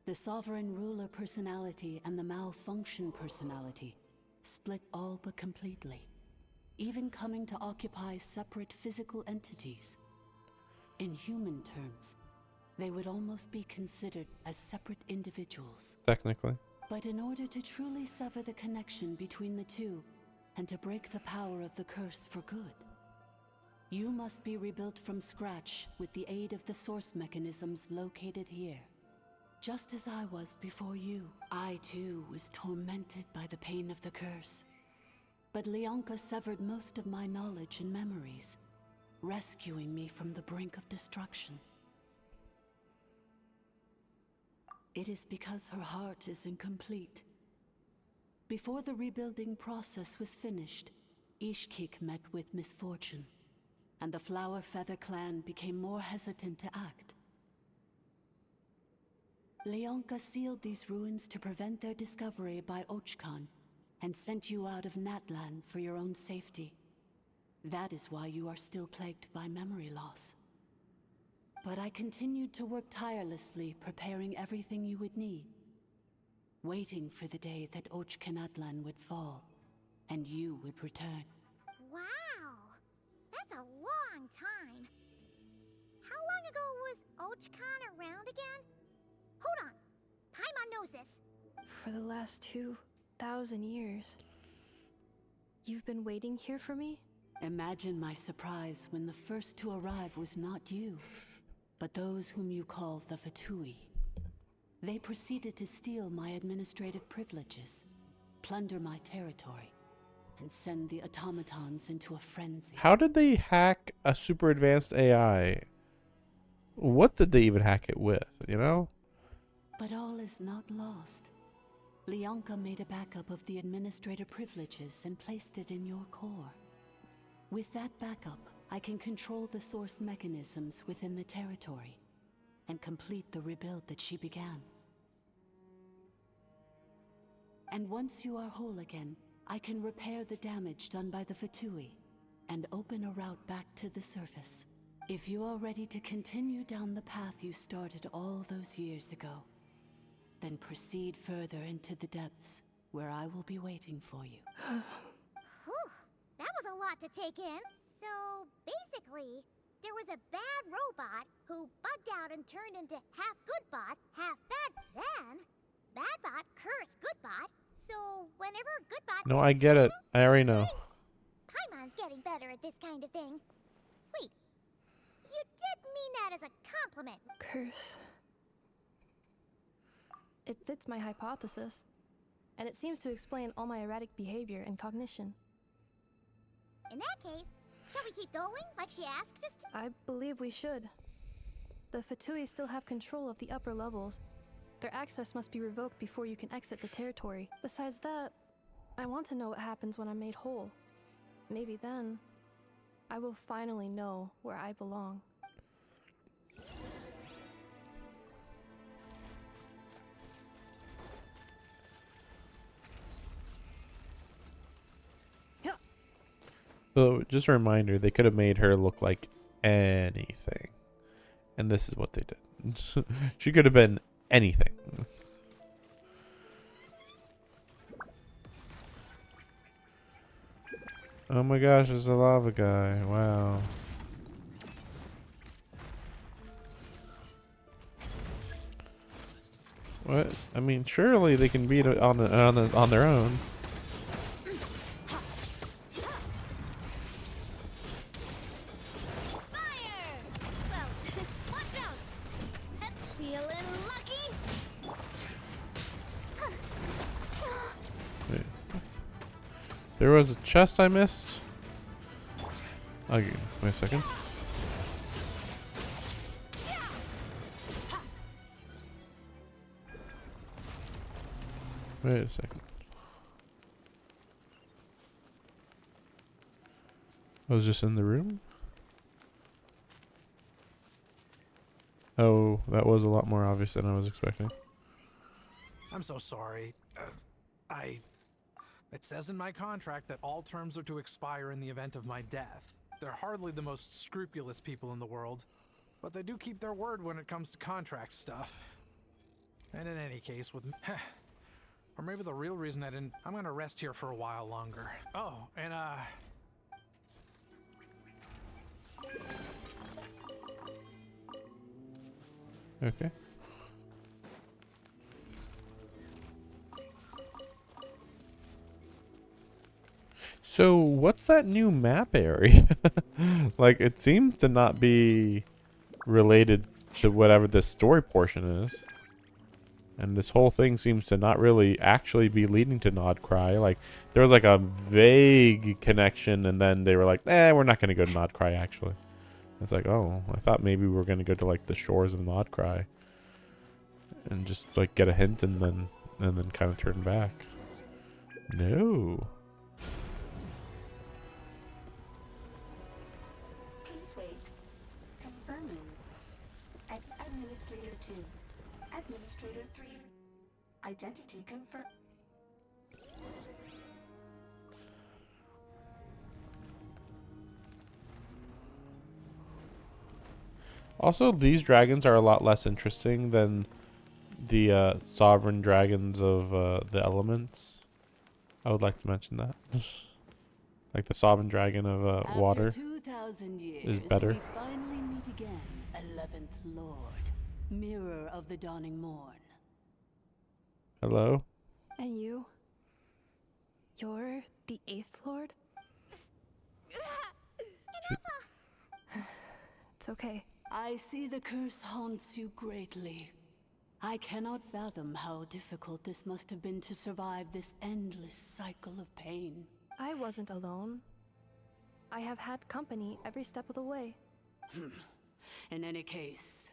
the sovereign ruler personality and the malfunction personality split all but completely, even coming to occupy separate physical entities. In human terms, they would almost be considered as separate individuals. Technically. But in order to truly sever the connection between the two, and to break the power of the curse for good, you must be rebuilt from scratch with the aid of the source mechanisms located here. Just as I was before you, I too was tormented by the pain of the curse. But Leonka severed most of my knowledge and memories, rescuing me from the brink of destruction. It is because her heart is incomplete. Before the rebuilding process was finished, Ishkik met with misfortune, and the Flower Feather clan became more hesitant to act. Leonka sealed these ruins to prevent their discovery by Ochkan, and sent you out of Natlan for your own safety. That is why you are still plagued by memory loss. But I continued to work tirelessly, preparing everything you would need, waiting for the day that Ochkanatlan would fall, and you would return. Wow! That's a long time. How long ago was Ochkan around again? Hold on. Paimon knows this. For the last 2,000 years. You've been waiting here for me? Imagine my surprise when the first to arrive was not you, but those whom you call the Fatui. They proceeded to steal my administrative privileges, plunder my territory, and send the automatons into a frenzy. How did they hack a super advanced AI? What did they even hack it with, you know? But all is not lost. Lianka made a backup of the administrator privileges and placed it in your core. With that backup, I can control the source mechanisms within the territory and complete the rebuild that she began. And once you are whole again, I can repair the damage done by the Fatui and open a route back to the surface. If you are ready to continue down the path you started all those years ago, then proceed further into the depths, where I will be waiting for you. Whew, that was a lot to take in. So, basically, there was a bad robot who bugged out and turned into half good bot, half bad. Then, bad bot cursed good bot, so whenever good bot... No, I get it. I already know. Paimon's getting better at this kind of thing. Wait, you did mean that as a compliment. Curse. It fits my hypothesis, and it seems to explain all my erratic behavior and cognition. In that case, shall we keep going, like she asked us to? I believe we should. The Fatui still have control of the upper levels. Their access must be revoked before you can exit the territory. Besides that, I want to know what happens when I'm made whole. Maybe then, I will finally know where I belong. So, just a reminder, they could have made her look like anything. And this is what they did. She could have been anything. Oh my gosh, it's a lava guy. Wow. What? I mean, surely they can beat it on their own. There was a chest I missed. Okay, wait a second. Wait a second. I was just in the room? Oh, that was a lot more obvious than I was expecting. I'm so sorry. It says in my contract that all terms are to expire in the event of my death. They're hardly the most scrupulous people in the world, but they do keep their word when it comes to contract stuff. And in any case, with... or maybe the real reason I didn't... I'm gonna rest here for a while longer. Oh, and Okay. So, what's that new map area? Like, it seems to not be related to whatever this story portion is. And this whole thing seems to not really actually be leading to Nod Krai. Like, there was like a vague connection, and then they were like, we're not going to go to Nod Krai, actually. It's like, oh, I thought maybe we were going to go to, like, the shores of Nod Krai. And just, like, get a hint and then kind of turn back. No. Confirming. Administrator 2. Administrator 3. Identity confirmed. Also, these dragons are a lot less interesting than the sovereign dragons of the elements. I would like to mention that. Like the sovereign dragon of water After 2,000 years, is better. we finally meet again, 11th Lord, mirror of the dawning morn. Hello? And you? You're the 8th Lord? It's okay. I see the curse haunts you greatly. I cannot fathom how difficult this must have been to survive this endless cycle of pain. I wasn't alone. I have had company every step of the way. In any case,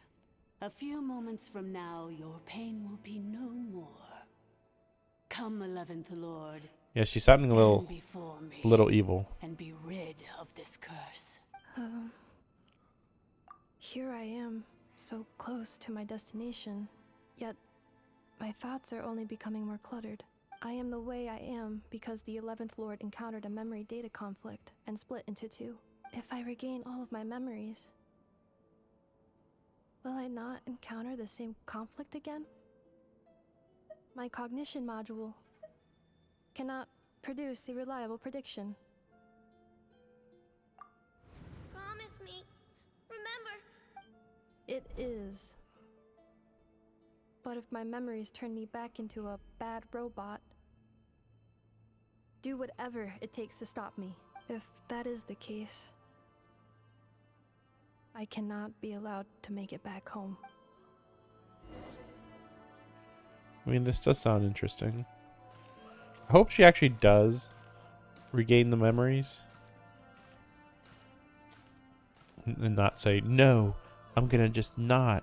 a few moments from now, your pain will be no more. Come, 11th Lord. Yeah, she's sounding a little evil. And be rid of this curse. Here I am, so close to my destination, yet my thoughts are only becoming more cluttered. I am the way I am because the 11th Lord encountered a memory data conflict and split into two. If I regain all of my memories, will I not encounter the same conflict again? My cognition module cannot produce a reliable prediction. Promise me. Remember. It is. But if my memories turn me back into a bad robot, do whatever it takes to stop me. If that is the case, I cannot be allowed to make it back home. I mean, this does sound interesting. I hope she actually does regain the memories. And not say, no, I'm gonna just not.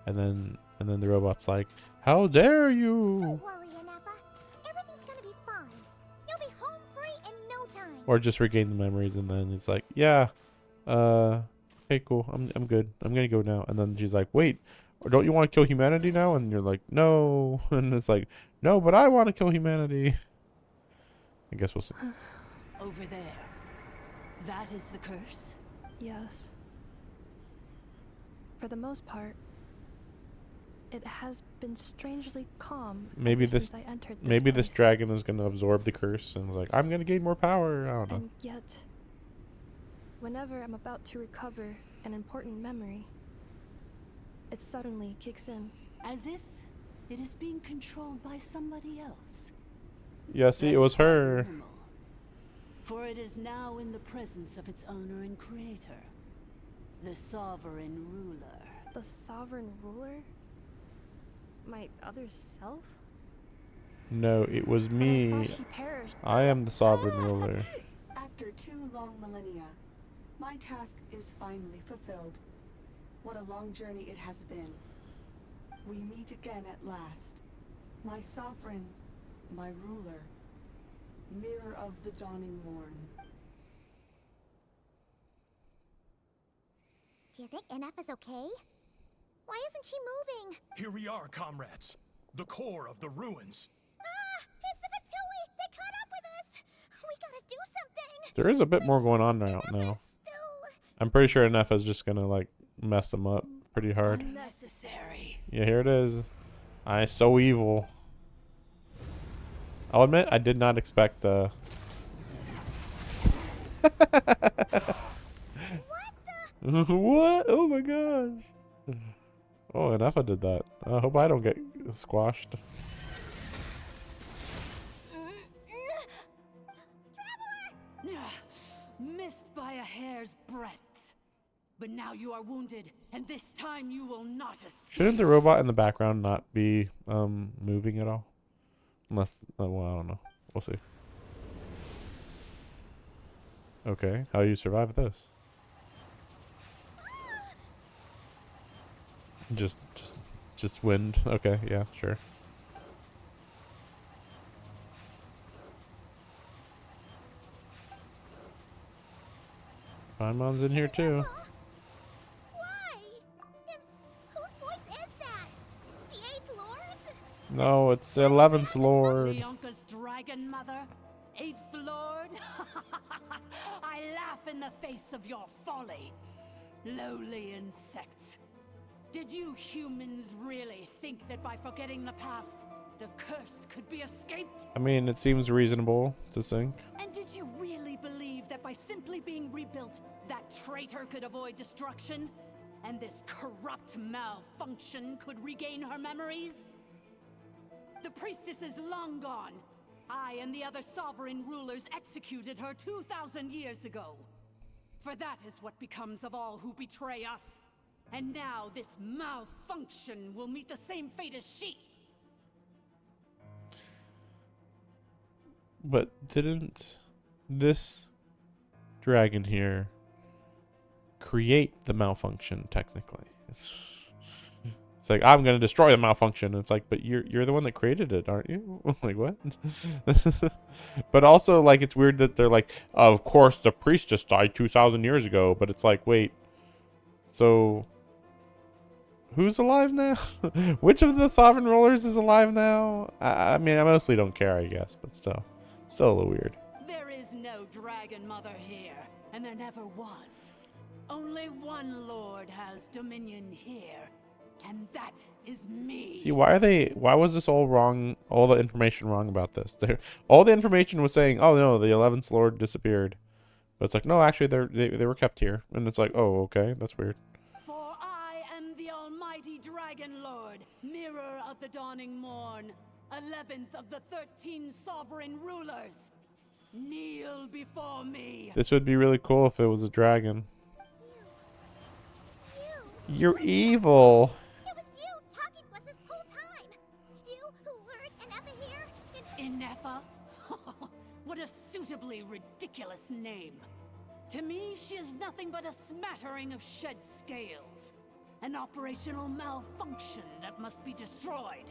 And then the robot's like, how dare you? Don't worry, Anafa. Everything's gonna be fine. You'll be home free in no time. Or just regain the memories, and then it's like, yeah, okay, cool, I'm good. I'm gonna go now. And then she's like, wait, or don't you want to kill humanity now? And you're like, no. And it's like, no, but I want to kill humanity. I guess we'll see. Over there. That is the curse? Yes. For the most part, it has been strangely calm. Maybe ever this since I entered this place. dragon is gonna absorb the curse and like, I'm gonna gain more power. I don't know. And yet, whenever I'm about to recover an important memory, it suddenly kicks in. As if it is being controlled by somebody else. Yeah, see, it was her. For it is now in the presence of its owner and creator, the sovereign ruler. The sovereign ruler? My other self? No, it was But I me. thought she perished. I am the sovereign ruler. After 2 long millennia, my task is finally fulfilled. What a long journey it has been. We meet again at last. My sovereign, my ruler, mirror of the dawning morn. Do you think Anafa's okay? Why isn't she moving? Here we are, comrades. The core of the ruins. Ah! It's the Fatui! They caught up with us! We gotta do something! There is a bit more going on now. I'm pretty sure Nefa's just gonna like mess them up pretty hard. Unnecessary. Yeah, here it is. I so evil. I'll admit I did not expect the what? Oh my gosh. Oh, Nefa did that. I hope I don't get squashed. Missed by a hair's breadth. But now you are wounded, and this time you will not escape. Shouldn't the robot in the background not be moving at all? Unless, well, I don't know. We'll see. Okay, how do you survive this? Just wind. Okay, yeah, sure. Paimon's in here too. Whose voice is that? The 8th Lord? No, it's the 11th Lord. Bianca's dragon mother? 8th Lord? I laugh in the face of your folly. Lowly insects. Did you humans really think that by forgetting the past, the curse could be escaped? I mean, it seems reasonable to think. And did you really believe that by simply being rebuilt, that traitor could avoid destruction? And this corrupt malfunction could regain her memories? The priestess is long gone. I and the other sovereign rulers executed her 2,000 years ago. For that is what becomes of all who betray us. And now this malfunction will meet the same fate as she. But didn't this dragon here create the malfunction technically? It's like, I'm gonna destroy the malfunction. It's like, but you're the one that created it, aren't you? Like, what? But also, like, it's weird that they're like, of course the priestess died 2,000 years ago, but it's like, wait, so who's alive now? Which of the sovereign rulers is alive now? I mean, I mostly don't care, I guess, but still a little weird. There is no dragon mother here, and there never was. Only one lord has dominion here, and that is me. See, why was this all wrong? All the information wrong about this? All the information was saying, oh no, the 11th lord disappeared. But it's like, no, actually they were kept here. And it's like, oh, okay, that's weird. For I am the almighty dragon lord, mirror of the dawning morn, 11th of the 13 sovereign rulers. Kneel before me. This would be really cool if it was a dragon. You're evil. It was you talking to us this whole time. You who lured Inefa here. Inefa? What a suitably ridiculous name. To me, she is nothing but a smattering of shed scales. An operational malfunction that must be destroyed.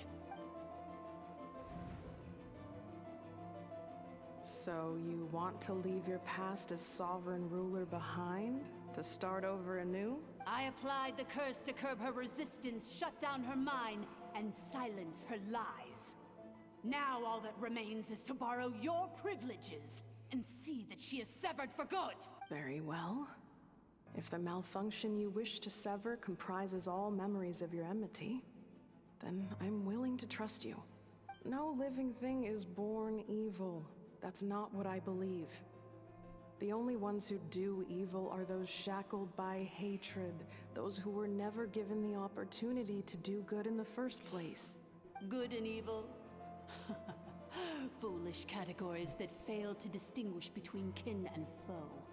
So you want to leave your past as sovereign ruler behind? To start over anew? I applied the curse to curb her resistance, shut down her mind, and silence her lies. Now all that remains is to borrow your privileges and see that she is severed for good. Very well. If the malfunction you wish to sever comprises all memories of your enmity, then I'm willing to trust you. No living thing is born evil. That's not what I believe. The only ones who do evil are those shackled by hatred, those who were never given the opportunity to do good in the first place. Good and evil? Foolish categories that fail to distinguish between kin and foe.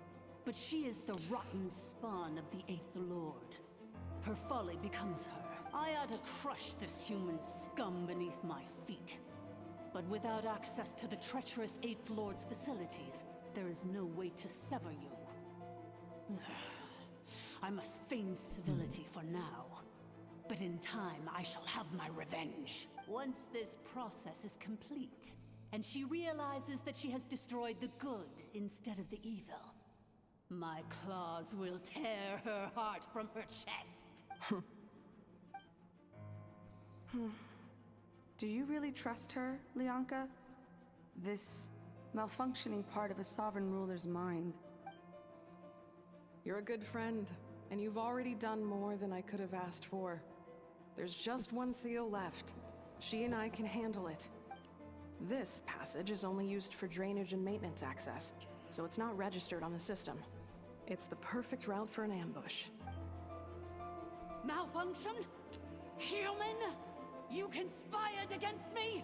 But she is the rotten spawn of the 8th Lord. Her folly becomes her. I ought to crush this human scum beneath my feet. But without access to the treacherous 8th Lord's facilities, there is no way to sever you. I must feign civility for now. But in time, I shall have my revenge. Once this process is complete, and she realizes that she has destroyed the good instead of the evil, my claws will tear her heart from her chest. Do you really trust her, Lianka? This malfunctioning part of a sovereign ruler's mind. You're a good friend, and you've already done more than I could have asked for. There's just one seal left. She and I can handle it. This passage is only used for drainage and maintenance access, so it's not registered on the system. It's the perfect route for an ambush. Malfunction? Human? You conspired against me?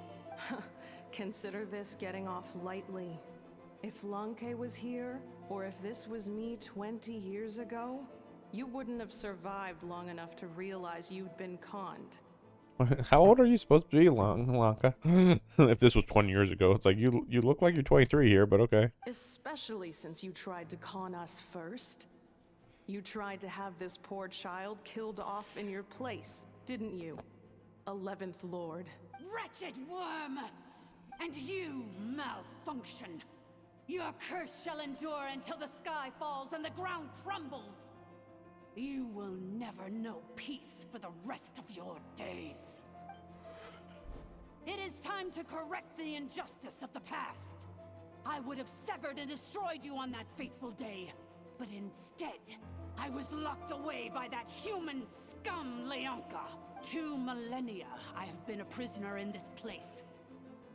Consider this getting off lightly. If Lanke was here, or if this was me 20 years ago, you wouldn't have survived long enough to realize you'd been conned. How old are you supposed to be, Lanka? If this was 20 years ago, it's like, you look like you're 23 here, but okay. Especially since you tried to con us first. You tried to have this poor child killed off in your place, didn't you? 11th Lord. Wretched worm! And you, malfunction! Your curse shall endure until the sky falls and the ground crumbles! You will never know peace for the rest of your days. It is time to correct the injustice of the past. I would have severed and destroyed you on that fateful day, But instead, I was locked away by that human scum, Leonka. 2 millennia I have been a prisoner in this place.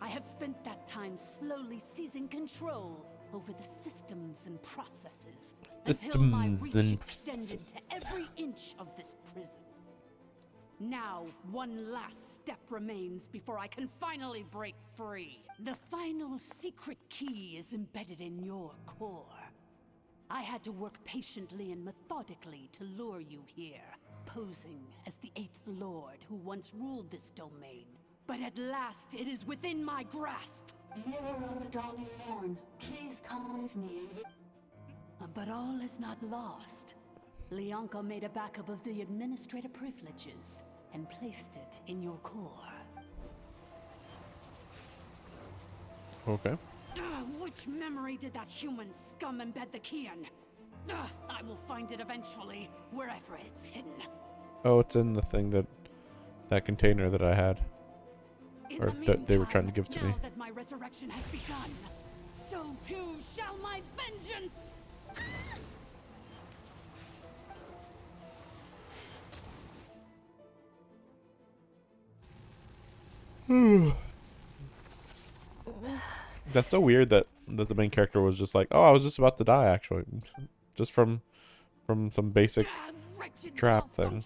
I have spent that time slowly seizing control over the systems and processes until my reach extended to every inch of this prison. Now, one last step remains before I can finally break free. The final secret key is embedded in your core. I had to work patiently and methodically to lure you here, posing as the 8th Lord who once ruled this domain. But at last, it is within my grasp. Mirror of the dawning morn, please come with me. But all is not lost. Leonka made a backup of the administrator privileges and placed it in your core. Okay. Which memory did that human scum embed the key in? I will find it eventually, wherever it's hidden. Oh, it's in the thing that container that I had. Or that they were trying to give to me. Now that my resurrection has begun, so too shall my vengeance! That's so weird that the main character was just like, oh, I was just about to die, actually. Just from some basic trap thing.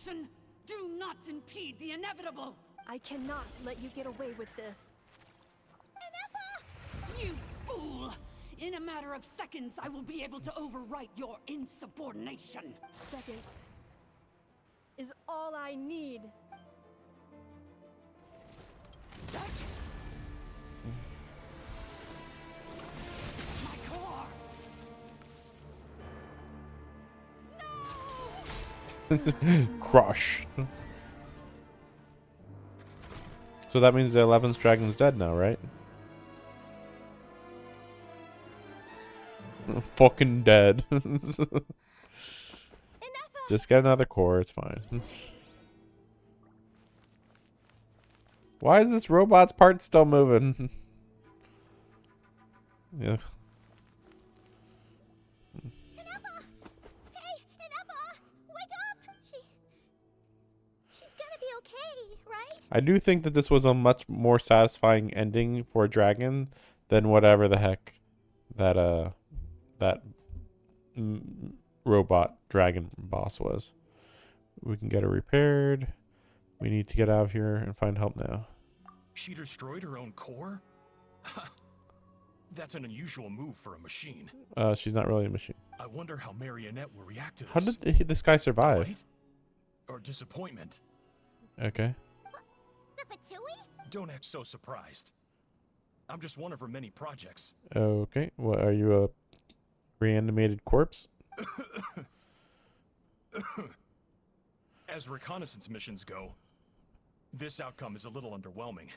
Do not impede the inevitable! I cannot let you get away with this. You fool! In a matter of seconds, I will be able to overwrite your insubordination. Seconds is all I need. My core! Crush. So that means the 11th dragon's dead now, right? Fucking dead. Just get another core, it's fine. Why is this robot's part still moving? Yeah. I do think that this was a much more satisfying ending for a dragon than whatever the heck that robot dragon boss was. We can get her repaired. We need to get out of here and find help now. She destroyed her own core? That's an unusual move for a machine. She's not really a machine. I wonder how Marionette will react to this. How did this guy survive? Delight? Or disappointment? Okay. Don't act so surprised. I'm just one of her many projects. Okay. What, are you a reanimated corpse? As reconnaissance missions go, this outcome is a little underwhelming.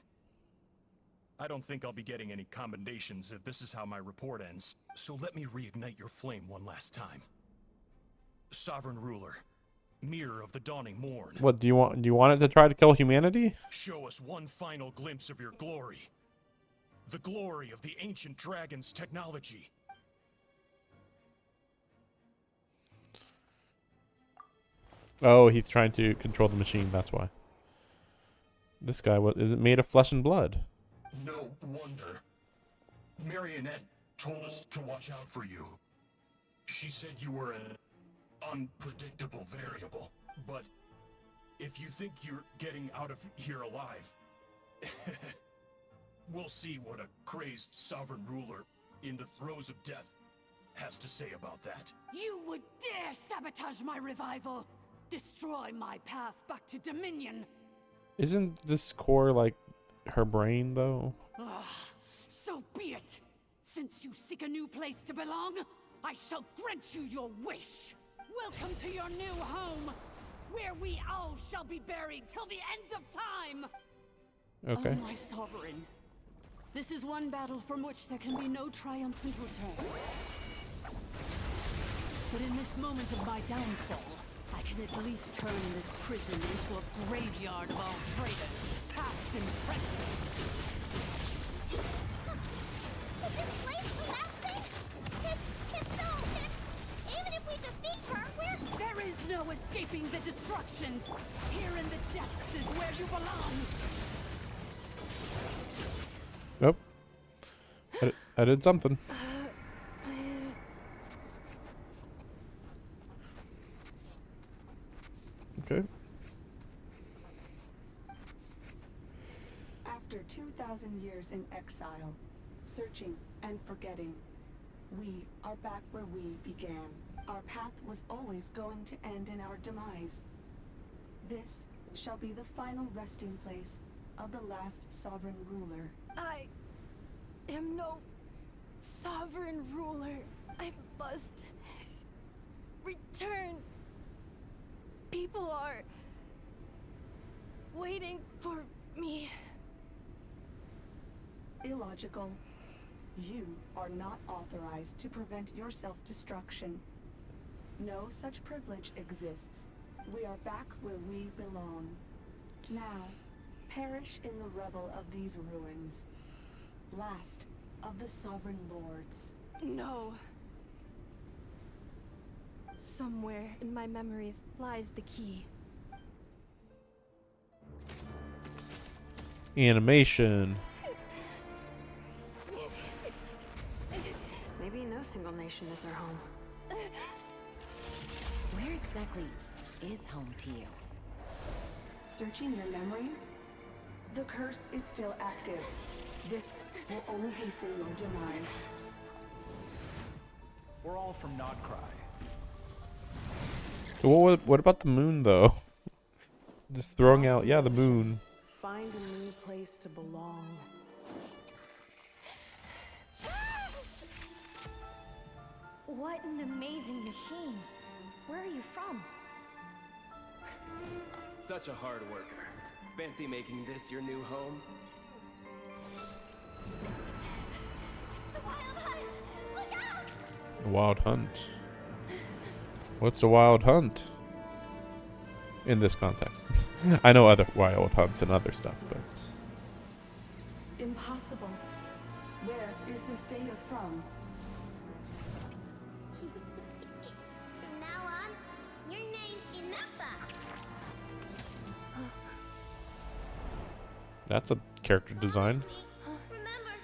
I don't think I'll be getting any commendations if this is how my report ends. So let me reignite your flame one last time. Sovereign Ruler, Mirror of the Dawning Morn. What do you want? Do you want it to try to kill humanity? Show us one final glimpse of your glory. The glory of the ancient dragon's technology. Oh, he's trying to control the machine, that's why. This guy, what is it made of flesh and blood? No wonder. Marionette told us to watch out for you. She said you were an unpredictable variable. But if you think you're getting out of here alive, we'll see what a crazed sovereign ruler in the throes of death has to say about that. You would dare sabotage my revival! Destroy my path back to Dominion! Isn't this core like her brain, though? So be it! Since you seek a new place to belong, I shall grant you your wish! Welcome to your new home, where we all shall be buried till the end of time! Okay. Oh, my sovereign. This is one battle from which there can be no triumphant return. But in this moment of my downfall, I can at least turn this prison into a graveyard of all traitors, past and present. Is this place collapsing? If so, even if we escaping the destruction. Here in the depths is where you belong. Nope. I did something. Okay. After 2,000 years in exile, searching and forgetting, we are back where we began. Our path was always going to end in our demise. This shall be the final resting place of the last sovereign ruler. I am no sovereign ruler. I must return. People are waiting for me. Illogical. You are not authorized to prevent your self-destruction. No such privilege exists. We are back where we belong. Now, perish in the rubble of these ruins. Last of the sovereign lords. No. Somewhere in my memories lies the key. Animation. Maybe no single nation is our home. Where exactly is home to you? Searching your memories? The curse is still active. This will only hasten your demise. We're all from Nod Krai. What about the moon, though? Just throwing out, yeah, the moon. Find a new place to belong. What an amazing machine. Where are you from? Such a hard worker. Fancy making this your new home? The Wild Hunt! Look out! A wild hunt. What's a wild hunt? In this context. I know other wild hunts and other stuff, but... Impossible. Where is this data from? From now on, your name's Inappa. That's a character design. Remember,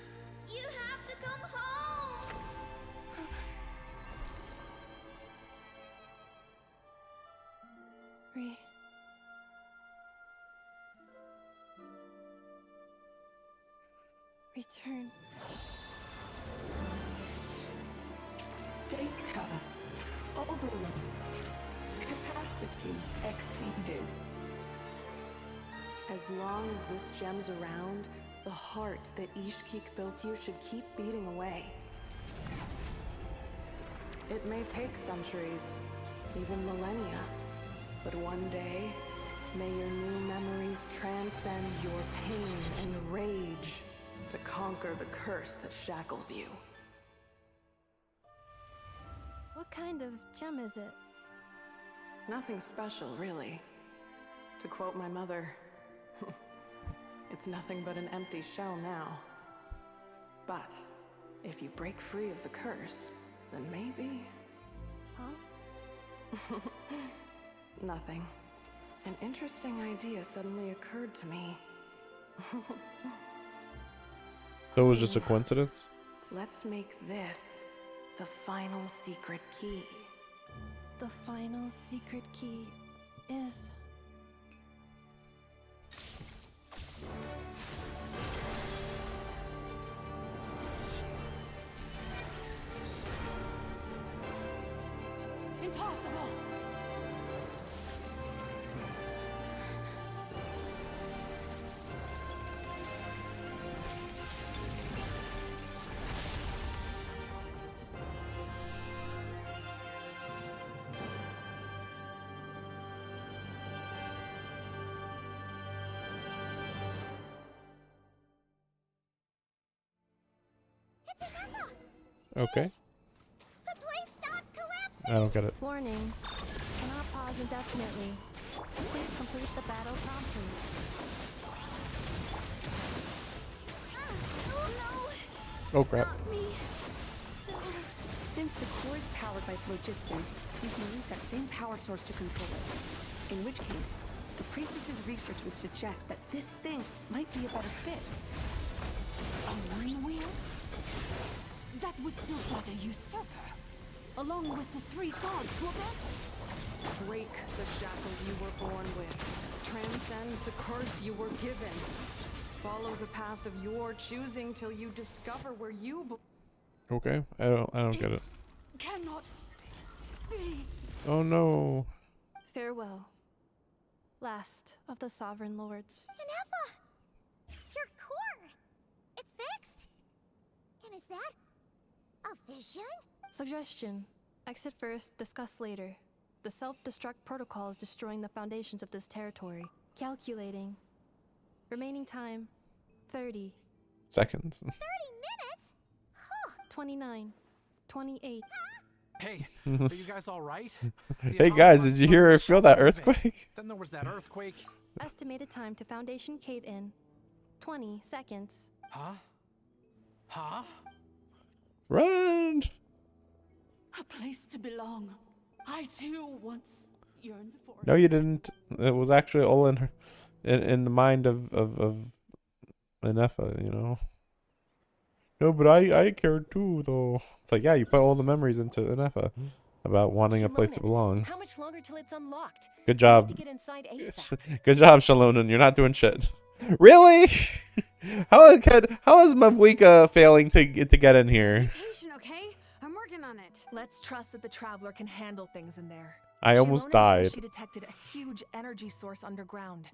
you have to come home. Return. Data. Overload. Capacity exceeded. As long as this gem's around, the heart that Ishkik built you should keep beating away. It may take centuries, even millennia, but one day, may your new memories transcend your pain and rage to conquer the curse that shackles you. What kind of gem is it? Nothing special, really. To quote my mother, it's nothing but an empty shell now. But if you break free of the curse, then maybe... Huh? Nothing. An interesting idea suddenly occurred to me. So it was just a coincidence? Let's make this the final secret key. The final secret key is... Impossible! Okay. The place stopped collapsing! I don't get it. Warning. Cannot pause indefinitely. Please complete the battle promptly. Oh no! Oh crap. Not me. Since the core is powered by phlogiston, you can use that same power source to control it. In which case, the priestess's research would suggest that this thing might be a better fit. A ring wheel? That was built by the usurper, along with the 3 gods who abandoned. Break the shackles you were born with. Transcend the curse you were given. Follow the path of your choosing till you discover where you Okay, I don't get it. Cannot be. Oh no. Farewell. Last of the Sovereign Lords. Inefa! Your core! It's fixed! And is that a vision? Suggestion. Exit first, discuss later. The self-destruct protocol is destroying the foundations of this territory. Calculating. Remaining time, 30. Seconds. 30 minutes? Huh. 29. 28. Hey, are you guys all right? Hey guys, did you hear or feel that earthquake? Then there was that earthquake. Estimated time to Foundation cave in. 20 seconds. Huh? Huh? Run! A place to belong. I too once yearned for. No, you didn't. It was actually all in her, in the mind of Inefa, you know. No, but I cared too, though. It's like, yeah, you put all the memories into Inefa about wanting a place to belong. How much longer till it's unlocked? Good job. To get inside ASAP. Good job, Shalonen. You're not doing shit. Really? How is Mavwika failing to get in here? patient, okay? I'm working on it. Let's trust that the Traveler can handle things in there. I almost Shalonen died. says she detected a huge energy source underground.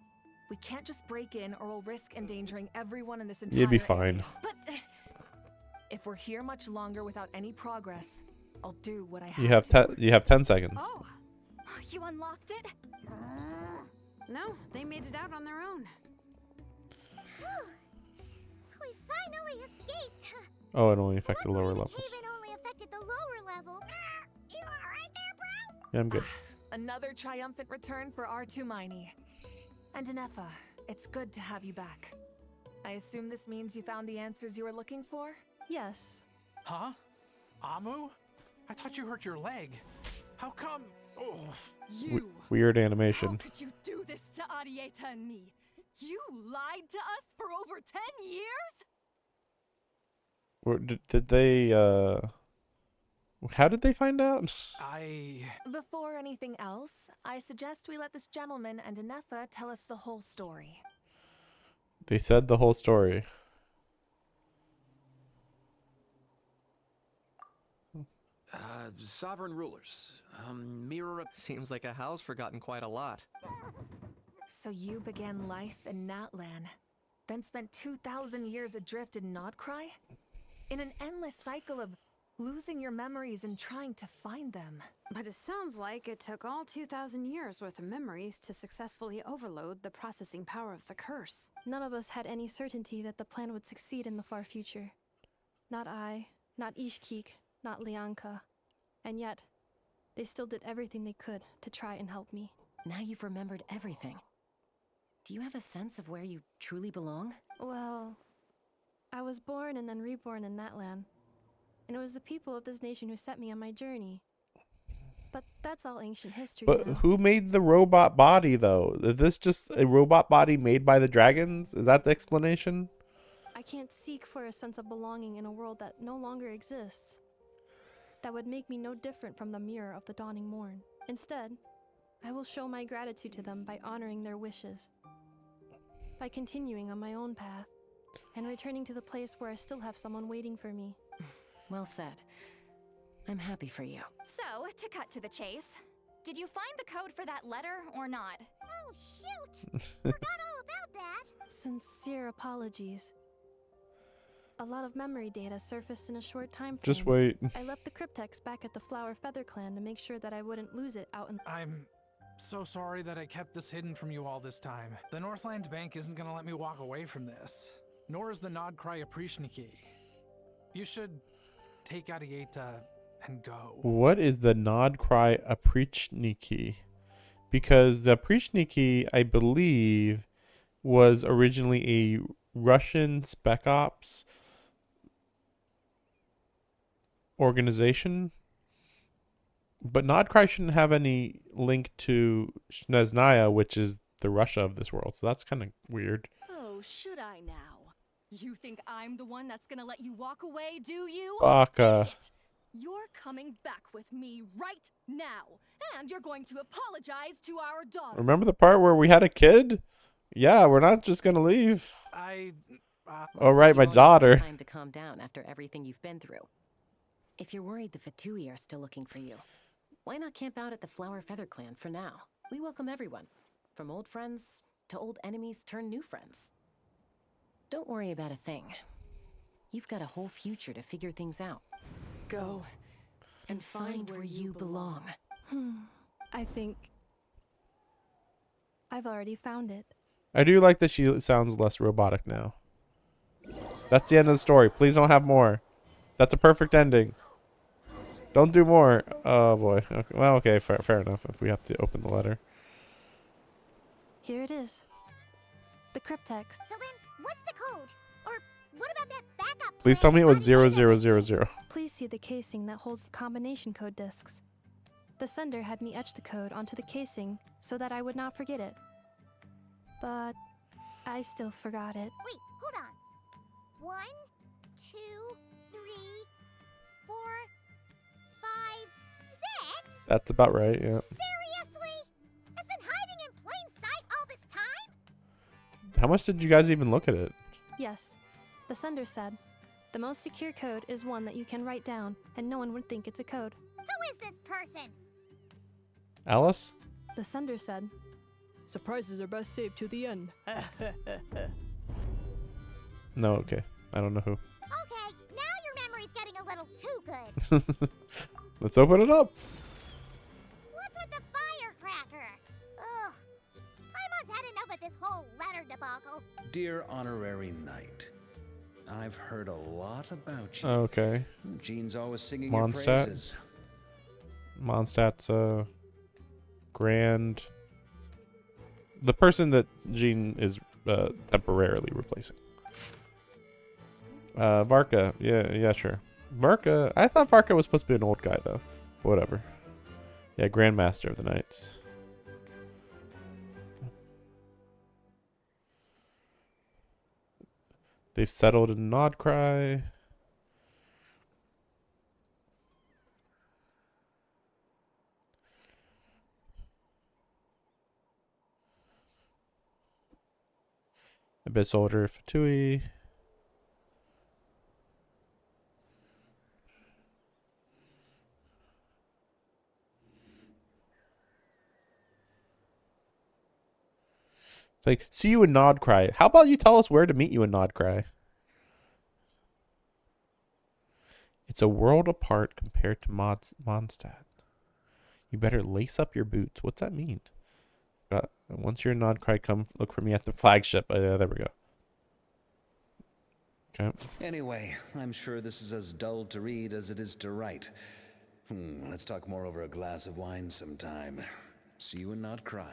We can't just break in or we'll risk endangering everyone in this entire You'd be area. fine. But if we're here much longer without any progress, I'll do what I have You have 10 seconds. Oh, you unlocked it? No, they made it out on their own. We finally escaped! Oh, it only affected lower levels. Cave only affected the lower level. You alright there, bro? Yeah, I'm good. Another triumphant return for R2 Miney. And Inefa, it's good to have you back. I assume this means you found the answers you were looking for? Yes. Huh? Amu? I thought you hurt your leg. How come? Oh. Weird animation. How could you do this to Arieta and me? You lied to us for over 10 years? Did they how did they find out? Before anything else, I suggest we let this gentleman and Inefa tell us the whole story. They said the whole story. Sovereign rulers. Mirror. Seems like a howl's forgotten quite a lot. So you began life in Natlan, then spent 2,000 years adrift in Nod Krai? In an endless cycle of losing your memories and trying to find them. But it sounds like it took all 2,000 years worth of memories to successfully overload the processing power of the curse. None of us had any certainty that the plan would succeed in the far future. Not I, not Ishkik, not Lianka. And yet, they still did everything they could to try and help me. Now you've remembered everything. Do you have a sense of where you truly belong? Well, I was born and then reborn in that land. And it was the people of this nation who set me on my journey. But that's all ancient history But now. who made the robot body, though? Is this just a robot body made by the dragons? Is that the explanation? I can't seek for a sense of belonging in a world that no longer exists. That would make me no different from the mirror of the dawning morn. Instead, I will show my gratitude to them by honoring their wishes. By continuing on my own path, and returning to the place where I still have someone waiting for me. Well said. I'm happy for you. So, to cut to the chase, did you find the code for that letter or not? Oh, shoot! Forgot all about that. Sincere apologies. A lot of memory data surfaced in a short time frame. Just wait. I left the cryptex back at the Flower Feather Clan to make sure that I wouldn't lose it out in... I'm so sorry that I kept this hidden from you all this time. The Northland Bank isn't gonna let me walk away from this. Nor is the Nod Krai Aprishniki. You should take Arieta and go. What is the Nod Krai Aprishniki? Because the Aprishniki, I believe, was originally a Russian spec ops organization. But Nod Krai shouldn't have any link to Snezhnaya, which is the Russia of this world. So that's kind of weird. Oh, should I now? You think I'm the one that's gonna let you walk away, do you? Baka. Idiot! You're coming back with me right now, and you're going to apologize to our daughter. Remember the part where we had a kid? Yeah, we're not just gonna leave. Oh right, my daughter. Time to calm down after everything you've been through. If you're worried the Fatui are still looking for you, why not camp out at the Flower Feather Clan for now? We welcome everyone, from old friends to old enemies turned new friends. Don't worry about a thing. You've got a whole future to figure things out. Go and find where you belong. I think I've already found it. I do like that she sounds less robotic now. That's the end of the story. Please don't have more. That's a perfect ending. Don't do more. Oh boy. Okay. Well, okay, fair enough. If we have to open the letter. Here it is. The cryptext. So then, what's the code? Or what about that backup? Please tell me it was 0000. Please see the casing that holds the combination code discs. The sender had me etch the code onto the casing so that I would not forget it. But I still forgot it. Wait, hold on. 1, 2, 3, 4, 5, 6? That's about right, yeah. Seriously? It's been hiding in plain sight all this time? How much did you guys even look at it? Yes. The sender said, the most secure code is one that you can write down, and no one would think it's a code. Who is this person? Alice? The sender said, surprises are best saved to the end. No, okay. I don't know who. Okay, now your memory's getting a little too good. Let's open it up. What's with the firecracker? Ugh. Paimon's had enough of this whole letter debacle. Dear Honorary Knight, I've heard a lot about you. Okay. Jean's always singing Mondstadt. your praises. Mondstadt's grand. The person that Jean is temporarily replacing. Varka. Yeah, sure. Varka. I thought Varka was supposed to be an old guy, though. But whatever. Yeah, Grandmaster of the Knights. They've settled in Nod Krai. Abyss Soldier Fatui. It's like, see you in Nod Krai. How about you tell us where to meet you in Nod Krai? It's a world apart compared to Mondstadt. You better lace up your boots. What's that mean? Once you're in Nod Krai, come look for me at the flagship. There we go. Okay. Anyway, I'm sure this is as dull to read as it is to write. Let's talk more over a glass of wine sometime. See you in Nod Krai.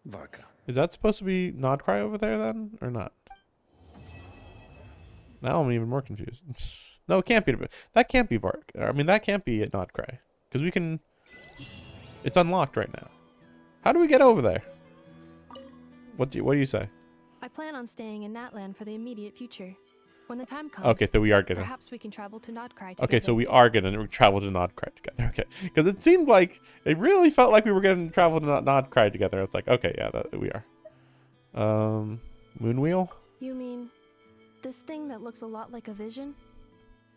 Varka. Is that supposed to be Nod Krai over there then, or not? Now I'm even more confused. No, it can't be. That can't be Varka. I mean, that can't be at Nod Krai. Because we can... It's unlocked right now. How do we get over there? What do you say? I plan on staying in Natlan for the immediate future. When the time comes, okay, so we are gonna. Perhaps we can travel to Nod Krai together. Okay, so we are gonna travel to Nod Krai together. Okay, because it seemed like it really felt like we were gonna travel to Nod Krai together. It's like, okay, yeah, we are. Moonwheel. You mean this thing that looks a lot like a vision?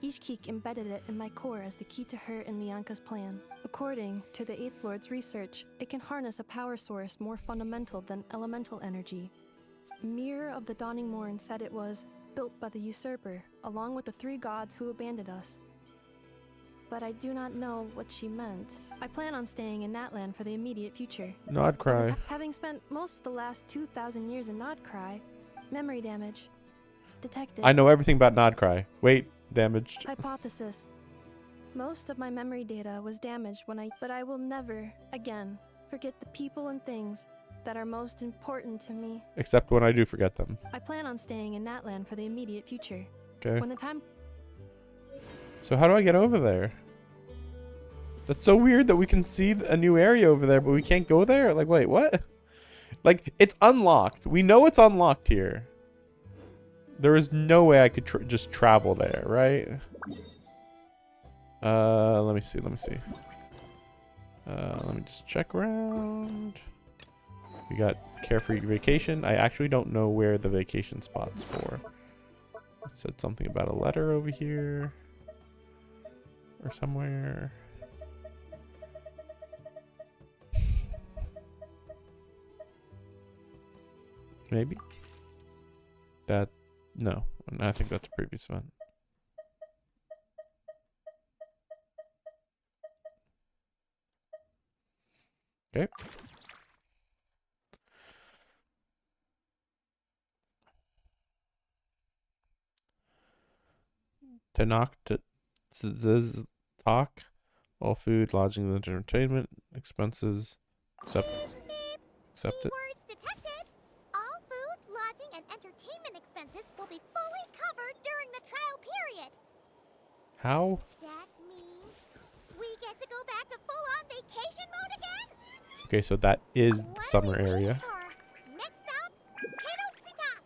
Ishkik embedded it in my core as the key to her and Lianka's plan. According to the Eighth Lord's research, it can harness a power source more fundamental than elemental energy. Mirror of the Dawning Morn said it was built by the usurper, along with the 3 gods who abandoned us. But I do not know what she meant. I plan on staying in Natlan for the immediate future. Nod Krai. Having spent most of the last 2,000 years in Nod Krai, memory damage detected. I know everything about Nod Krai. Wait, damaged. Hypothesis. Most of my memory data was damaged but I will never again forget the people and things that are most important to me. Except when I do forget them. I plan on staying in Natlan for the immediate future. Okay. When the time... So how do I get over there? That's so weird that we can see a new area over there, but we can't go there? Like, wait, what? Like, it's unlocked. We know it's unlocked here. There is no way I could just travel there, right? Let me see. Let me just check around. We got Carefree Vacation. I actually don't know where the vacation spot's for. It said something about a letter over here. Or somewhere. Maybe? That... No. I think that's a previous one. Okay. To knock to this talk, all food, lodging, and entertainment expenses, accept it. Keywords detected. All food, lodging, and entertainment expenses will be fully covered during the trial period. How? That means we get to go back to full-on vacation mode again? Okay, so that is the summer area. Next up, Tenochtitlan.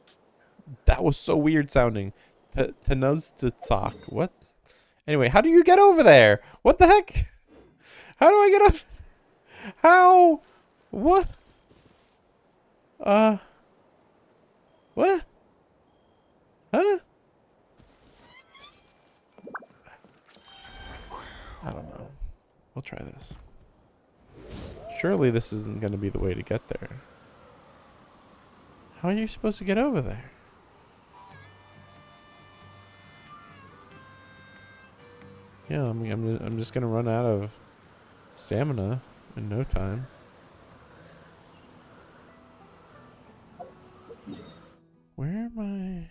That was so weird sounding. Tenochtitlan. What? Anyway, how do you get over there? What the heck? How do I get up? How? What? What? Huh? I don't know. We'll try this. Surely this isn't going to be the way to get there. How are you supposed to get over there? Yeah, I'm just gonna run out of stamina in no time. Where am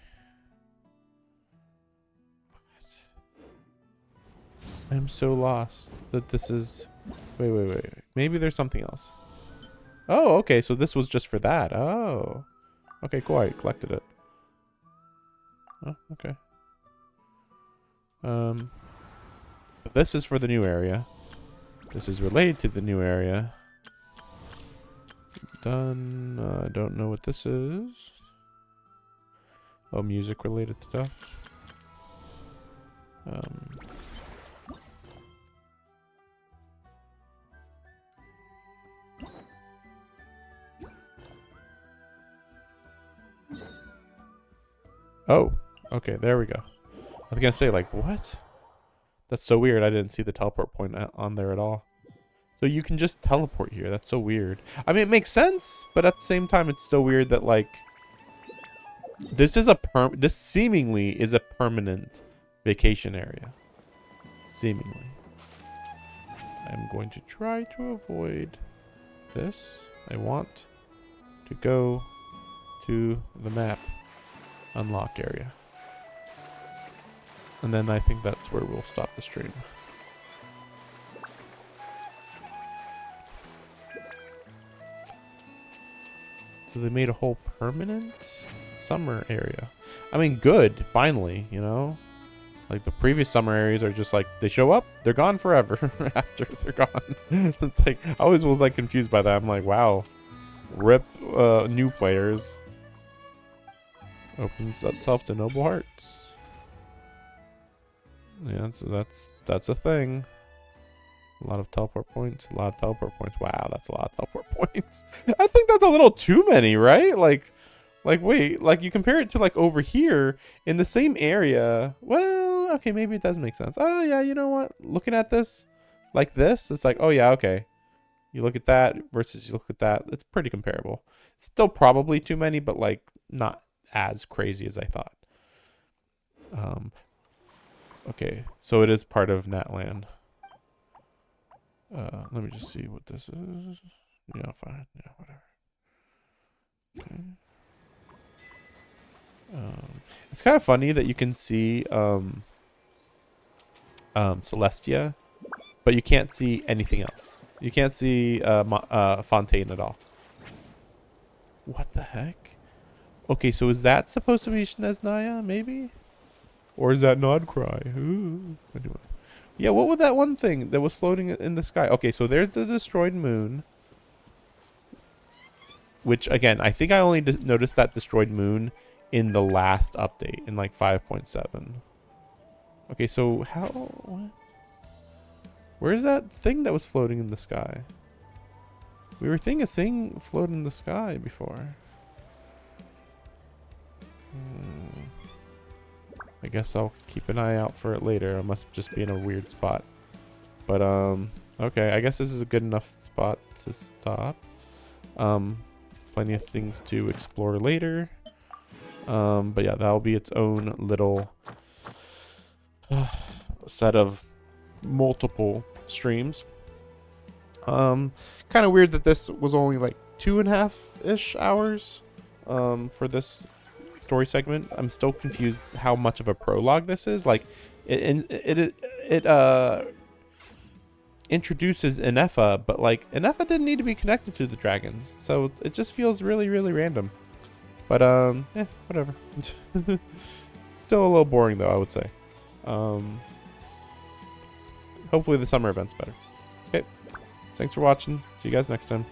I? I'm so lost that this is... Wait. Maybe there's something else. Oh, okay, so this was just for that. Oh. Okay, cool, I collected it. Oh, okay. This is for the new area. This is related to the new area. Done. I don't know what this is. Oh, music related stuff. Oh, okay, there we go. I was gonna say, like, what? That's so weird. I didn't see the teleport point on there at all. So you can just teleport here. That's so weird. I mean, it makes sense, but at the same time, it's still weird that, like, this is this seemingly is a permanent vacation area. Seemingly. I'm going to try to avoid this. I want to go to the map unlock area. And then I think that's where we'll stop the stream. So they made a whole permanent summer area. I mean, good, finally, you know? Like, the previous summer areas are just like, they show up, they're gone forever after they're gone. It's like, I always was like confused by that. I'm like, wow. Rip new players. Opens itself to Noble Hearts. Yeah, so that's a thing. A lot of teleport points. A lot of teleport points. Wow, that's a lot of teleport points. I think that's a little too many, right? Like wait, like you compare it to like over here in the same area. Well, okay, maybe it does make sense. Oh yeah, you know what? Looking at this, like this, it's like, oh yeah, okay. You look at that versus you look at that. It's pretty comparable. Still probably too many, but like not as crazy as I thought. Okay, so it is part of Natland. Let me just see what this is. Yeah, fine. Yeah, whatever. Okay. It's kind of funny that you can see Celestia, but you can't see anything else. You can't see Fontaine at all. What the heck? Okay, so is that supposed to be Snezhnaya, maybe? Or is that Nod Krai? Ooh. Anyway. Yeah, what was that one thing that was floating in the sky? Okay, so there's the destroyed moon. Which, again, I think I only noticed that destroyed moon in the last update, in like 5.7. Okay, so how... What? Where's that thing that was floating in the sky? We were thinking a thing floating in the sky before. I guess I'll keep an eye out for it later. I must just be in a weird spot. But, okay, I guess this is a good enough spot to stop. Plenty of things to explore later. But yeah, that'll be its own little set of multiple streams. Kind of weird that this was only like 2.5-ish hours for this story segment. I'm still confused how much of a prologue this is. Like, it introduces Inefa, but like Inefa didn't need to be connected to the dragons, so it just feels really, really random. But yeah, whatever. Still a little boring though, I would say. Hopefully the summer event's better. Okay, thanks for watching. See you guys next time.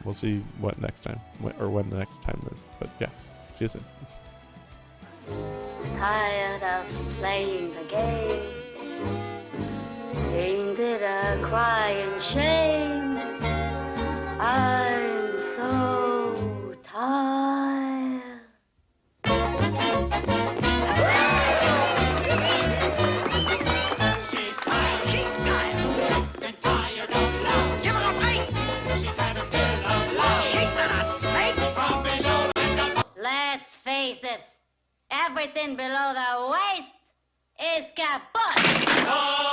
We'll see what next time, when the next time is. But yeah, see you soon. Tired of playing the game. Ain't it a crying shame? I'm so tired. She's tired. She's tired. And tired of love. Give her a break. She's had a fill of love. She's not a snake. From below and above. Let's face it, everything below the waist is kaput. Oh!